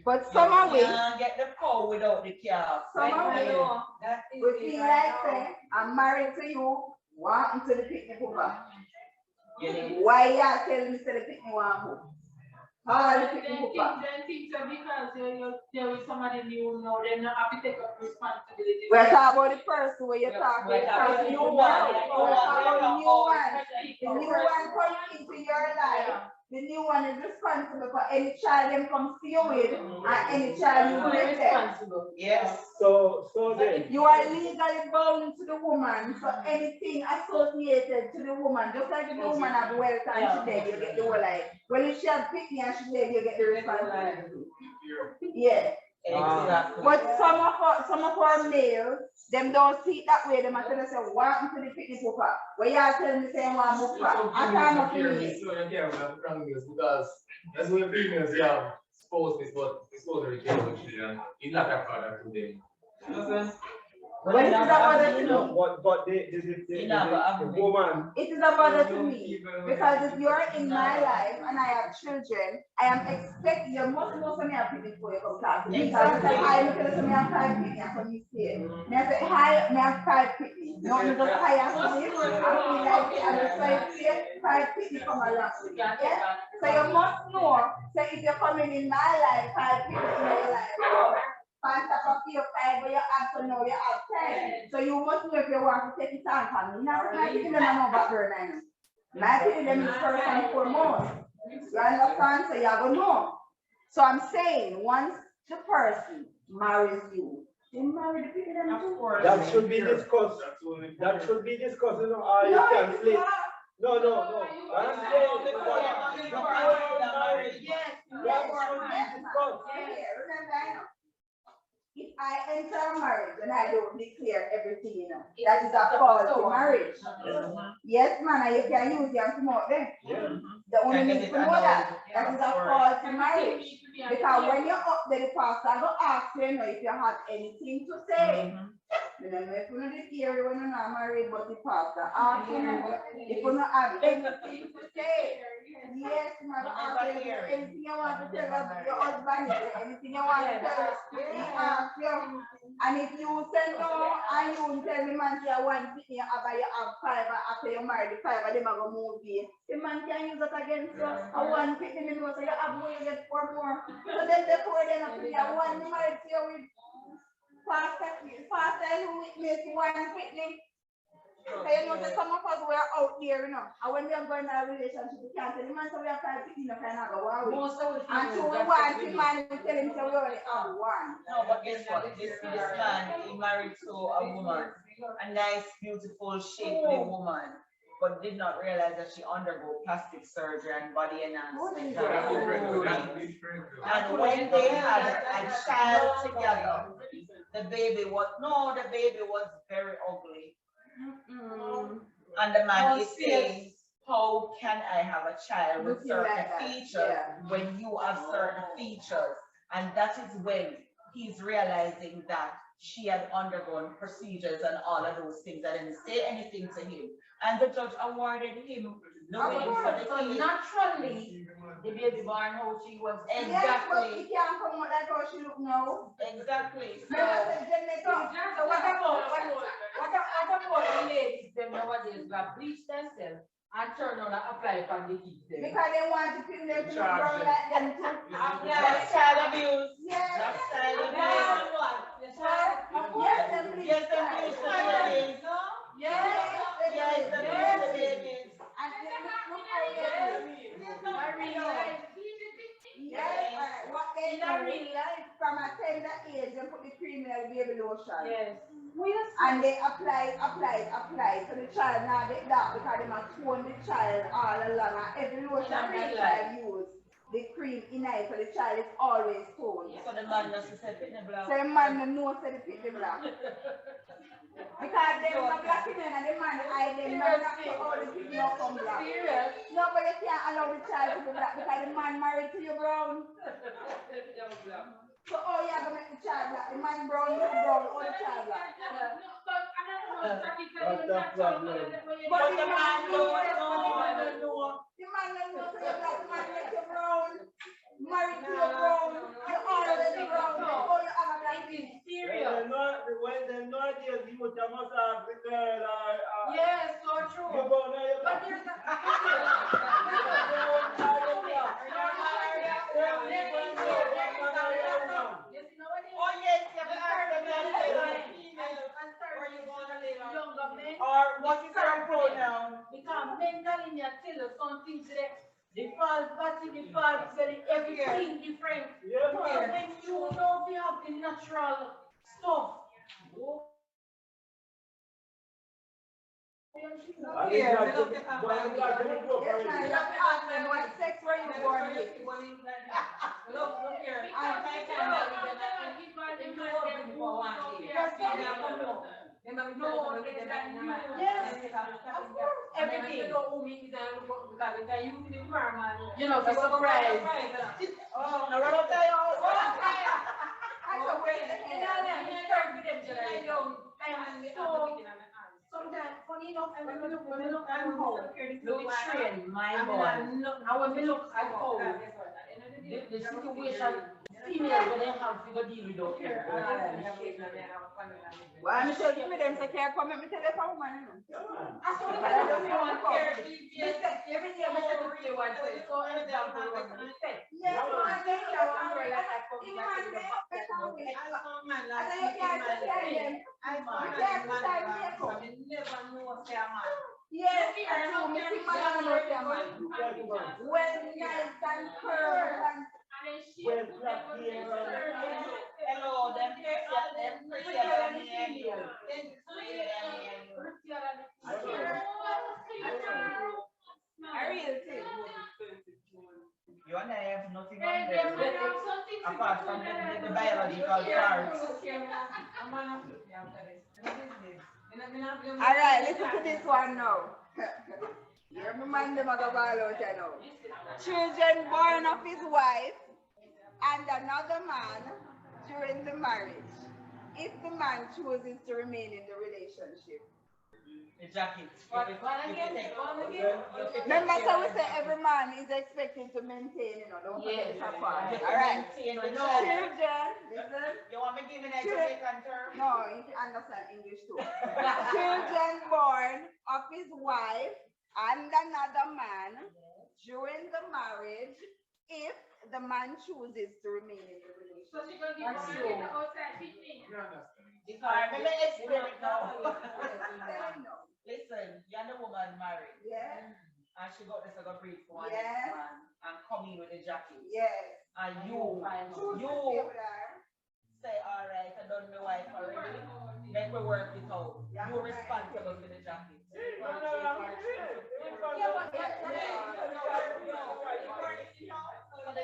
But some of we get the cow without the calf. Some of we feel like saying, I'm married to you, want into the picnic over. Why y'all telling me to the picnic one home? How the picnic over? Then things are because you're with somebody new now, they're not happy to take up responsibility. We're talking about the person where you're talking about the new one. The new one coming into your life. The new one is responsible for any child them come see you with and any child you with them. Yes. So then you are legally bound to the woman, so anything associated to the woman, just like the woman have wealth and she dead, you get the whole life. Well, if she has picnic and she dead, you get the responsibility. Yeah. Exactly. But some of our males, them don't see it that way. Them are telling us, what happened to the picnic pooper? Where you are telling me saying one pooper? I can't feel it. Because that's when females have spouses, but supposedly care about children. It's not a father to them. Well, it is a bother to me. But the woman. It is a bother to me because if you're in my life and I have children, I am expecting you must know something happening before you come talk to me. Because I look at something I'm five picnic and come here. I say, hi, I have five picnic. No, you just hire for me. I feel like I just say five picnic come along with you. Yeah? So you must know, so if you're coming in my life, five picnic in your life. On top of your 5, but you have to know you have 10. So you must know if you want to take it on from me. Now, my people them know about burn. My people them is first and foremost. You understand? So you have to know. So I'm saying, once the person marries you, they marry the people them too. That should be discussed. That should be discussed. You know, you can split. No. I'm saying that should be discussed. If I enter a marriage and I don't declare everything, that is a faulty marriage. Yes, man, you can use them to know them. The only need to know that. That is a faulty marriage. Because when you're up there, the pastor will ask you, if you have anything to say. If you don't hear you when you're not married, but the pastor ask you, if you don't have anything to say, yes, mother, ask you anything you want to tell your husband, anything you want to tell, he ask you. And if you say no, and you tell the man say one thing, you have five, after you marry the five, they are going to move you. The man can use that against you. And one thing, you know, so you have more, you get four more. So then therefore, then after you have one, you married to you with pastor who witness one witness. So you know that some of us we are out there, you know. And when we are going in a relationship, we can't tell the man so we have to pick in a kind of wow. And so we want the man to tell him so we only have one. No, but guess what? This man, he married to a woman, a nice, beautiful, shapely woman, but did not realize that she undergo plastic surgery and body enhancement. And when they had a child together, the baby was very ugly. And the man is saying, how can I have a child with certain features when you have certain features? And that is when he's realizing that she had undergone procedures and all of those things. I didn't say anything to him. And the judge awarded him the win for the case. Naturally, the baby born how she was. Exactly. Yes, but he can't come out like how she look now. Exactly. So what about the ladies them nowadays that bleach themselves and turn on and apply for the kids them? Because they want to pin them to the ground like them too. That's child abuse. Yes. That's child abuse. Yes, them bleach. Yes, them bleach the babies. Yes, them bleach the babies. And then look how they do. Yes, what they do from a tender age, they put the cream in the baby lotion. Yes. And they apply. So the child now get that because they must tone the child all along. And every lotion that the child use, the cream in it, so the child is always toned. So the man doesn't say pit the black. So the man knows that the pit the black. Because they are black in and the man hide them man not to all the people not come black. No, but you can't allow the child to be black because the man married to you brown. So oh you have to make the child black. The man brown, you brown, all the child black. But the man knows. The man knows so you're black, the man make you brown. Married to you brown. You're already brown. Oh you have a black thing. When they're not here, you must have the girl. Yes, so true. But there's Oh yes, or what is her pronoun? because mentally me I tell you something today. The false body, the false belly, everything different. Yeah, Because when you know we have the natural stuff. What sex were you born with? Look here. Everything. You know, for surprise. Oh, no, what about Sometimes, funny enough, when we look at home, we train my boy. And when we look at home, the situation, female, when they have to go deal with those here. Well, I'm sure you them say, "Care, come let me tell you for woman." I saw the man don't want care. Every day I said really want to. So example, Yeah, I think you want to like I come back to the yes, I know, me see man know them man. Well, nice and curved and hello, them I really think. You and I have nothing on them apart from the biological parts. All right, listen to this one now. Hear me man them go ball out now. Children born of his wife and another man during the marriage. if the man chooses to remain in the relationship. The jacket. Remember, so we say every man is expected to maintain, don't forget the part. All right. Children, listen. You want me to give an Jamaican term? No, you can understand English too. Children born of his wife and another man during the marriage, if the man chooses to remain in the relationship. So she gonna give her outside picnic. Let me explain it now. No. Listen, you're the woman married. Yeah. And she got this like a brief for one Yes. man and come in with the jacket. Yes. And you say, all right, I done my wife already. Then we work it out. You're responsible for the jacket. So the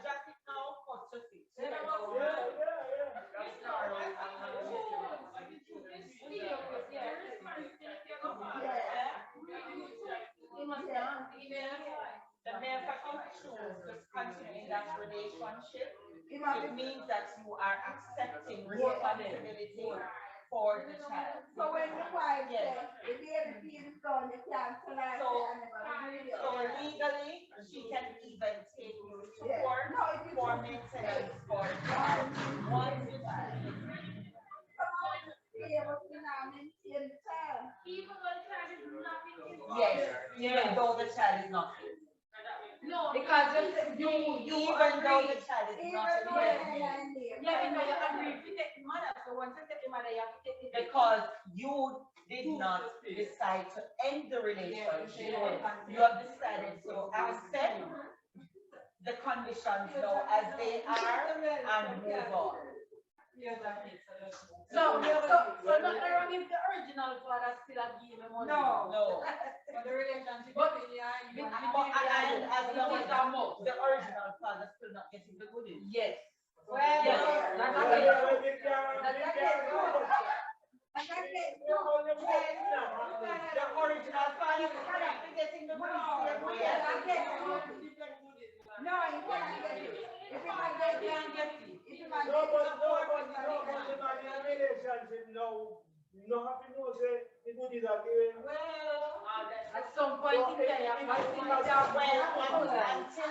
jacket now costs to fix. The man can choose to continue in that relationship. It means that you are accepting responsibility for the child. So when the wife says, the baby feels done, you can't tell her So legally, she can even take you to court for maintenance for the child. Once the child is yes, even though the child is not here. No, because you even though the child is not here. Yeah, you agree to take the mother. So once you take the mother, you have to take the because you did not decide to end the relationship. You have decided to accept the conditions now as they are and move on. So not wrong if the original father still have given him money. No. The relationship And as long as the original father still not getting the goodies. Yes. Well, yes. The original father cannot be getting the goodies. No, you can't get it. If you might get it, if you might No, get but the man in a relationship now, you don't have to know say the goodies are given. Well, at some point in time, until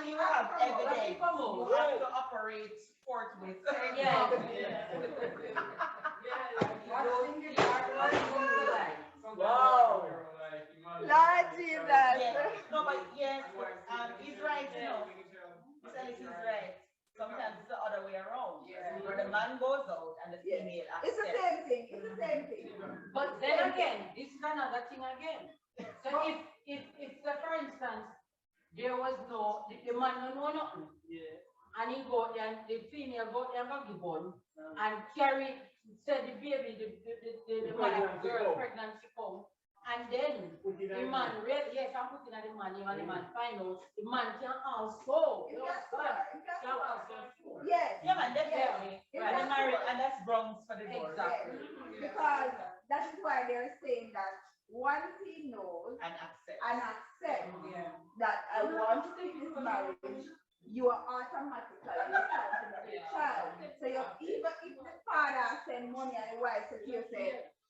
you have evidence, you have to operate forthwith. Yeah. Wow. Lord Jesus. Yes. No, but yes, he's right, He's right. Sometimes it's the other way around. Where the man goes out and the female accepts. It's the same thing. It's the same thing. But then again, this is another thing again. So if for instance, there was no, the man don't know nothing. And he go there, the female go there and go give on and carry, said the baby, the mother, girl pregnancy come. And then the man read, yes, I'm putting at the man, and the man find out, the man can also. Yes. Yeah, man, definitely. Right. They're married, and that's grounds for the divorce. Exactly. Because that is why they're saying that once he knows and accepts that I want to take this marriage, you are automatically responsible for the child. So even if the father send money and the wife says,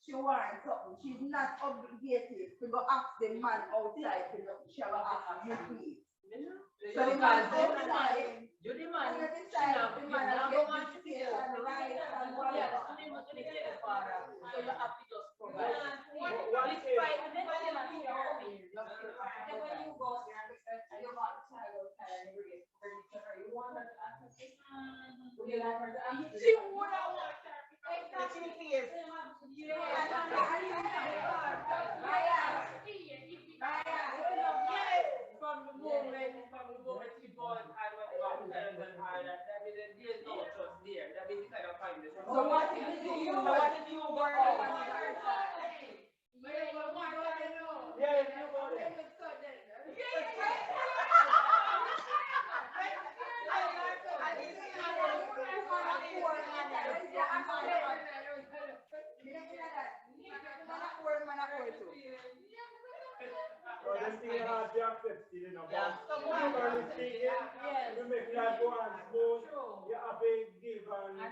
she wants something, she's not obligated to go ask the man outside to go, she will ask you please. So the man outside, you demand, you decide the man will get education, right, and whatever. So you have to just provide. Despite the maintenance you are when you go there and you want to child outside and raise furniture, you want her to ask her, would you like her to ask her? She would have want her. From the moment he born, I went back to Ireland. That means there's no trust there. That means kind of find this. So what if you born on the other side? Yeah, if you go there. But the thing you have to accept it, Humanly speaking, you make life go on smooth, you have to give and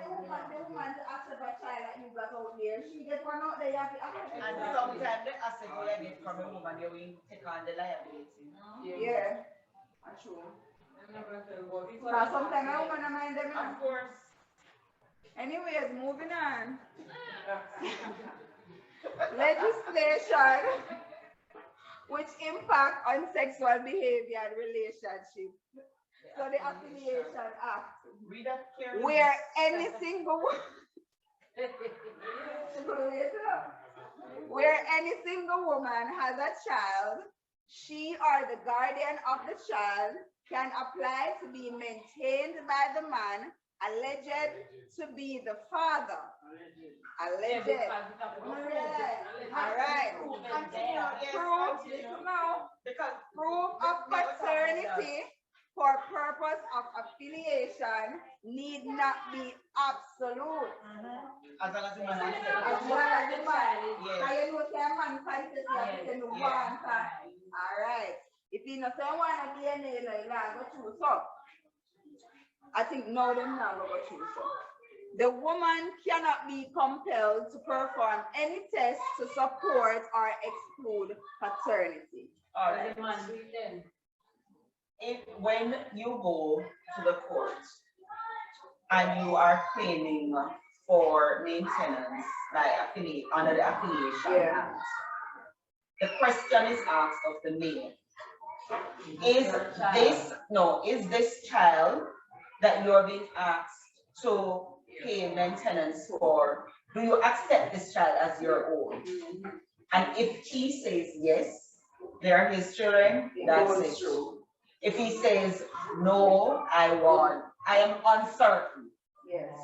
the woman to accept a child that you got out there. She get one out there, you have to accept it. And sometimes the asset will get from a woman, they will take on the liability. Yeah, that's true. Now sometimes a woman don't mind them. Of course. Anyways, moving on. Legislation which impact on sexual behavior and relationship. So the Affiliation Act, Read that carefully. where any single woman, where any single woman has a child, she or the guardian of the child can apply to be maintained by the man alleged to be the father. Alleged. All right. Proof of paternity for purpose of affiliation need not be absolute. As long as the man has As well as the man. I know say a man can want. All right. If you know say one of DNA, like go through so. I think no, them not go through so. The woman cannot be compelled to perform any test to support or exclude paternity. All right. When you go to the court and you are claiming for maintenance under the Affiliation Act, the question is asked of the male. Is this child that you're being asked to pay maintenance for, do you accept this child as your own? And if he says yes, they are his children, that's it. If he says no, I am uncertain,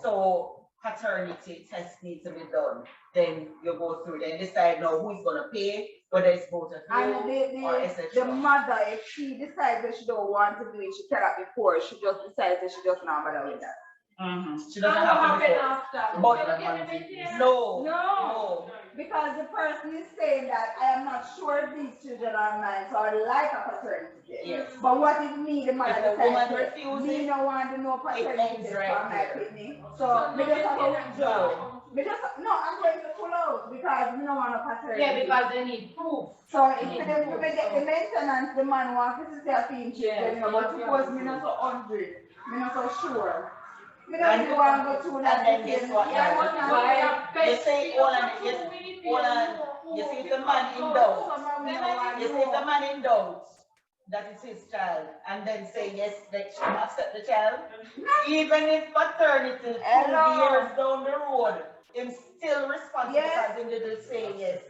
so paternity test needs to be done, then you go through it and decide now who's gonna pay, whether it's both of you or etc. The mother, if she decides that she don't want to do it, she cannot be forced. She just decides that she just not bother with that. She doesn't have to be forced. But no. Because the person is saying that I am not sure these children are mine, so I'd like a paternity test. Yes. But what if me, the mother, if the woman decides refuses, me no want to know paternity test right for my kidney? So me just have to withdraw. I'm going to pull out because we don't want a paternity. Yeah, because they need proof. So if we get the maintenance, the man wants to say a thing, but suppose me not so 100, me not so sure. Me don't really want to go through that. And then guess what? You say you see the man in doubt. You see the man in doubt that it's his child, and then say yes, that she accept the child. Even if paternity 2 years down the road, him still responsible because he didn't say yes.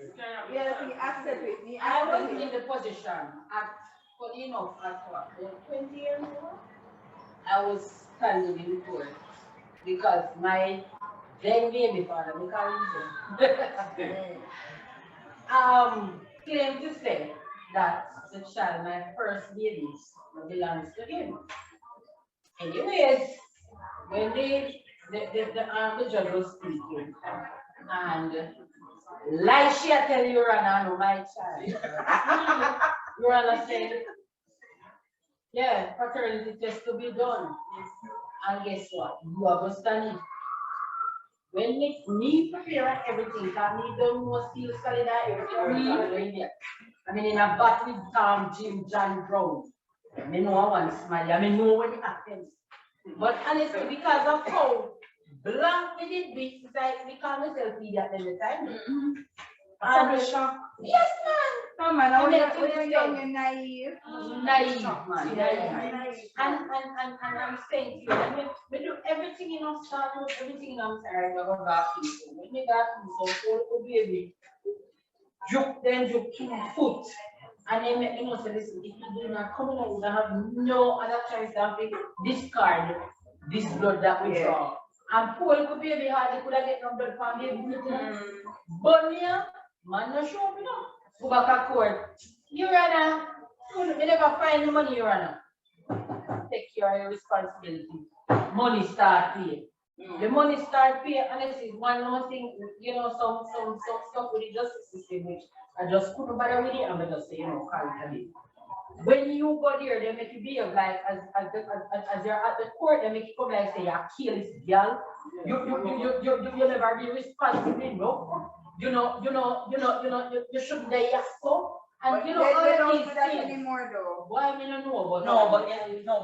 Yes, he accept it. I was in the position funny enough, at 20 years old, I was standing in court because my then baby father, we call him claimed to say that the child, my first baby, belongs to him. Anyways, when the judge was speaking, and like she tell you, Rana, no, my child. Rana said, yeah, paternity test to be done. And guess what? You are going to stand it. When me prepare everything, because me don't know steel solid everything. I mean, in a bat with Tom, Jim, John Brown. I know one smile, I know what it happens. But honestly, because of how blank we did be, we call myself idiot every time. Yes, man. No, man, I was young and naive. Naive, man. Naive. And I'm saying to you, we do everything in our start with everything in our side, we go back to you. When we got to so baby, juke foot. And then make me know, say, listen, if you do not come out, we have no other choice than to discard this blood that we draw. And poor little baby hard, they could have get no blood from baby. But yeah, man, no show me now. Go back to court. You runner, you never find the money, you runner. Take care of your responsibility. Money start pay. The money start pay, and this is one more thing, some stuff with the justice system, which I just couldn't bother with it, and I just say, call it a day. when you go there, they make you behave like as you're at the court, they make you come like say you kill this girl. You never be responsible, no. You shouldn't be so. And you know, They all don't these do that things. anymore though. Why I mean I know about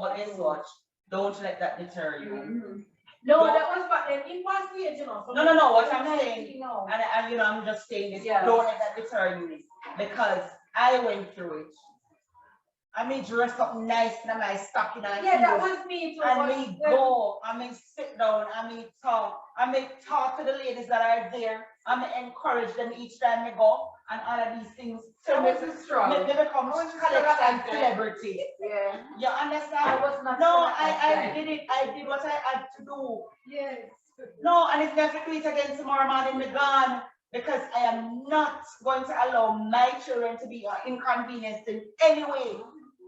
but guess what? Don't let that deter you. No, that was back then. It was weird, you know. No. What I'm saying, You know. and I'm just saying this. Yeah. Don't let that deter you, because I went through it. I mean, dress up nice in my stocking and Yeah, that heels. was me too. I may go, I may sit down, I may talk to the ladies that are there, I may encourage them each time I go, and all of these things. So I was strong. they become collection celebrity. Yeah. You understand? I was not. No, I did it. I did what I had to do. Yes. No, and if never do it again tomorrow morning, me gone. Because I am not going to allow my children to be inconvenienced in any way.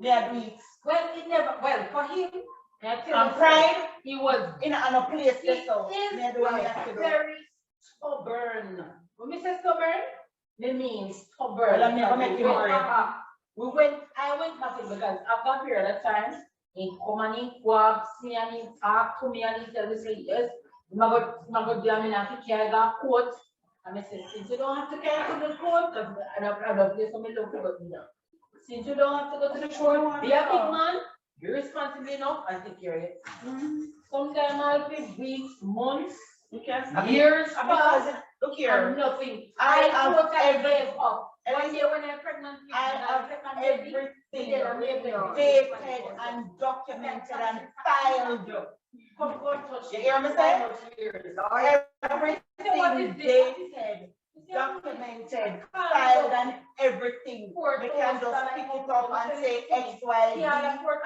They are doing it. Well, it never. Well, for him, And pride, he was in a place he there, so is they do what they have to do. very stubborn. When we say stubborn, it means stubborn. Well, I'm never making worry. I went massive because after a period of time, he come and he grabs me and he talk to me and he tell me, say, yes, I'm going to have to carry that coat. And I said, since you don't have to carry to the court, because I don't place some love to go to them. Since you don't have to go to the court, be a big man, you're responsible enough and take care of it. Sometimes I'll be weeks, months, years, because look here, and nothing. I have gave up. One day when I'm pregnant, I have everything dated and documented and filed. You hear me say? Everything dated, documented, filed, and everything. We can just pick it up and say X, Y, Z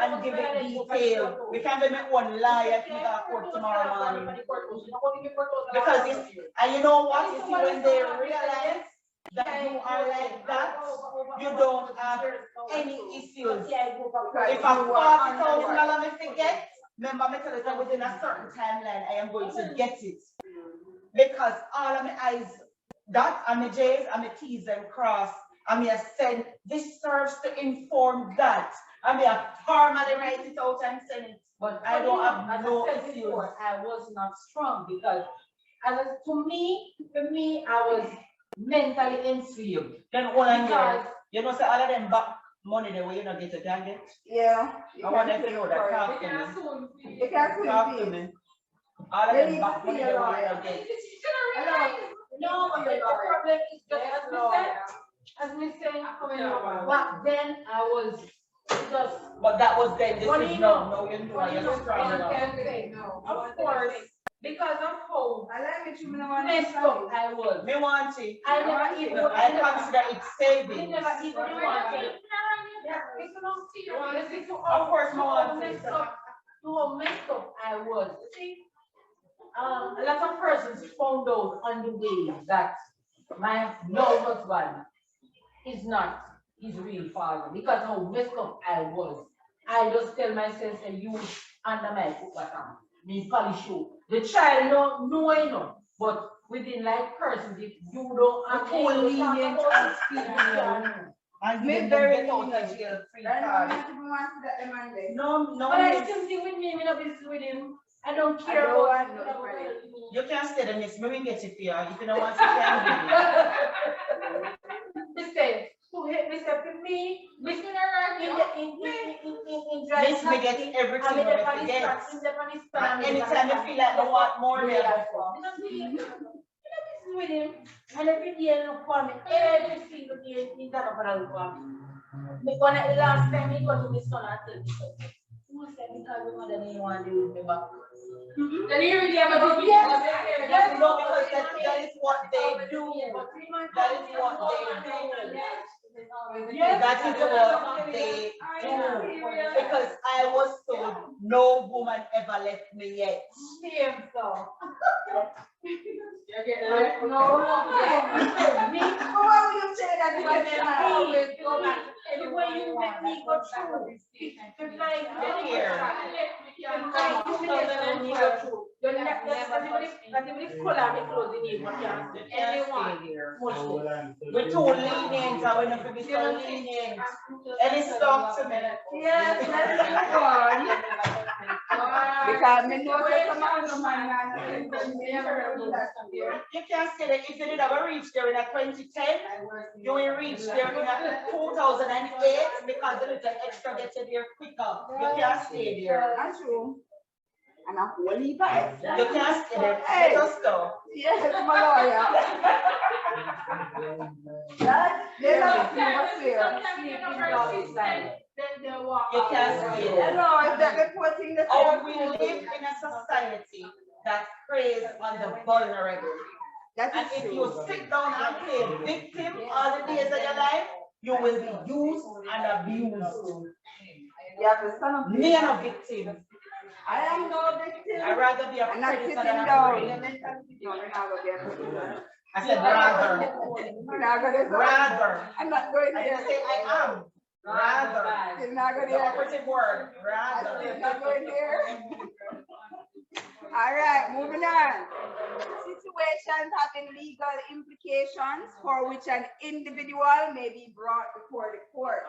and give it detail. We can be my one liar if we got court tomorrow morning. Because and you know what? You see, when they realize that you are like that, you don't have any issues. If a $40,000 me get, remember me tell you that within a certain timeline, I am going to get it. Because all of my eyes, that and my J's and my T's and cross, and me send, this serves to inform that. And me formally write it out and send it. But I don't have no issues. I was not strong because for me, I was mentally enslaved. Then one and you know, say all of them back money the way you don't get a target. Yeah. I want them to know that. Talk to me. You can't Talk to me. All of them back money the way you don't get. No, but the problem is just as we say, back then I was just. But that was then. This is now. No, you're strong enough. No, of course. Because of how messed up I was. Me want it. I never even. I consider it saving. Never even want it. Of course, me want it. How messed up I was. A lot of persons found out on the way that my now husband is not his real father because how messed up I was. I just tell myself, say, you under my foot bottom, me polish you. The child no, I know, but within like persons, if you don't have lenient and speaking. And me very get out of jail free card. No, but I still see with me, not business with him. I don't care about you can't stay the next maybe get it here. If you don't want to can Mr. For me, Miss me get everything we get. Anytime I feel like I want more than with him, and every day look for me, every single day he's got a look for me. When the last time he got to this son, I tell me, who said because the mother didn't want to do with me back? Then you really have a no, because that is what they do. That is what they do. Yes, that is what they do. Because I was told no woman ever left me yet. So. No. Me? Why would you say that? Always go back. Anyway, you make me go through. even if color be closing in, what can anyone much this. We're too lenient, I will never be so lenient. Any stuff to me. Yes, let's go on. Because me know that some of the man You can't say that if you did ever reach there in a 2010, you will reach there in a 2008 because the little extra gets you there quicker. You can't stay there. That's true. And a whole heap of extra. You can't stay there. Hey. Little stuff. Yes, my lawyer. That, they don't see what's here. You can't stay there. No, it's that the poor thing that. Or we live in a society that preys on the vulnerable. That And is if true. you sit down and play victim all the days of your life, you will be used and abused. You have to stand up. Me and a victim. I am no victim. I'd rather be a I'm not predator sitting than a down. prey. No, we're not going to be a predator. I said rather. We're not going to. Rather. I'm not going I there. didn't say I am. Rather. You're not going The there. operative word. I'm Rather. not going there. All right, moving on. Situations having legal implications for which an individual may be brought before the court.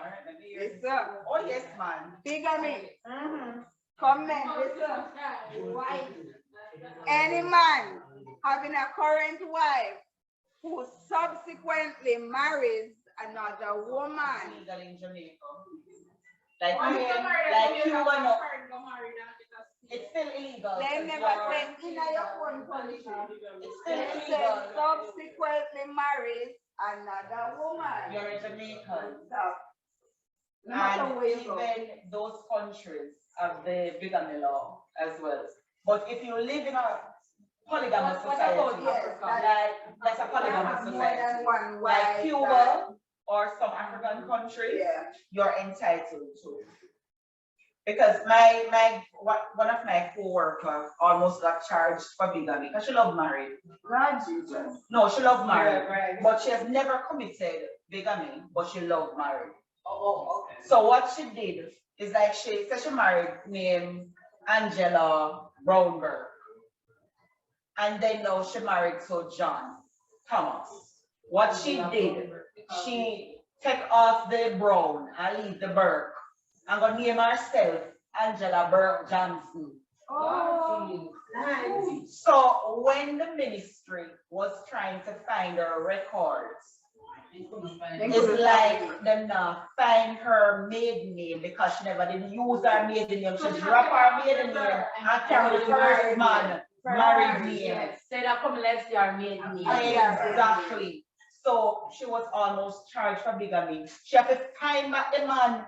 Yes, sir. Oh yes, man. Bigamy. Comment, listen. Any man having a current wife who subsequently marries another woman. Legal in Jamaica. Like you are not. It's still illegal. They never say in your own country. It's They still say illegal. subsequently marries another woman. You're a Jamaican. So, no matter And where you go. even those countries have the bigamy law as well. But if you live in a polygamous society, Yes, that's a polygamous more society. than one Like wife. Cuba or some African countries, Yeah. you're entitled to. Because one of my co-workers almost got charged for bigamy because she loved married. God Jesus. No, she loved married, but she has never committed bigamy, but she loved married. Oh, okay. So what she did is like she married named Angela Brownberg. And then now she married to John Thomas. What she did, she take off the Brown and leave the Burke and go name herself Angela Burke Johnson. Oh, nice. So when the ministry was trying to find her records, it's like them now find her maiden name because she never did use her maiden name. She dropped her maiden name and carry the first man married name. Say that come let's see our maiden name. Exactly. So she was almost charged for bigamy. She had to find back the man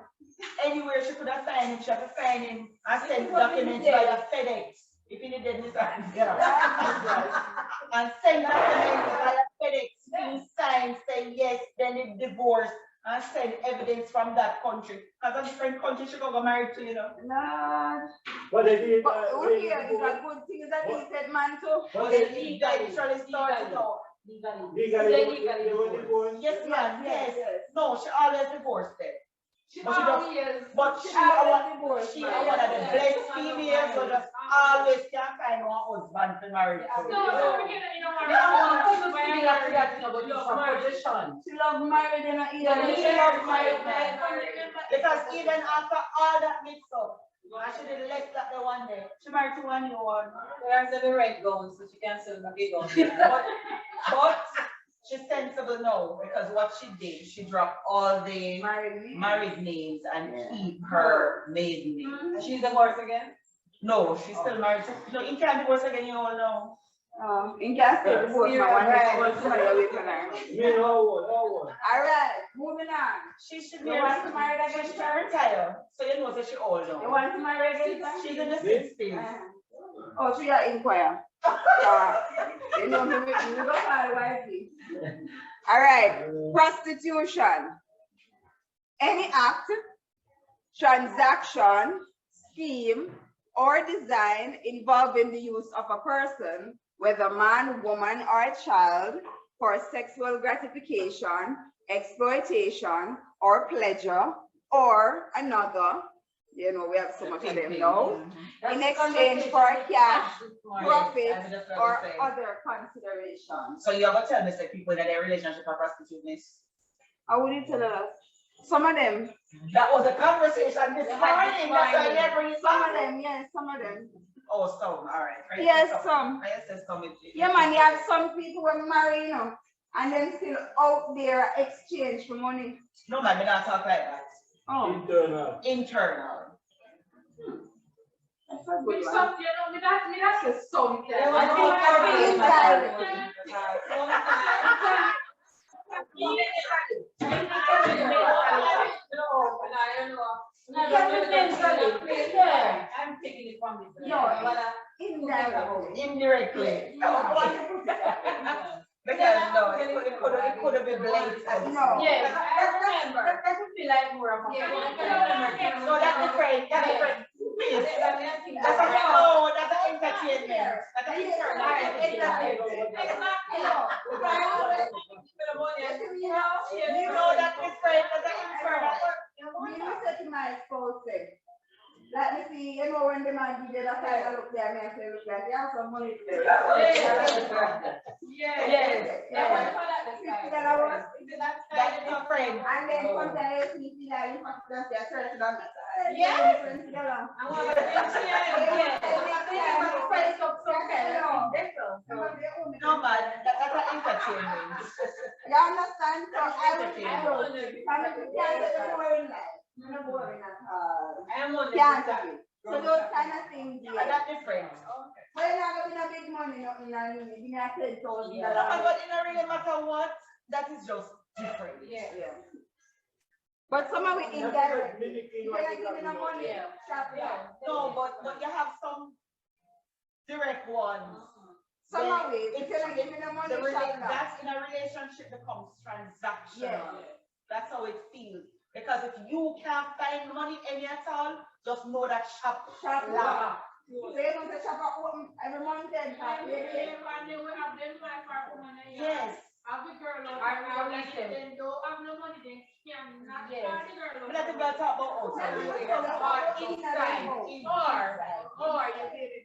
anywhere she could have found him. She had to find him and send documents by the FedEx. If he didn't, and send documents by the FedEx. He signed, say yes, then it divorced, and send evidence from that country. Because a different country she could go married to, you know. Lord. But they did. But here is a good thing that he said, man, too. But they legally started out. Legally, they were divorced. Yes, ma'am, yes. No, she always divorced them. She But she always, just, but she always divorced. she one of the blessed females who just always can't find one husband to marry to. She loved married in a ear. She loved married man. Because even after all that mix up, and she didn't let that the one day. She married to one new one. There's every right going, so she can't sell the big one. But she's sensible now because what she did, she dropped all the married names and keep her maiden name. She's divorced again? No, she's still married. No, you can't divorce again, you all know. In case they divorce, my one is somebody away from her. Me, no one. All right, moving on. She should You want to marry again? She should retire. So you know that she old now. You want to marry again? She's in the 60s. Oh, so you are inquire. You know, we go far wisely. All right, prostitution. Any act, transaction, scheme, or design involving the use of a person, whether man, woman, or a child, for sexual gratification, exploitation, or pleasure, or another, You know, we have so much of them now. In exchange for cash, profit, or other considerations. So you ever tell me that people in their relationship are prostitutes? How would you tell us? Some of them. That was a conversation this morning. That's why I never bring it Some of back. them, yes, some of them. Oh, some, all right. Yes, some. I said some. Yeah, man, you have some people who marry, you know, and then still out there exchange for money. No, man, we not talk like that. Oh. Internal. That's a good one. Some, you know, me that's a song. I'm taking it from this. Indirectly. Because no, it could have been blatant. No. Yes, I remember. That would be like more of a. So that's different. That's different. Please. That's an entertainment. That's an internal entertainment. You know that's different. That's an internal. You said to my spouse, let me see, you know, when the man did that kind of look there, I say, look like you have some money there. Yes. That's different. And then sometimes you feel like you have to just get church on that side. No, man, that's an entertainment. You understand? So I don't boring at all. Can't have it. So those kind of things, Yeah, that's different. well, you're not gonna big money, nothing, and give me a $10,000. But it don't really matter what, that is just different. Yeah. But some of it indirect. You're not giving them money. No, but you have some direct ones. Some of it, if you're not giving them money, That's in a relationship becomes transactional. That's how it feels. Because if you can't find money any at all, just know that shop. Laugh. So you don't say shop open every month then. Yes. Have the girl on then don't have no money, then cannot start the girl on. Let the girl talk about outside. Or you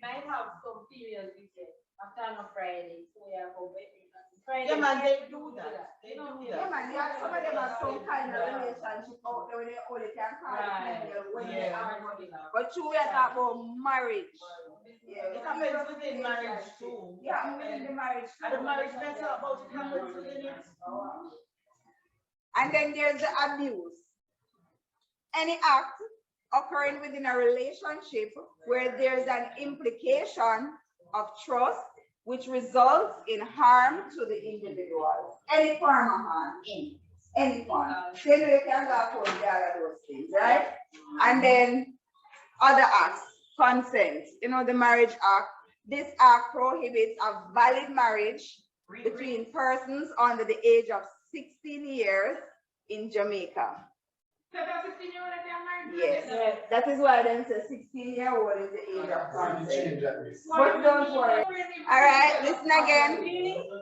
might have some periods you say, after on a Friday, so you have a wedding. Yeah, man, they do that. They do Yeah, that. man, some of them have some kind of relationship out there when they only can call it when they are money. But you we are talking about marriage. Yeah, It happens within marriage too. Yeah, within the marriage. And the marriage that's about it happens within it. And then there's the abuse. Any act occurring within a relationship where there's an implication of trust which results in harm to the individual. Any form of harm, any form. Then we can go for the other those things, right? And then other acts, consent. You know, the Marriage Act. This act prohibits a valid marriage between persons under the age of 16 years in Jamaica. Yes, that is why then say 16-year-old is the age of consent. But don't worry. All right, listen again.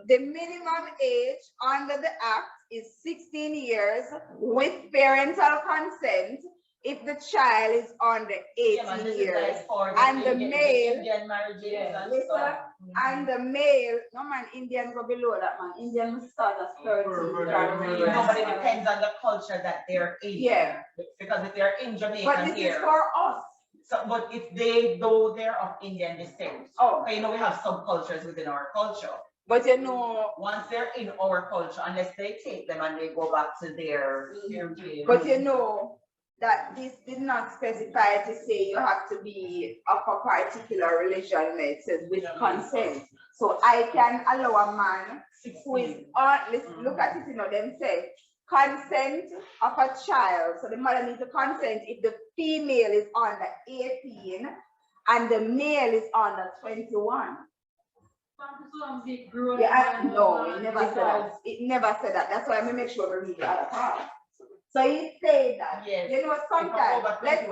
The minimum age under the act is 16 years with parental consent if the child is under 18 years. And the male, and the male, no man, Indian go below that man. Indian start as 13. No, but it depends on the culture that they're in. Yeah. Because if they're in Jamaica But this is for us. So, but if they though they're of Indian descent, you know we have some cultures within our culture. But you know, once they're in our culture, unless they take them and they go back to their. But you know that this did not specify to say you have to be of a particular religion. It says with consent. So I can allow a man who is on. Look at it, you know. Them say consent of a child. So the mother needs to consent if the female is under 18 and the male is under 21. Yeah, no, it never said that. It never said that. That's why I make sure we read the other part. So he said that. Yes. You know, sometimes let's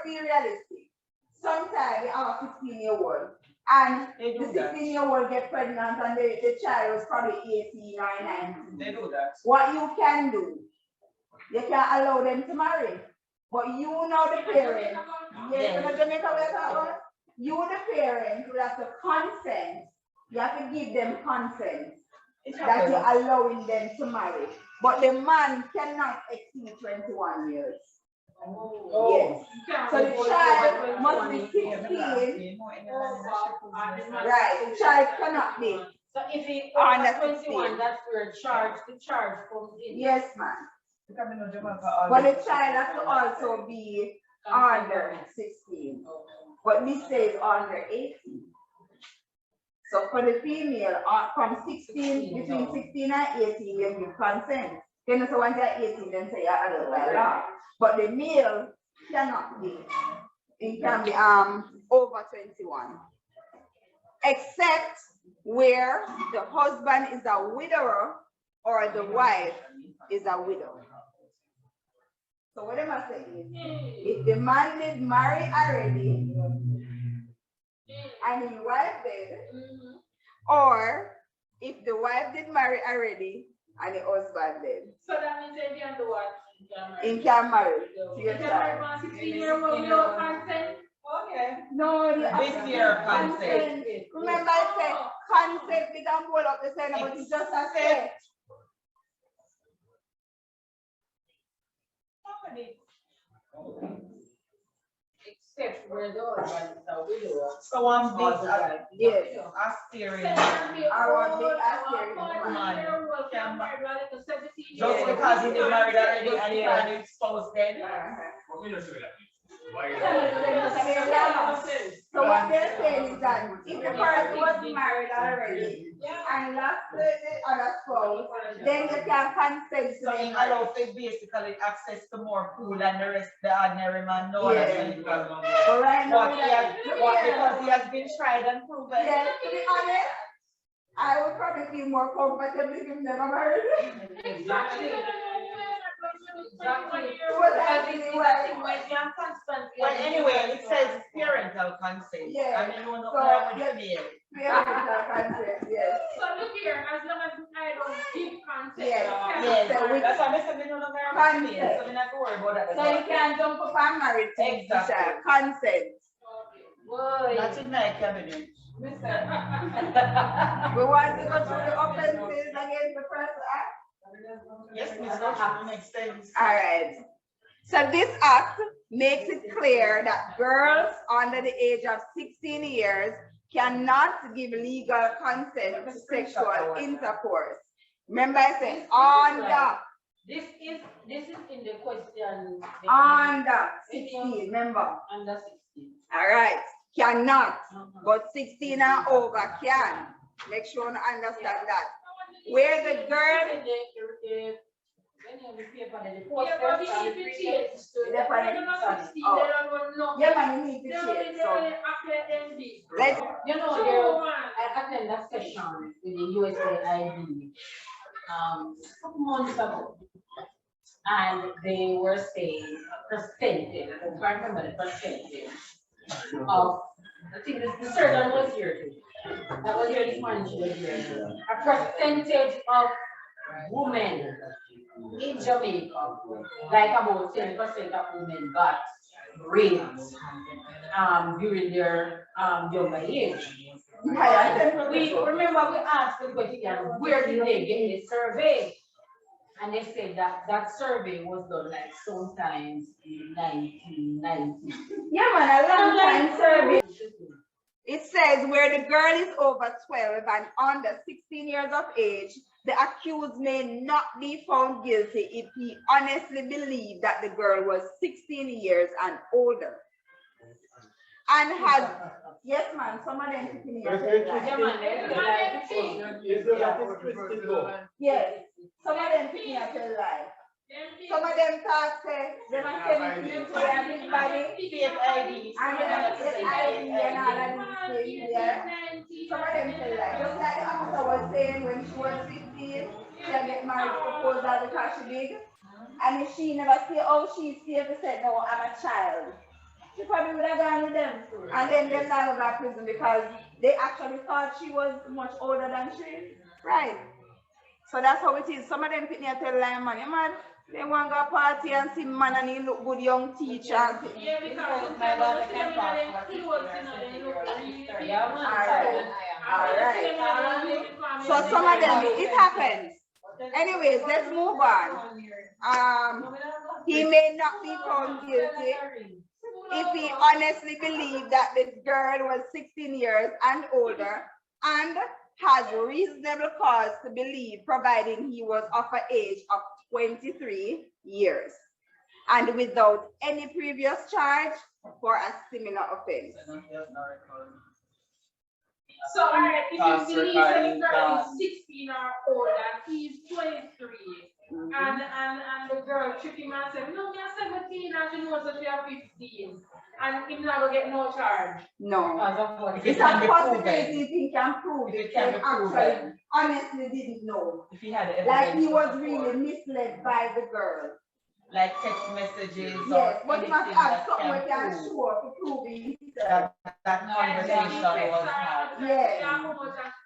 be realistic. Sometimes we have a 15-year-old and the 16-year-old get pregnant and the child was probably 18 or 19. They do that. What you can do, you can allow them to marry. But you know the parents, yes, so Jamaica we are talking about, you the parents will have to consent. You have to give them consent that you're allowing them to marry. But the man cannot exceed 21 years. Yes. So the child must be 16. Right, the child cannot be. So if he Under over 21, that's where the charge comes in. Yes, ma'am. But the child has to also be under 16. But this says under 18. So for the female, from 16, between 16 and 18, you give consent. Then so once you're 18, then say you're adult by law. But the male cannot be. It can be over 21. Except where the husband is a widower or the wife is a widow. So what am I saying? If the man did marry already and his wife did, or if the wife did marry already and the husband did. So that means they can do what? He can marry. You can marry man 16-year-old without consent? Okay. No, With your consent. Remember I said consent, we can pull up the same, but it's just a say. Except where the husband is a widow. So I'm big, Yes. Asterisk. Just because he is married already and he had it exposed then. So what they're saying is that if the person was married already and lost the other spouse, then you can consent to So he allows to basically access to more pool than the rest the ordinary man. No, yes. But right now, because he has been tried and proven. Yes, to be honest, I would probably feel more comfortable if he's never married. Exactly. But anyway, it says parental consent. Yeah. I mean, you know, parental consent, yes. So look here, as long as I don't give consent. Yes. Yes. That's why I said we don't know consent. So we not to worry about that. So you can jump up and marry. Exactly. Consent. That's in my cabinet. We want to go through the offenses against the first act. Yes, Miss Rocha, makes sense. All right. So this act makes it clear that girls under the age of 16 years cannot give legal consent to sexual intercourse. Remember I said under. This is in the question. Under 16, remember? Under 16. All right. Cannot, but 16 and over can. Make sure you understand that. Where the girl yeah, man, you need to change. So let's I attended a session with the USAID a couple months ago, and they were saying a percentage. I can't remember the percentage of. I think the surgeon was here too. That was here this morning. She was here. A percentage of women in Jamaica, like about 10% of women got raped during their younger age. We remember we asked the question, where did they get the survey? And they said that that survey was done like sometimes in 1990. Yeah, man, a long time survey. It says where the girl is over 12 and under 16 years of age, the accused may not be found guilty if he honestly believed that the girl was 16 years and older. And had, yes, man, some of them picking me up. Yes, some of them picking up a lie. Some of them talk say they must send it to their big body, and they must get ID and all of these things. Yeah. Some of them say that. Just like the officer was saying when she was 15, she had get married proposal because she big. And if she never say, oh, she's safe, to say, no, I'm a child. She probably would have gone with them. And then they're not going to prison because they actually thought she was much older than she. Right. So that's how it is. Some of them pick me up tell lie, man. You man, They want to go party and see man and he look good young teacher. Yeah, because my daughter can pass Alright. So some of them, it happens. Anyways, let's move on. He may not be found guilty if he honestly believed that the girl was 16 years and older and has reasonable cause to believe, providing he was of an age of 23 years and without any previous charge for a similar offense. So, all right, if you believe that the girl is 16 or older and he's 23, and the girl trick him and say, no, you're 17 and she knows that you're 15, and he's not going to get no charge. No. It's a possibility if he can prove it. Can be proven. Honestly didn't know. If he had like he was really misled by the girl. Like text messages. Yes, but he must have something we can show to prove it. That conversation was had. Yes.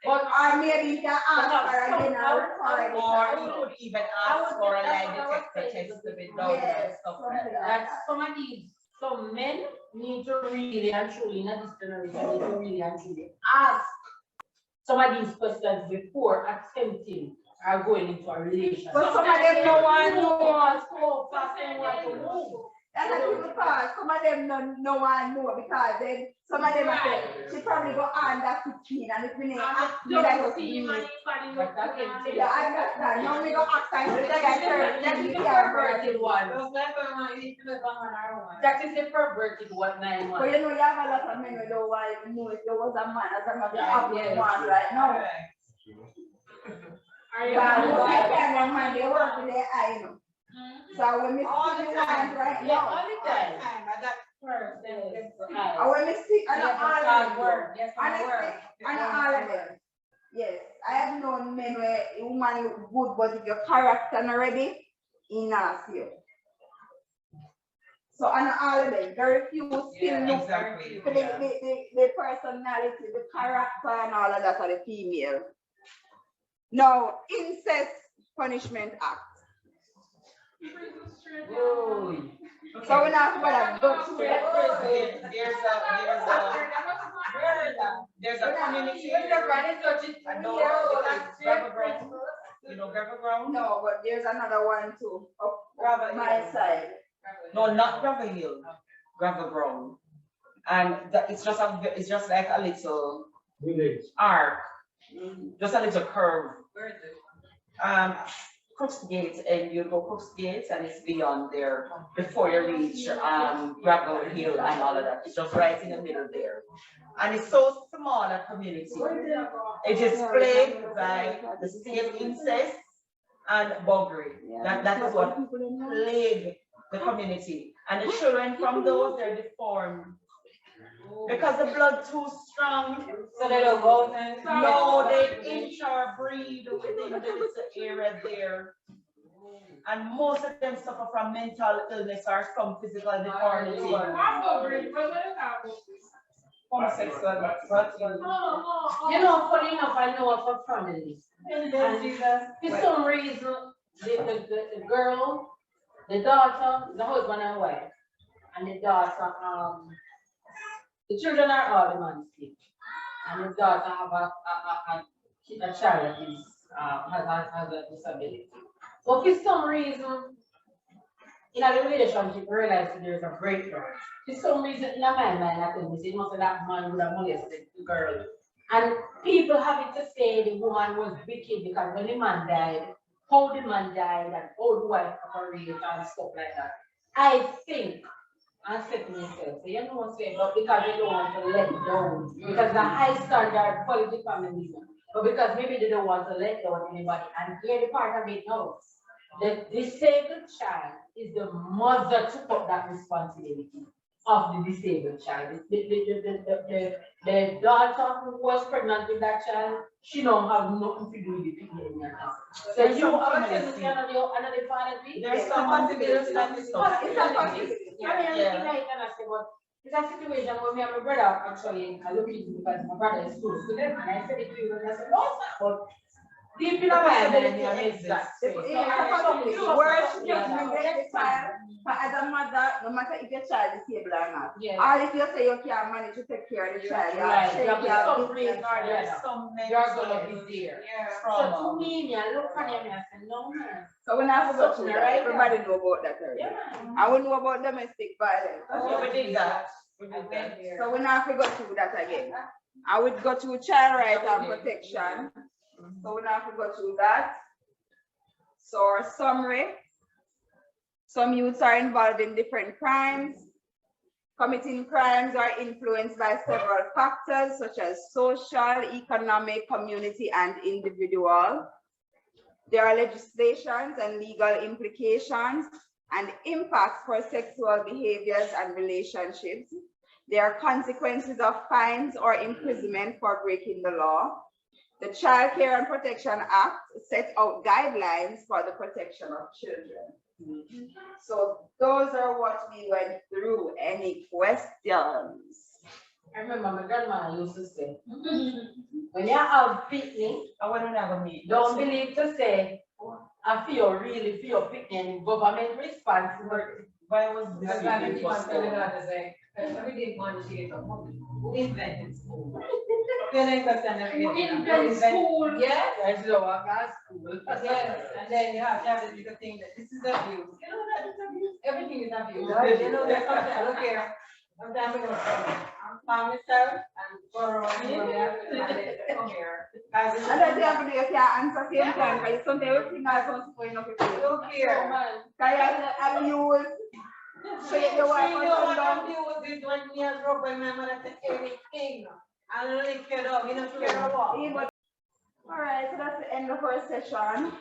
But or maybe he can ask her again or record it. Or he could even ask for a lie detector test to be done and stuff like that. Some of these, some men need to really and truly, not this generation, need to really and truly ask some of these questions before attempting or going into a relationship. But some of them no one knows so fast and want to move. That's like because some of them no one know because then some of them are say, she probably go under 15 and if we name ask me that was me. But that can take. Yeah, I understand. Now we go ask her to get her. That is the perverted one. That is the perverted one, 9 months. But you know, you have a lot of men who don't want to know if there was a man as long as you have one right now. I can't mind they work with their eye, you know. So when we see the ones right now, all the time. When we see and all of them, Yes, honestly, and all of them. Yes, I have known men where a woman look good, but if your character not ready, he not see you. So and all of them, very few still look for the personality, the character and all of that for the female. Now, Incest Punishment Act. So we're not going to go through it. There's a community. You know Gravel Ground? No, but there's another one too. Of my side. No, not Gravel Hill. Gravel Ground. And it's just like a little Village. arc. Just a little curve. Where is it? Crooks Gate, and you go Crooks Gate and it's beyond there before you reach Gravel Hill and all of that. It's just right in the middle there. And it's so small a community. It is plagued by the same incest and buggery. That is what plagued the community. And the children from those, they're deformed. Because the blood too strong. So they don't go then? No, they interbreed within the little area there. And most of them suffer from mental illness or some physical deformity. Homosexual. You know, funny enough, I know of a family. And for some reason, the girl, the daughter, the husband and wife, and the daughter, the children are all the man's kids. And the daughter have a child that is, has a disability. So for some reason, in a relationship, realize that there's a breakdown. For some reason, in my mind, I tell me, it must be that man would have molested the girl. And people having to say the woman was wicked because when the man died, how the man died, and how the wife operated and stuff like that. I think, and said to myself, so you know what I'm saying, but because they don't want to let down, because the high standard quality feminism, but because maybe they don't want to let down anybody, and here the part of it now, the disabled child is the mother to put that responsibility of the disabled child. The daughter who was pregnant with that child, she don't have nothing to do with the people in your house. So you have a tendency another family. There's some possibilities that is not. It's a situation where me and my brother actually are looking because my brother is close to them, and I said it to you and I said, no, but Deep in our mind, exact. Worse, you just neglect the child. But as a mother, no matter if your child is able or not, or if you say you can't manage to take care of the child, you have to take care of the reason or there's some you're gonna be there. So to me, I look at him and I say, no man. So when I forgot to that, everybody know about that already. I will know about domestic violence. So we did that. So when I forgot to do that again, I would go to child rights and protection. So when I forgot to do that. So a summary. Some youths are involved in different crimes. Committing crimes are influenced by several factors such as social, economic, community, and individual. There are legislations and legal implications and impacts for sexual behaviors and relationships. There are consequences of fines or imprisonment for breaking the law. The Child Care and Protection Act sets out guidelines for the protection of children. So those are what we went through. Any questions? I remember my grandma used to say, when you have picnic, I wouldn't have a meeting. don't believe to say, I feel really feel picnic government responsibility. Why was this? We didn't want to get a movie. Who invented school? Who invent school? Yes. There's lower class school. Yes, and then you have to little thing that this is abuse. You know that is abuse. Everything is abuse. You know there's something. Look here. Sometimes I'm gonna calm myself and go around here and come here. And then you have to do your answer same time, because sometimes everything else was going up with you. Look here. Because you abuse. So you don't want to abuse it when me as rope when my mother said anything. I don't lick it up, you know, care what. All right, so that's the end of our session.